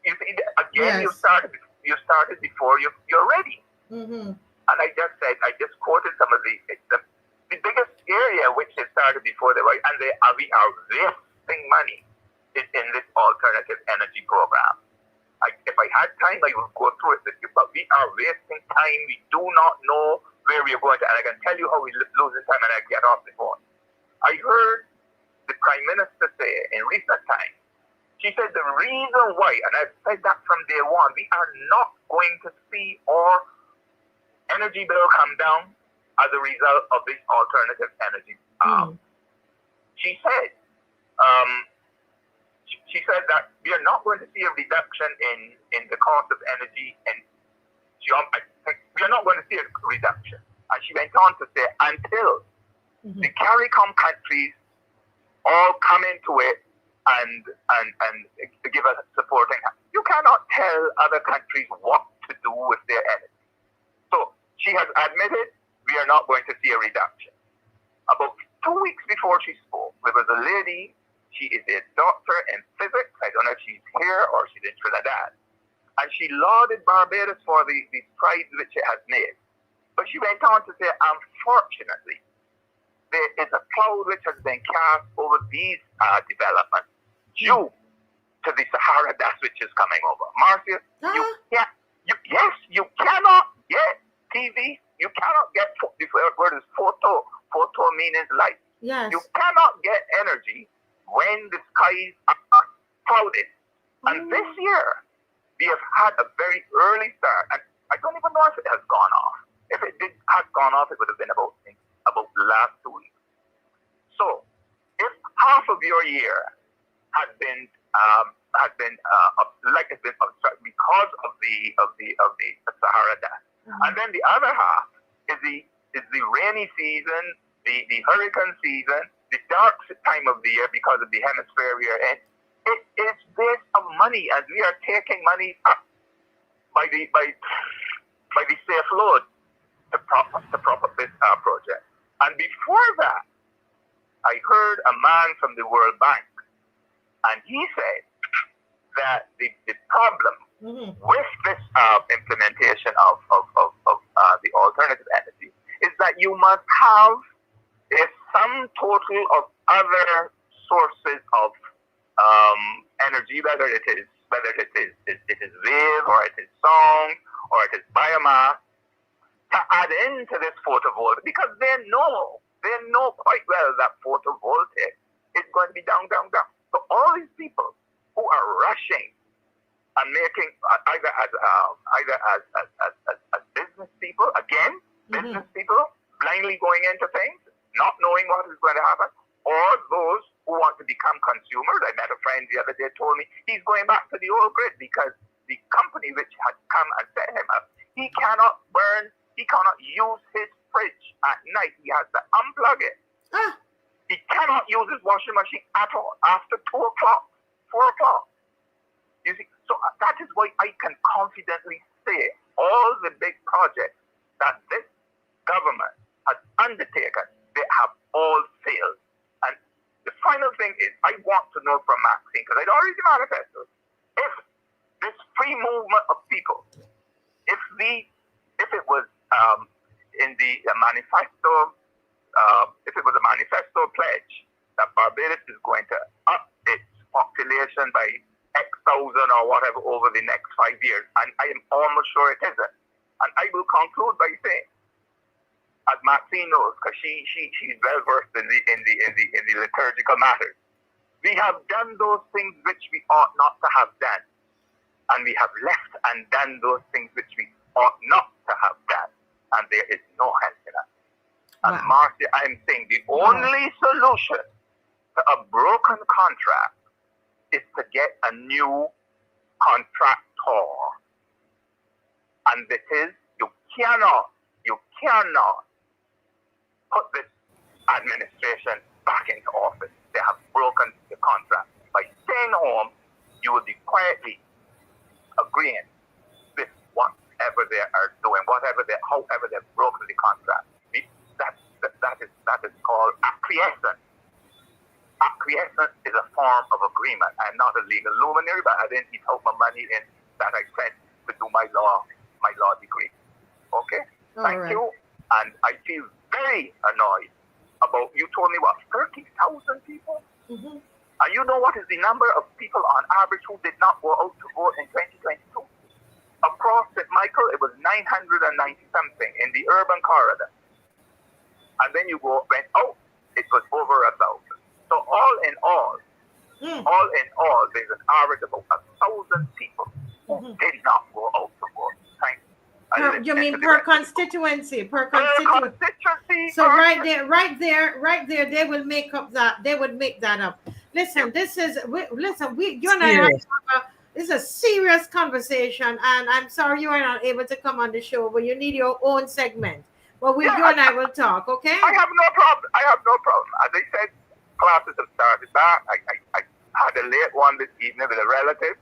You see, again, you started before you're ready. And I just quoted some of the biggest area which they started before they were, and we are wasting money in this alternative energy program. If I had time, I would go through it with you, but we are wasting time. We do not know where we are going to, and I can tell you how we lose time, and I get off the phone. I heard the Prime Minister say in recent times, she said the reason why, and I've said that from day one, we are not going to see our energy bill come down as a result of this alternative energy. She said that we are not going to see a reduction in the cost of energy, and we are not going to see a reduction. And she went on to say, until the CARICOM countries all come into it and give us supporting hand. You cannot tell other countries what to do with their energy. So she has admitted we are not going to see a reduction. About 2 weeks before she spoke, there was a lady, she is a doctor in physics. I don't know if she's here or she's in Trinidad. And she lauded Barbados for the strides which it has made. But she went on to say, unfortunately, there is a cloud which has been cast over these developments due to the Sahara dust which is coming over. Marcia, you cannot get TV You cannot get the word is photo. Photo means light. Yes. You cannot get energy when the skies are clouded. And this year, we have had a very early start. And I don't even know if it has gone off. If it has gone off, it would have been about the last 2 weeks. So, if half of your year had been obstructed because of the Sahara dust, and then the other half is the rainy season, the hurricane season, the dark time of the year because of the hemisphere we are in. It is waste of money, as we are taking money up by the safe load to prop up this project. And before that, I heard a man from the World Bank, and he said that the problem with this implementation of the alternative energy is that you must have a sum total of other sources of energy, whether it is wave, or it is sound, or it is biomass, to add into this photovoltaic, because they know quite well that photovoltaic is going to be down. So all these people who are rushing and making either as business people, business people blindly going into things, not knowing what is going to happen, or those who want to become consumers. I met a friend the other day told me he's going back to the old grid because the company which had come and set him up, he cannot use his fridge at night. He has to unplug it. He cannot use his washing machine at all after 2 o'clock, 4 o'clock. You see, so that is why I can confidently say all the big projects that this government has undertaken, they have all failed. And the final thing is, I want to know from MAXINE, because I'd already manifested, if this free movement of people, if it was in the manifesto, if it was a manifesto pledge that Barbados is going to up its population by X thousand or whatever over the next 5 years, and I am almost sure it isn't. And I will conclude by saying, as Maxine knows, because she's well versed in the liturgical matters, we have done those things which we ought not to have done, and we have left and done those things which we ought not to have done, and there is no help in us. And Marcia, I'm saying the only solution to a broken contract is to get a new contractor, and this is you cannot put this administration back into office. They have broken the contract. By staying home, you will be quietly agreeing with whatever they are doing, however they've broken the contract. That is called acquiescence. Acquiescence is a form of agreement. I'm not a legal luminary, but I didn't eat out my money in that I spent to do my law degree. Okay? Thank you. And I feel very annoyed about, you told me what, 30,000 people? And you know what is the number of people on average who did not go out to vote in 2022? Across St. Michael, it was 990 something in the urban corridor. And then you went out, it was over 1,000. So all in all, there's an average of about 1,000 people who did not go out to vote. Thank you. You mean per constituency? Per constituency. So right there, they will make up that. They would make that up. Listen, you and I this is a serious conversation, and I'm sorry you are not able to come on the show, but you need your own segment. But you and I will talk, okay? I have no problem. As I said, classes have started back. I had a late one this evening with a relative,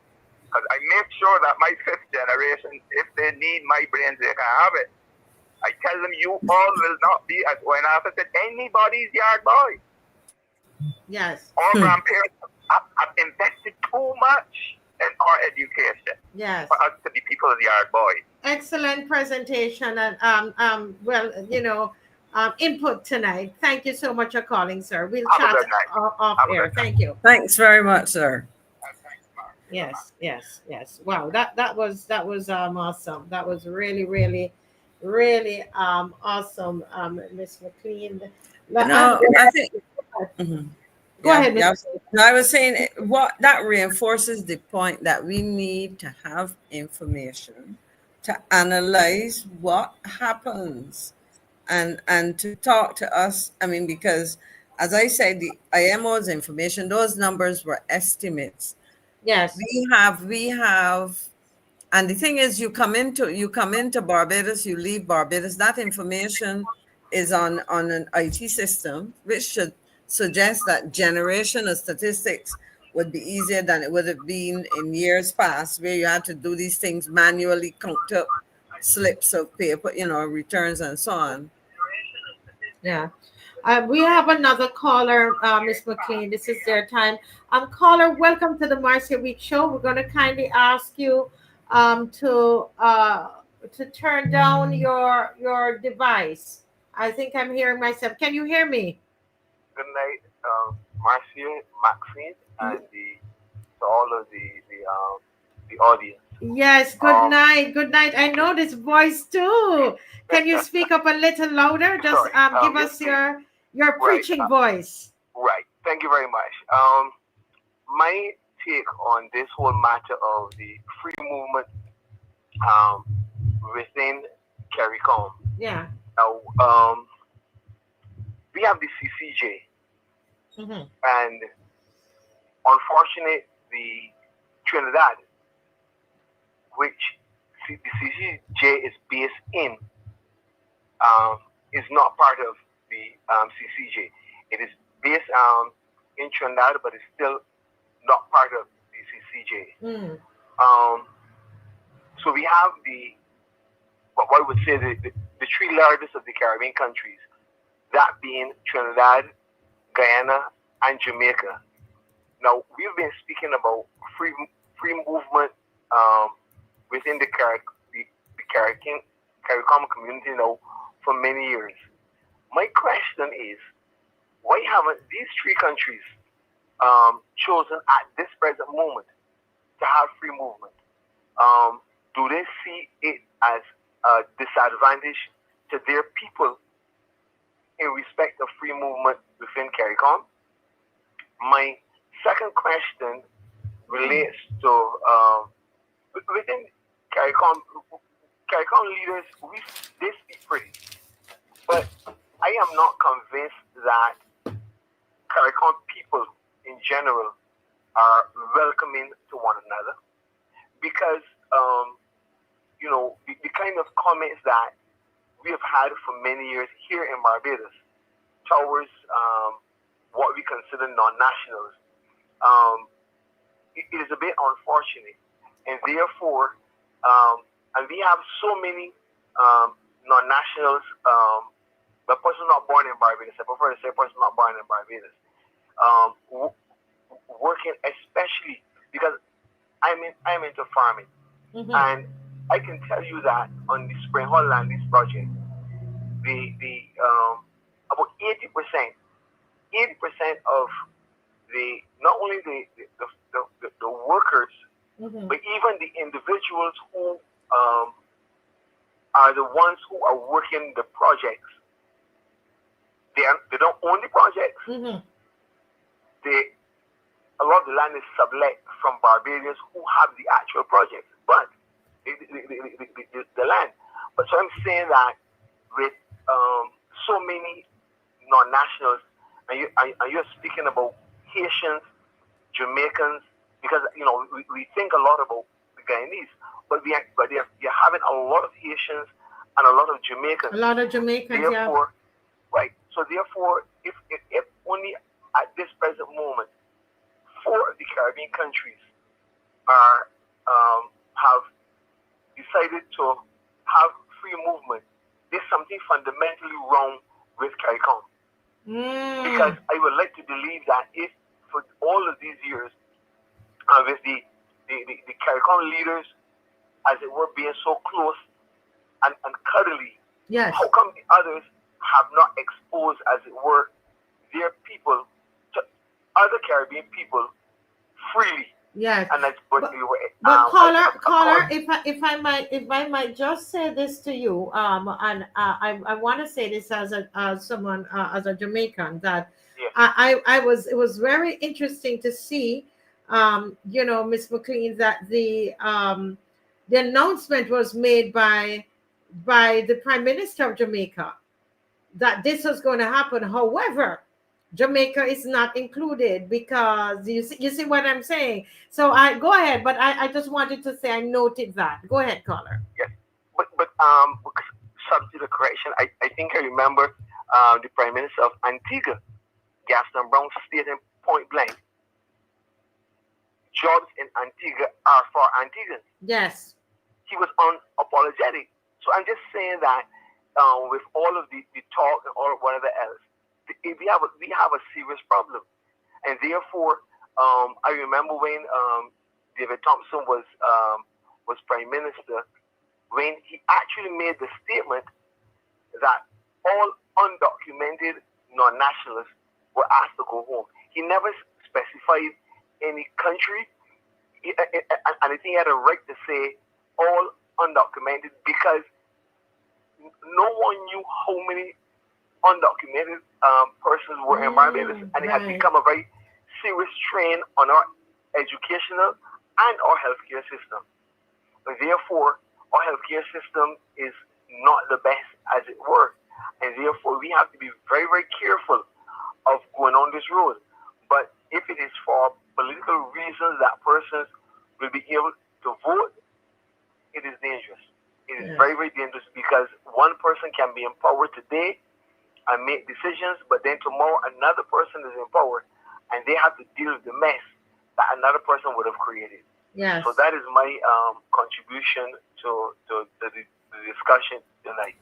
because I make sure that my 5th generation, if they need my brains, they can have it. I tell them, you all will not be, as when I said, anybody's yard boy. Yes. Our grandparents have invested too much in our education. Yes. For us to be people's yard boys. Excellent presentation and input tonight. Thank you so much for calling, sir. We'll chat off air. Thank you. Thanks very much, sir. Yes. Wow, that was awesome. That was really, really Really awesome, Miss McCLEAN. No, I think. Mhm. Go Yeah, ahead, Miss. yeah. No, I was saying what that reinforces the point that we need to have information to analyze what happens and to talk to us. I mean, because as I said, the IMO's information, those numbers were estimates. Yes. We have, and the thing is, you come into Barbados, you leave Barbados. That information is on an IT system, which should suggest that generation of statistics would be easier than it would have been in years past, where you had to do these things manually, count up slips of paper, returns and so on. Yeah. We have another caller, Miss McCLEAN. This is their time. Caller, welcome to the Marcia Week Show. We're going to kindly ask you to turn down your device. I think I'm hearing myself. Can you hear me? Good night, Marcia, Maxine, and to all of the audience. Yes, good night. Good night. I know this voice too. Can you speak up a little louder? Just Sorry, give us your right, preaching voice. Right. Thank you very much. My take on this whole matter of the free movement within CARICOM. Yeah. Now, we have the CCJ, and unfortunately, the Trinidad, which the CCJ is based in, is not part of the CCJ. It is based in Trinidad, but it's still not part of the CCJ. So we have what I would say the three largest of the Caribbean countries, that being Trinidad, Guyana, and Jamaica. Now, we've been speaking about free movement within the CARICOM community now for many years. My question is, why haven't these three countries chosen at this present moment to have free movement? Do they see it as a disadvantage to their people in respect of free movement within CARICOM? My second question relates to within CARICOM leaders, they speak pretty, but I am not convinced that CARICOM people in general are welcoming to one another, because the kind of comments that we have had for many years here in Barbados towards what we consider non-nationals, it is a bit unfortunate, and therefore, and we have so many non-nationals, the person not born in Barbados, I prefer to say person not born in Barbados, working, especially because I'm into farming, and I can tell you that on the Spring Hall Land Lease project, the about 80% of the not only the workers, but even the individuals who are the ones who are working the projects. They don't own the projects. A lot of the land is sublet from Barbadians who have the actual projects, but the land. But so I'm saying that with so many non-nationals, and you're speaking about Haitians, Jamaicans, because we think a lot about the Guyanese, but you're having a lot of Haitians and a lot of Jamaicans. A lot of Jamaicans, therefore, yeah. Right. So therefore, if only at this present moment, 4 of the Caribbean countries have decided to have free movement, there's something fundamentally wrong with CARICOM. Because I would like to believe that if for all of these years, with the CARICOM leaders, as it were, being so close and cuddly, yes, how come the others have not exposed, as it were, their people to other Caribbean people freely? Yes. And that's what we were. But caller, if I might just say this to you, and I want to say this as a someone as a Jamaican that yeah. I was it was very interesting to see, Miss McCLEAN, that the announcement was made by the Prime Minister of Jamaica that this was going to happen. However, Jamaica is not included because you see what I'm saying. So I go ahead, but I just wanted to say I noted that. Go ahead, caller. Yes, but subject to the correction, I think I remember the Prime Minister of Antigua, Gaston Brown, stated point blank, jobs in Antigua are for Antiguans. Yes. He was unapologetic. So I'm just saying that with all of the talk and all whatever else, we have a serious problem, and therefore I remember when David Thompson was Prime Minister, when he actually made the statement that all undocumented non-nationalists were asked to go home. He never specified any country, and I think he had a right to say all undocumented because no one knew how many undocumented persons were in Barbados, and it has become a very serious strain on our educational and our healthcare system. And therefore, our healthcare system is not the best, as it were, and therefore we have to be very, very careful of going on this road. But if it is for political reasons that persons will be able to vote, it is dangerous. It is very, very dangerous because one person can be empowered today and make decisions, but then tomorrow another person is empowered and they have to deal with the mess that another person would have created. Yes. So that is my contribution to the discussion tonight.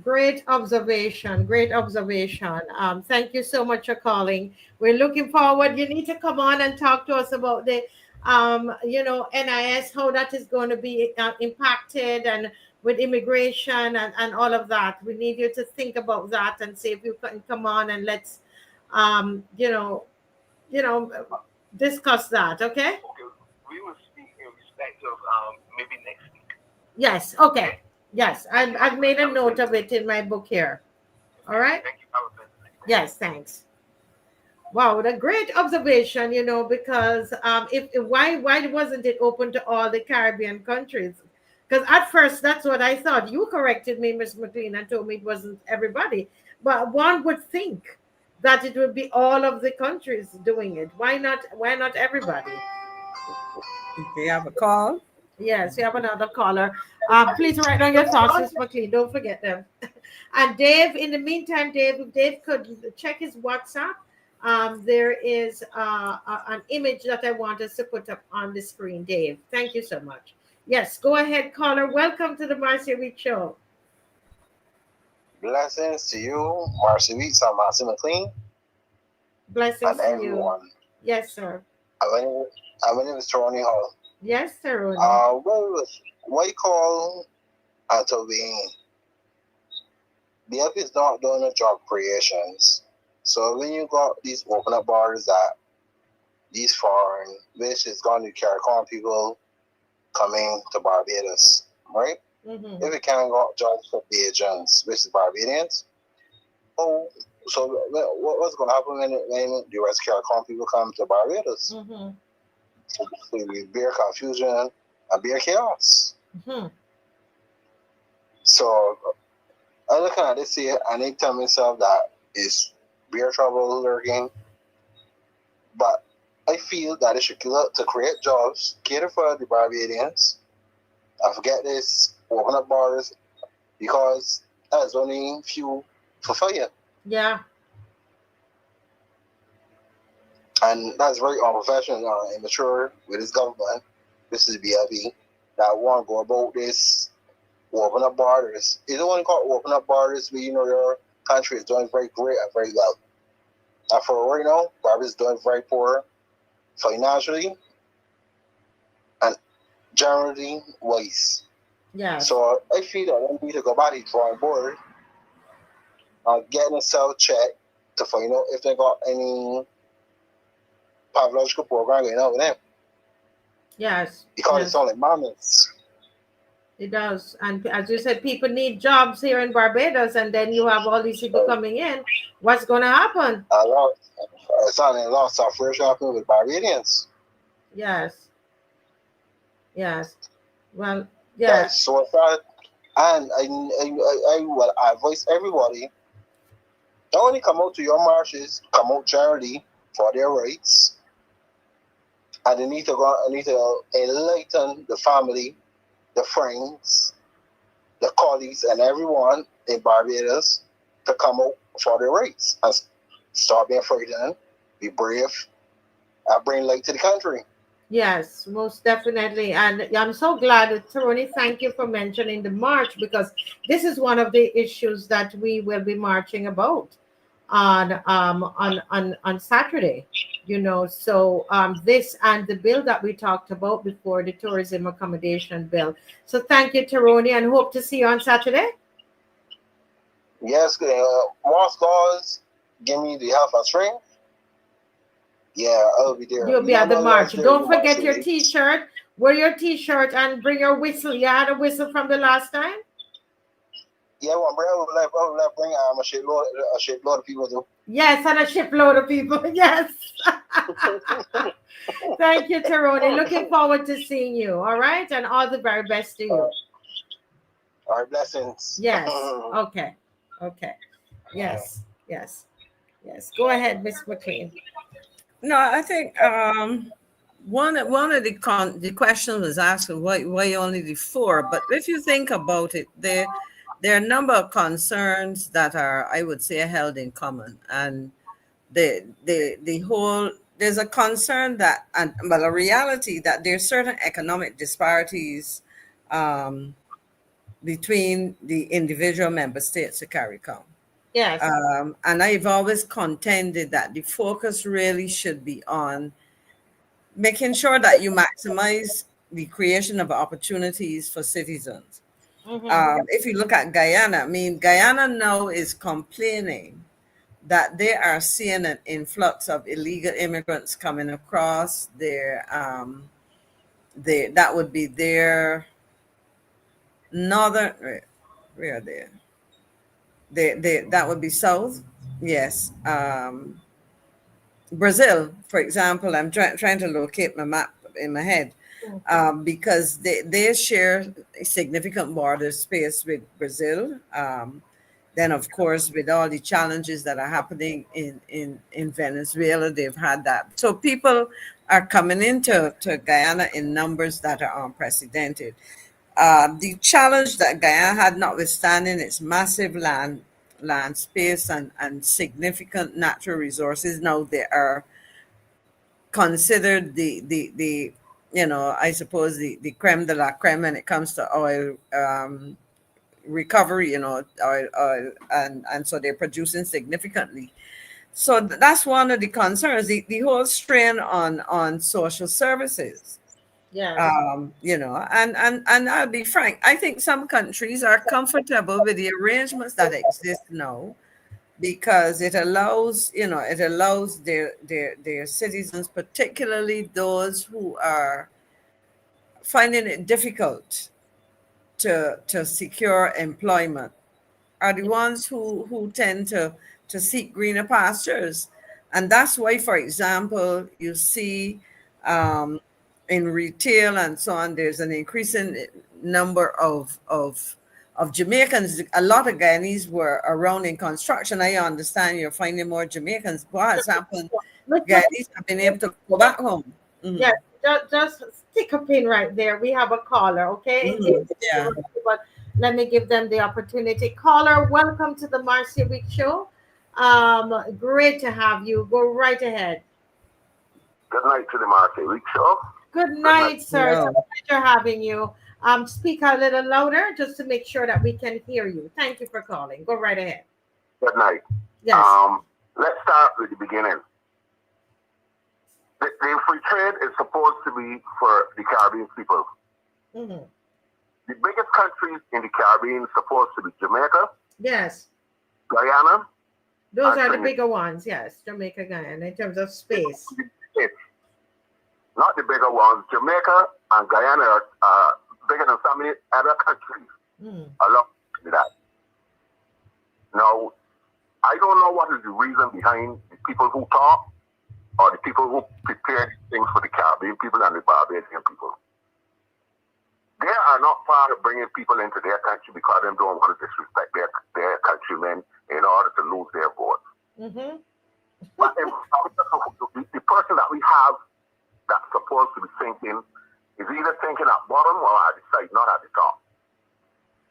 Great observation. Great observation. Thank you so much for calling. We're looking forward. You need to come on and talk to us about the, NIS, how that is going to be impacted and with immigration and all of that. We need you to think about that and see if you can come on and let's, discuss that. Okay. Okay. We will speak in respect of maybe next week. Yes. Okay. Yes. I've made a note of it in my book here. All right. Thank you. Yes. Thanks. Wow, what a great observation, because why wasn't it open to all the Caribbean countries? Because at first that's what I thought. You corrected me, Ms. McCLEAN, and told me it wasn't everybody. But one would think that it would be all of the countries doing it. Why not everybody? Do you have a call? Yes, we have another caller. Please write down your thoughts, Ms. McCLEAN. Don't forget them. And Dave, in the meantime, if Dave could check his WhatsApp. There is an image that I want us to put up on the screen, Dave. Thank you so much. Yes, go ahead, caller. Welcome to the Marcia Week Show. Blessings to you, Marcia Weeks and Marcia McCLEAN. Blessings and to everyone. you. Yes, sir. My name is Tony Hall. Yes, sir. Well, why call intervene? The F is not doing a job creations. So when you got these open up borders that these foreign, which is going to carry on people coming to Barbados, right? Mm-hmm. If we can't got jobs for Barbadians, which is Barbadians, so what's going to happen when the rest carry on people come to Barbados? Mm-hmm. So we bear confusion and bear chaos. Mm-hmm. So I look at this here and I tell myself that it's beer trouble lurking, but I feel that it should look to create jobs, cater for the Barbadians, and forget this, open up borders, because there's only few for fire. Yeah. And that's very unprofessional and immature with this government. This is BLB that want to go about this, open up borders. You don't want to call it open up borders where your country is doing very great and very well. And for right now, Barbados is doing very poor financially and generally wise. Yeah. So I feel that we need to go back to the drawing board and get themselves checked to find out if they got any pathological program going on with them. Yes. Because Yes. it's only moments. It does. And as you said, people need jobs here in Barbados, and then you have all these people coming in. What's going to happen? A lot. It's only a lot of software shopping with Barbadians. Yes. Yes. Well, yeah. That's so sad. And I will advise everybody, don't only come out to your marches, come out generally for their rights. And they need to enlighten the family, the friends, the colleagues, and everyone in Barbados to come out for their rights and stop being frightened, be brave, and bring light to the country. Yes, most definitely. And I'm so glad, Tony, thank you for mentioning the march, because this is one of the issues that we will be marching about on Saturday. So this and the bill that we talked about before, the tourism accommodation bill. So thank you, Tony, and hope to see you on Saturday. Yes, more scores, give me the half a string. Yeah, I'll be there. You'll be at the march. Don't forget your T-shirt. Wear your T-shirt and bring your whistle. You had a whistle from the last time? Yeah, I will bring a shipload of people too. Yes, and a shipload of people. Yes. Thank you, Teroni. Looking forward to seeing you. All right, and all the very best to you. All right, blessings. Yes. Okay. Yes. Go ahead, Miss McCLEAN. No, I think one of the questions was asked, why only the 4? But if you think about it, there are a number of concerns that are, I would say, held in common, and the whole, there's a concern that, but a reality that there's certain economic disparities between the individual member states of CARICOM. Yes. And I've always contended that the focus really should be on making sure that you maximize the creation of opportunities for citizens. Mm-hmm. If you look at Guyana, Guyana now is complaining that they are seeing an influx of illegal immigrants coming across their, that would be their northern, where are they? That would be south. Yes. Brazil, for example, I'm trying to locate my map in my head, because they share a significant border space with Brazil. Then, of course, with all the challenges that are happening in Venezuela, they've had that. So people are coming into Guyana in numbers that are unprecedented. The challenge that Guyana had, notwithstanding its massive land space and significant natural resources, now they are considered the I suppose the creme de la creme when it comes to oil recovery, oil, and so they're producing significantly. So that's one of the concerns, the whole strain on social services. Yeah. And I'll be frank, I think some countries are comfortable with the arrangements that exist now, because it allows their citizens, particularly those who are finding it difficult to secure employment, are the ones who tend to seek greener pastures. And that's why, for example, you see in retail and so on, there's an increasing number of Jamaicans. A lot of Guyanese were around in construction. I understand you're finding more Jamaicans. What has happened? Guyanese have been able to go back home. Mm-hmm. Yes, just stick a pin right there. We have a caller, okay? Mm-hmm. Yeah. But let me give them the opportunity. Caller, welcome to the MARCIA Week Show. Great to have you. Go right ahead. Good night to the MARCIA Week Show. Good night, sir. Hello. It's a pleasure having you. Speak a little louder just to make sure that we can hear you. Thank you for calling. Go right ahead. Good night. Yes. Let's start with the beginning. The free trade is supposed to be for the Caribbean people. Mm-hmm. The biggest countries in the Caribbean is supposed to be Jamaica, Yes. Guyana. Those are the bigger ones. Yes. Jamaica, Guyana, in terms of space. not the bigger ones. Jamaica and Guyana are bigger than so many other countries. Along with that. Now, I don't know what is the reason behind the people who talk or the people who prepare things for the Caribbean people and the Barbadian people. They are not part of bringing people into their country because they don't want to disrespect their countrymen in order to lose their votes. But the person that we have that's supposed to be thinking is either thinking at bottom or at the side, not at the top.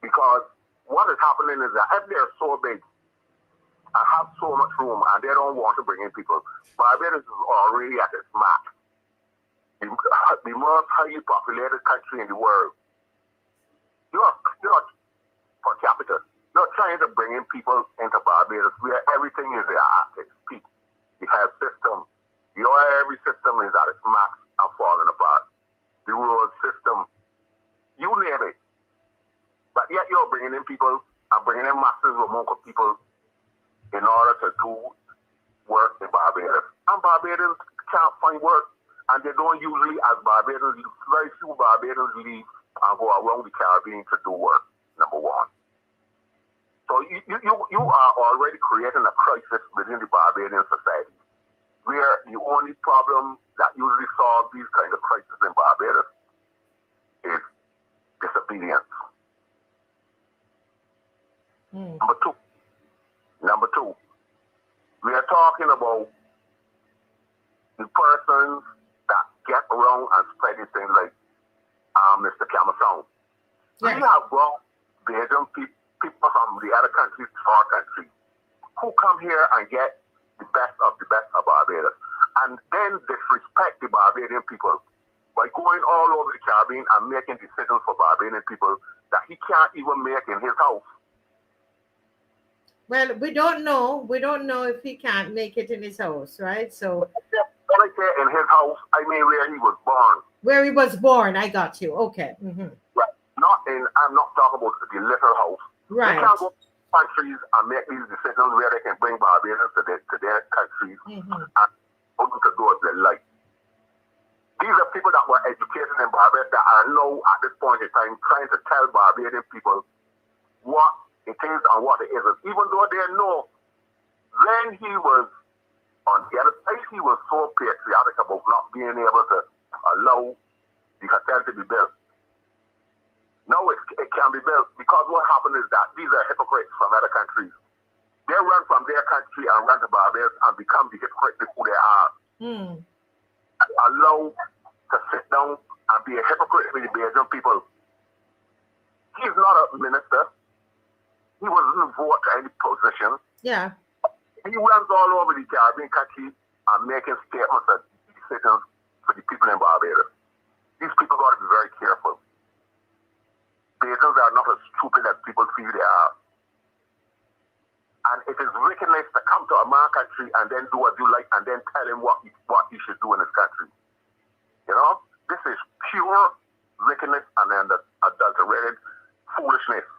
Because what is happening is that if they're so big and have so much room and they don't want to bring in people, Barbados is already at its max. The most highly populated country in the world. You're per capita. You're trying to bring in people into Barbados where everything is at its peak. The health system, every system is at its max and falling apart. The road system, you name it. But yet you're bringing in people and bringing in massive amount of people in order to do work in Barbados. And Barbadians can't find work. And they don't usually, as Barbadians, very few Barbadians leave and go around the Caribbean to do work, number one. So you are already creating a crisis within the Barbadian society, where the only problem that usually solves these kind of crises in Barbados is disobedience. Number two, we are talking about the persons that get around and spreading things like Mr. Camasong. We have brought Belgian people from the other countries to our country who come here and get the best of Barbados and then disrespect the Barbadian people by going all over the Caribbean and making decisions for Barbadian people that he can't even make in his house. Well, we don't know. We don't know if he can't make it in his house, right? So when I say in his house, I mean where he was born. Where he was born, I got you. Okay. Right. I'm not talking about the little house. Right. They can't go to countries and make these decisions where they can bring Barbadians to their countries and for them to do what they like. These are people that were educated in Barbados that are now at this point in time trying to tell Barbadian people what it is and what it isn't. Even though they know when he was on the other side, he was so patriotic about not being able to allow the hotel to be built. Now it can be built because what happened is that these are hypocrites from other countries. They run from their country and run to Barbados and become the hypocrites who they are. Allow to sit down and be a hypocrite with the Belgian people. He's not a minister. He wasn't vote to any position. Yeah. He runs all over the Caribbean country and making statements and decisions for the people in Barbados. These people got to be very careful. Barbadians are not as stupid as people feel they are. And it is wickedness to come to a man country and then do as you like and then tell him what he should do in his country. You know? This is pure wickedness and adulterated foolishness.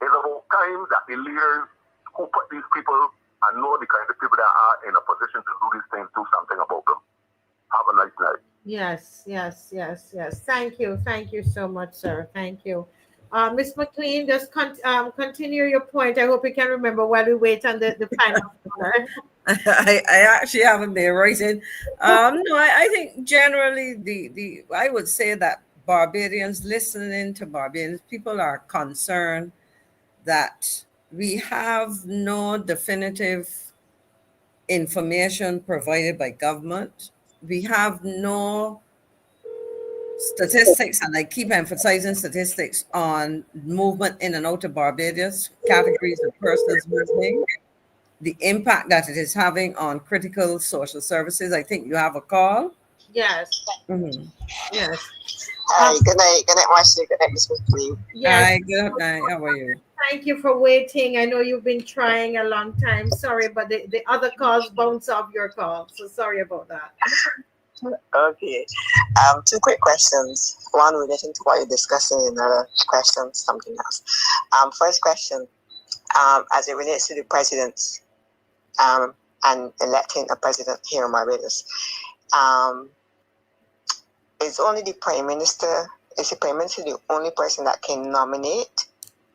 It's about time that the leaders who put these people and know the kind of people that are in a position to do these things, do something about them. Have a nice night. Yes. Thank you so much, sir. Thank you. Ms. McCLEAN, just continue your point. I hope you can remember while we wait on the final caller. I actually haven't been writing. No, I think generally I would say that Barbadians, listening to Barbadians, people are concerned that we have no definitive information provided by government. We have no statistics, and I keep emphasizing statistics on movement in and out of Barbados, categories of persons moving, the impact that it is having on critical social services. I think you have a call. Yes. Yes. Hi, good night, Marcia. Good night, Ms. McCLEAN. Yes. Hi, good night. How are you? Thank you for waiting. I know you've been trying a long time. Sorry, but the other calls bounce off your call. So sorry about that. Okay. Two quick questions. One relating to what you're discussing, another question, something else. First question, as it relates to the president and electing a president here in Barbados. is only the Prime Minister, is the Prime Minister the only person that can nominate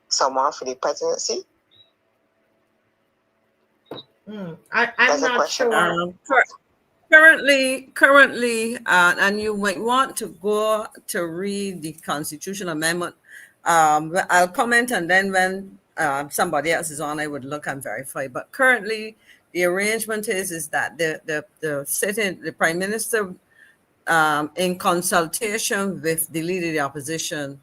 someone for the presidency? I'm not sure. Currently, and you might want to go to read the Constitutional Amendment. I'll comment, and then when somebody else is on, I would look and verify. But currently, the arrangement is that the Prime Minister, in consultation with the leader of the opposition,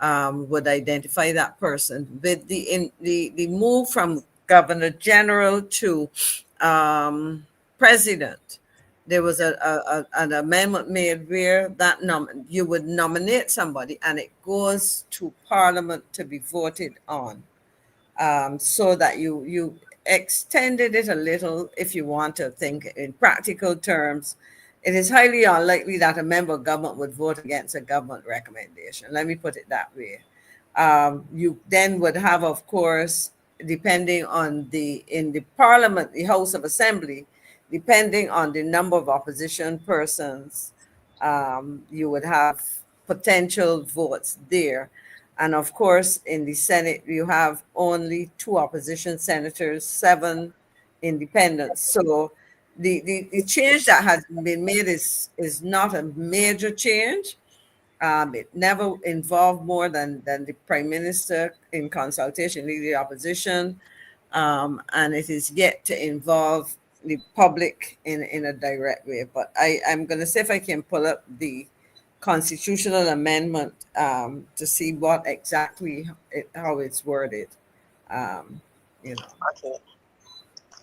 would identify that person. With the move from Governor General to President, there was an amendment made where that you would nominate somebody and it goes to Parliament to be voted on, so that you extended it a little. If you want to think in practical terms, it is highly unlikely that a member of government would vote against a government recommendation. Let me put it that way. You then would have, of course, depending on in the Parliament, the House of Assembly, depending on the number of opposition persons, you would have potential votes there. And of course, in the Senate, you have only 2 opposition senators, 7 independents. So the change that has been made is not a major change. It never involved more than the Prime Minister in consultation with the opposition. And it is yet to involve the public in a direct way. But I'm going to see if I can pull up the constitutional amendment to see what exactly how it's worded. Okay.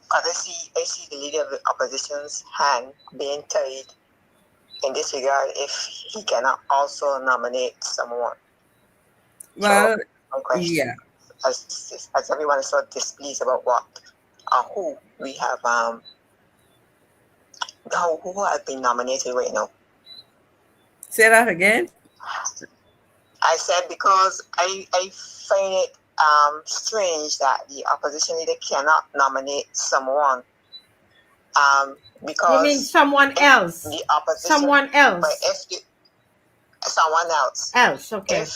Because I see the leader of the opposition's hand being tied in this regard if he cannot also nominate someone. Well, so, yeah. As everyone is so displeased about who we have, who has been nominated right now. Say that again. I said because I find it strange that the opposition leader cannot nominate someone. Because you mean someone else? The opposition. Someone else. But if someone else. Okay.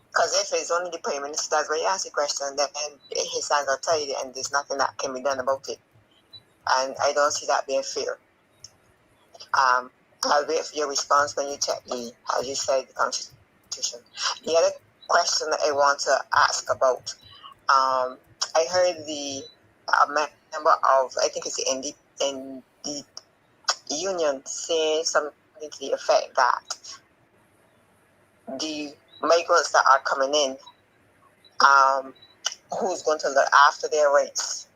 Because if it's only the Prime Minister, that's why you ask the question, then his hands are tied and there's nothing that can be done about it. And I don't see that being fair. I'll wait for your response when you check as you said, the Constitution. The other question that I want to ask about, I heard the member of, I think it's in the union saying something to the effect that the migrants that are coming in, who's going to look after their rights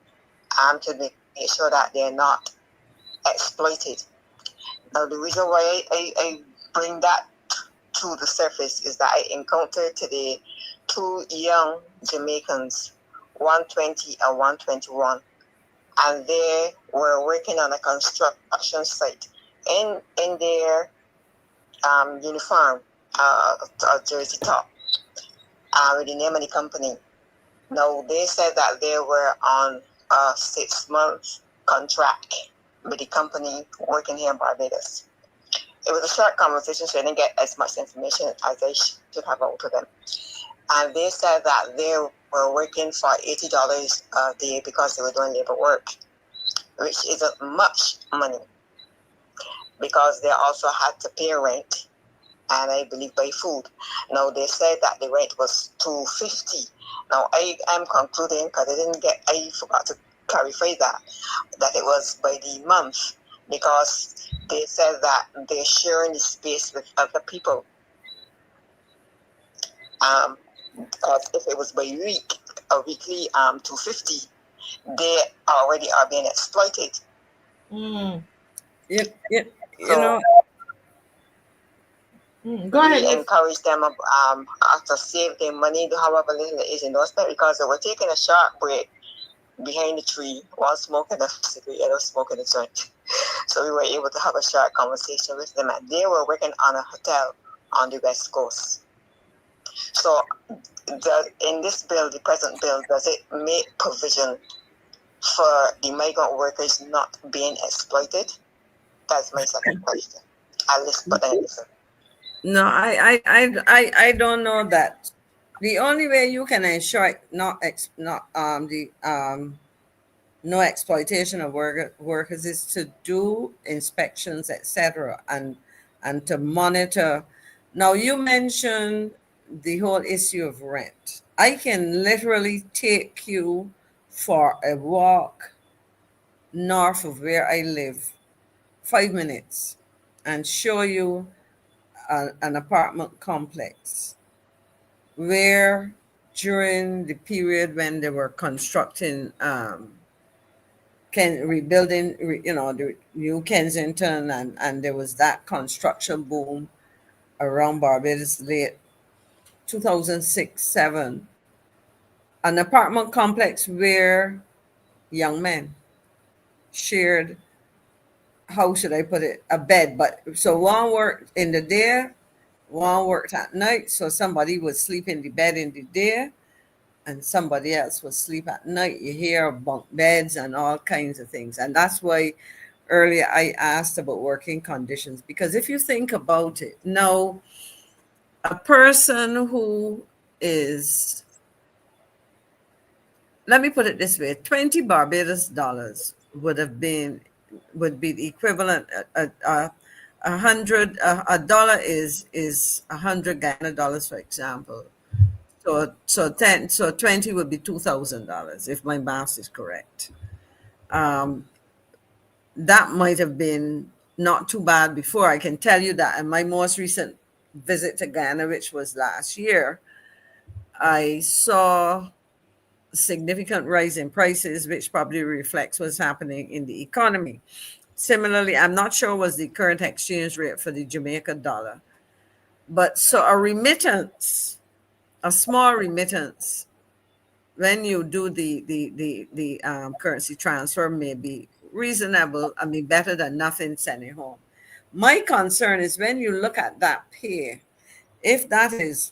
to make sure that they're not exploited. Now, the reason why I bring that to the surface is that I encountered today 2 young Jamaicans, 120 and 121, and they were working on a construction site in their uniform, a jersey top, with the name of the company. Now, they said that they were on a 6-month contract with the company working here in Barbados. It was a short conversation, so I didn't get as much information as I should have out of them. And they said that they were working for $80 a day because they were doing labor work, which isn't much money, because they also had to pay rent and I believe buy food. Now, they said that the rent was $250. Now, I am concluding, because I forgot to clarify that it was by the month, because they said that they're sharing the space with other people. Because if it was by week, a weekly $250, they already are being exploited. Yep. So, go ahead. We encourage them to save their money, however little it is in those places, because they were taking a short break behind the tree while smoking a cigarette or smoking a joint. So we were able to have a short conversation with them, and they were working on a hotel on the West Coast. So in this bill, the present bill, does it make provision for the migrant workers not being exploited? That's my second question. I'll listen, but I listen. No, I don't know that. The only way you can ensure no exploitation of workers is to do inspections, etc., and to monitor. Now, you mentioned the whole issue of rent. I can literally take you for a walk north of where I live, 5 minutes, and show you an apartment complex where during the period when they were constructing rebuilding the new Kensington, and there was that construction boom around Barbados late 2006-7, an apartment complex where young men shared, how should I put it, a bed. But so one worked in the day, one worked at night. So somebody would sleep in the bed in the day and somebody else would sleep at night. You hear bunk beds and all kinds of things. And that's why earlier I asked about working conditions, because if you think about it, now a person who is, let me put it this way, 20 Barbados dollars would be the equivalent. A dollar is 100 Ghana dollars, for example. So 20 would be $2,000 if my math is correct. That might have been not too bad before. I can tell you that in my most recent visit to Ghana, which was last year, I saw significant rise in prices, which probably reflects what's happening in the economy. Similarly, I'm not sure was the current exchange rate for the Jamaica dollar, but so a remittance, a small remittance, when you do the currency transfer, may be reasonable. I mean, better than nothing sending home. My concern is when you look at that pay, if that is,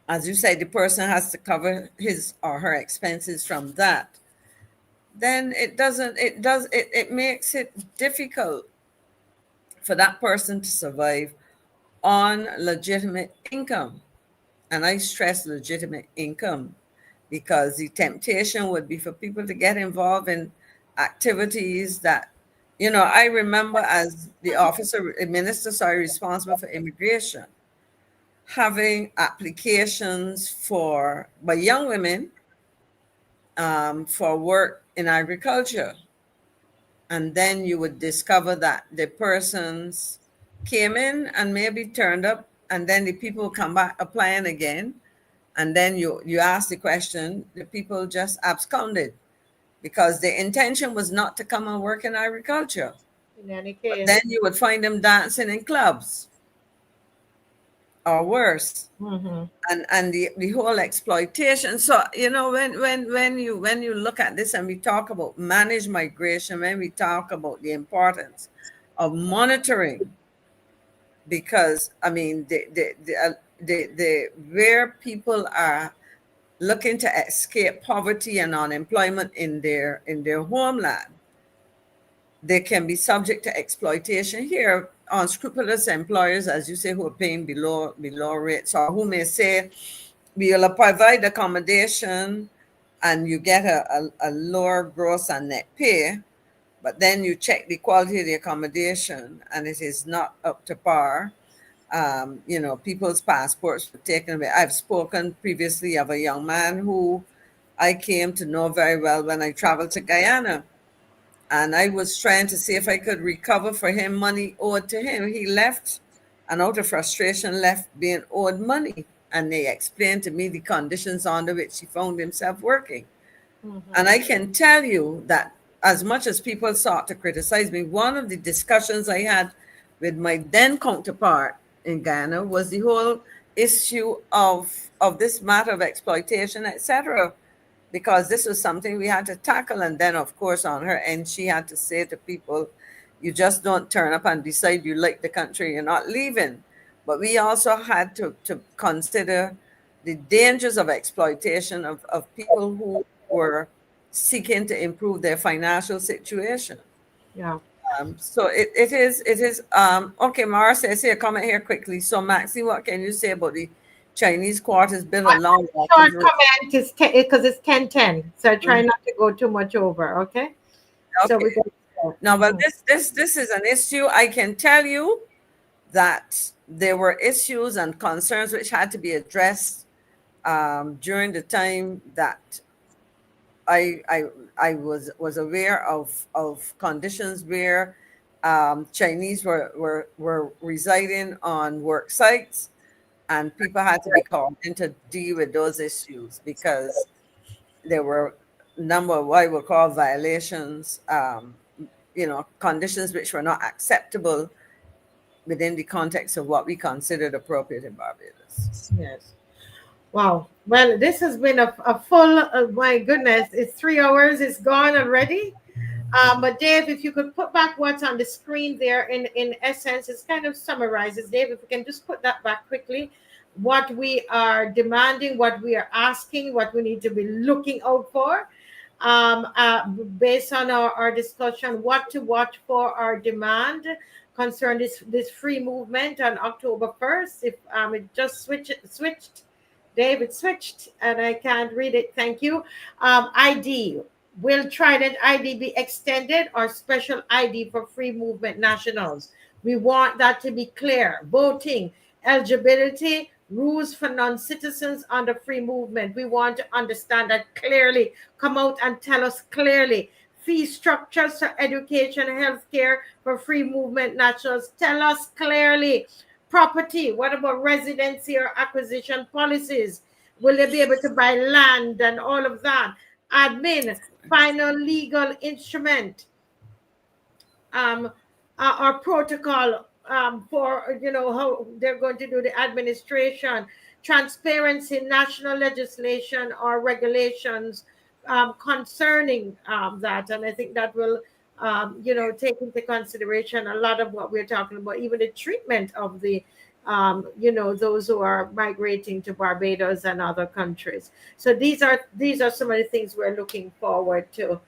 as you say, the person has to cover his or her expenses from that, then it makes it difficult for that person to survive on legitimate income. And I stress legitimate income, because the temptation would be for people to get involved in activities that, I remember as the minister responsible for immigration, having applications by young women for work in agriculture. And then you would discover that the persons came in and maybe turned up, and then the people come back applying again. And then you ask the question, the people just absconded because the intention was not to come and work in agriculture. In any case. But then you would find them dancing in clubs or worse. Mm-hmm. And the whole exploitation. So, when you look at this and we talk about managed migration, when we talk about the importance of monitoring, because I mean, where people are looking to escape poverty and unemployment in their homeland, they can be subject to exploitation here. Unscrupulous employers, as you say, who are paying below rates, or who may say, we'll provide accommodation and you get a lower gross and net pay, but then you check the quality of the accommodation and it is not up to par. People's passports were taken away. I've spoken previously of a young man who I came to know very well when I traveled to Guyana. And I was trying to see if I could recover for him money owed to him. He left, and out of frustration, left being owed money. And they explained to me the conditions under which he found himself working. Mm-hmm. And I can tell you that as much as people sought to criticize me, one of the discussions I had with my then counterpart in Ghana was the whole issue of this matter of exploitation, etc., because this was something we had to tackle. And then, of course, on her end, she had to say to people, you just don't turn up and decide you like the country, you're not leaving. But we also had to consider the dangers of exploitation of people who were seeking to improve their financial situation. Yeah. So it is okay. Marcia, I see a comment here quickly. So Maxie, what can you say about the Chinese quarters bill along Short Walker's Road? comment is because it's 10:10, so I try not to go too much over. Okay. So we Okay. go. Now, well, this is an issue. I can tell you that there were issues and concerns which had to be addressed during the time that I was aware of conditions where Chinese were residing on work sites, and people had to be called in to deal with those issues because there were a number of what I would call violations, conditions which were not acceptable within the context of what we considered appropriate in Barbados. Yes. Wow. Well, this has been a full, my goodness, it's 3 hours, it's gone already. But Dave, if you could put back what's on the screen there in essence, it kind of summarizes. Dave, if we can just put that back quickly, what we are demanding, what we are asking, what we need to be looking out for, based on our discussion, what to watch for our demand concerning this free movement on October 1st. If it just switched. David switched and I can't read it. Thank you. ID. Will Trident ID be extended or special ID for free movement nationals? We want that to be clear. Voting, eligibility, rules for non-citizens under free movement. We want to understand that clearly. Come out and tell us clearly. Fee structures for education and healthcare for free movement nationals. Tell us clearly. Property, what about residency or acquisition policies? Will they be able to buy land and all of that? Admin, final legal instrument, or protocol for how they're going to do the administration, transparency, national legislation or regulations concerning that, and I think that will take into consideration a lot of what we're talking about, even the treatment of the those who are migrating to Barbados and other countries. So these are some of the things we're looking forward to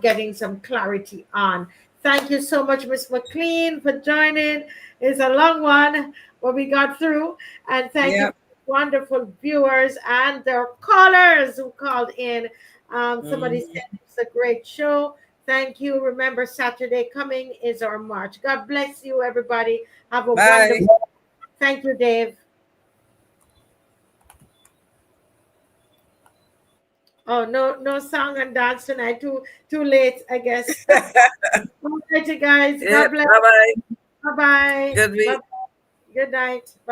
getting some clarity on. Thank you so much, Ms. McCLEAN, for joining. It's a long one, but we got through. And thank you, wonderful viewers and their callers who called in. Somebody said it's a great show. Thank you. Remember, Saturday coming is our march. God bless you, everybody. Have a wonderful. Thank you, Dave. Oh, no song and dance tonight. Too late, I guess. All right, you guys. God bless. Bye-bye. Bye-bye. Good week. Good night. Bye.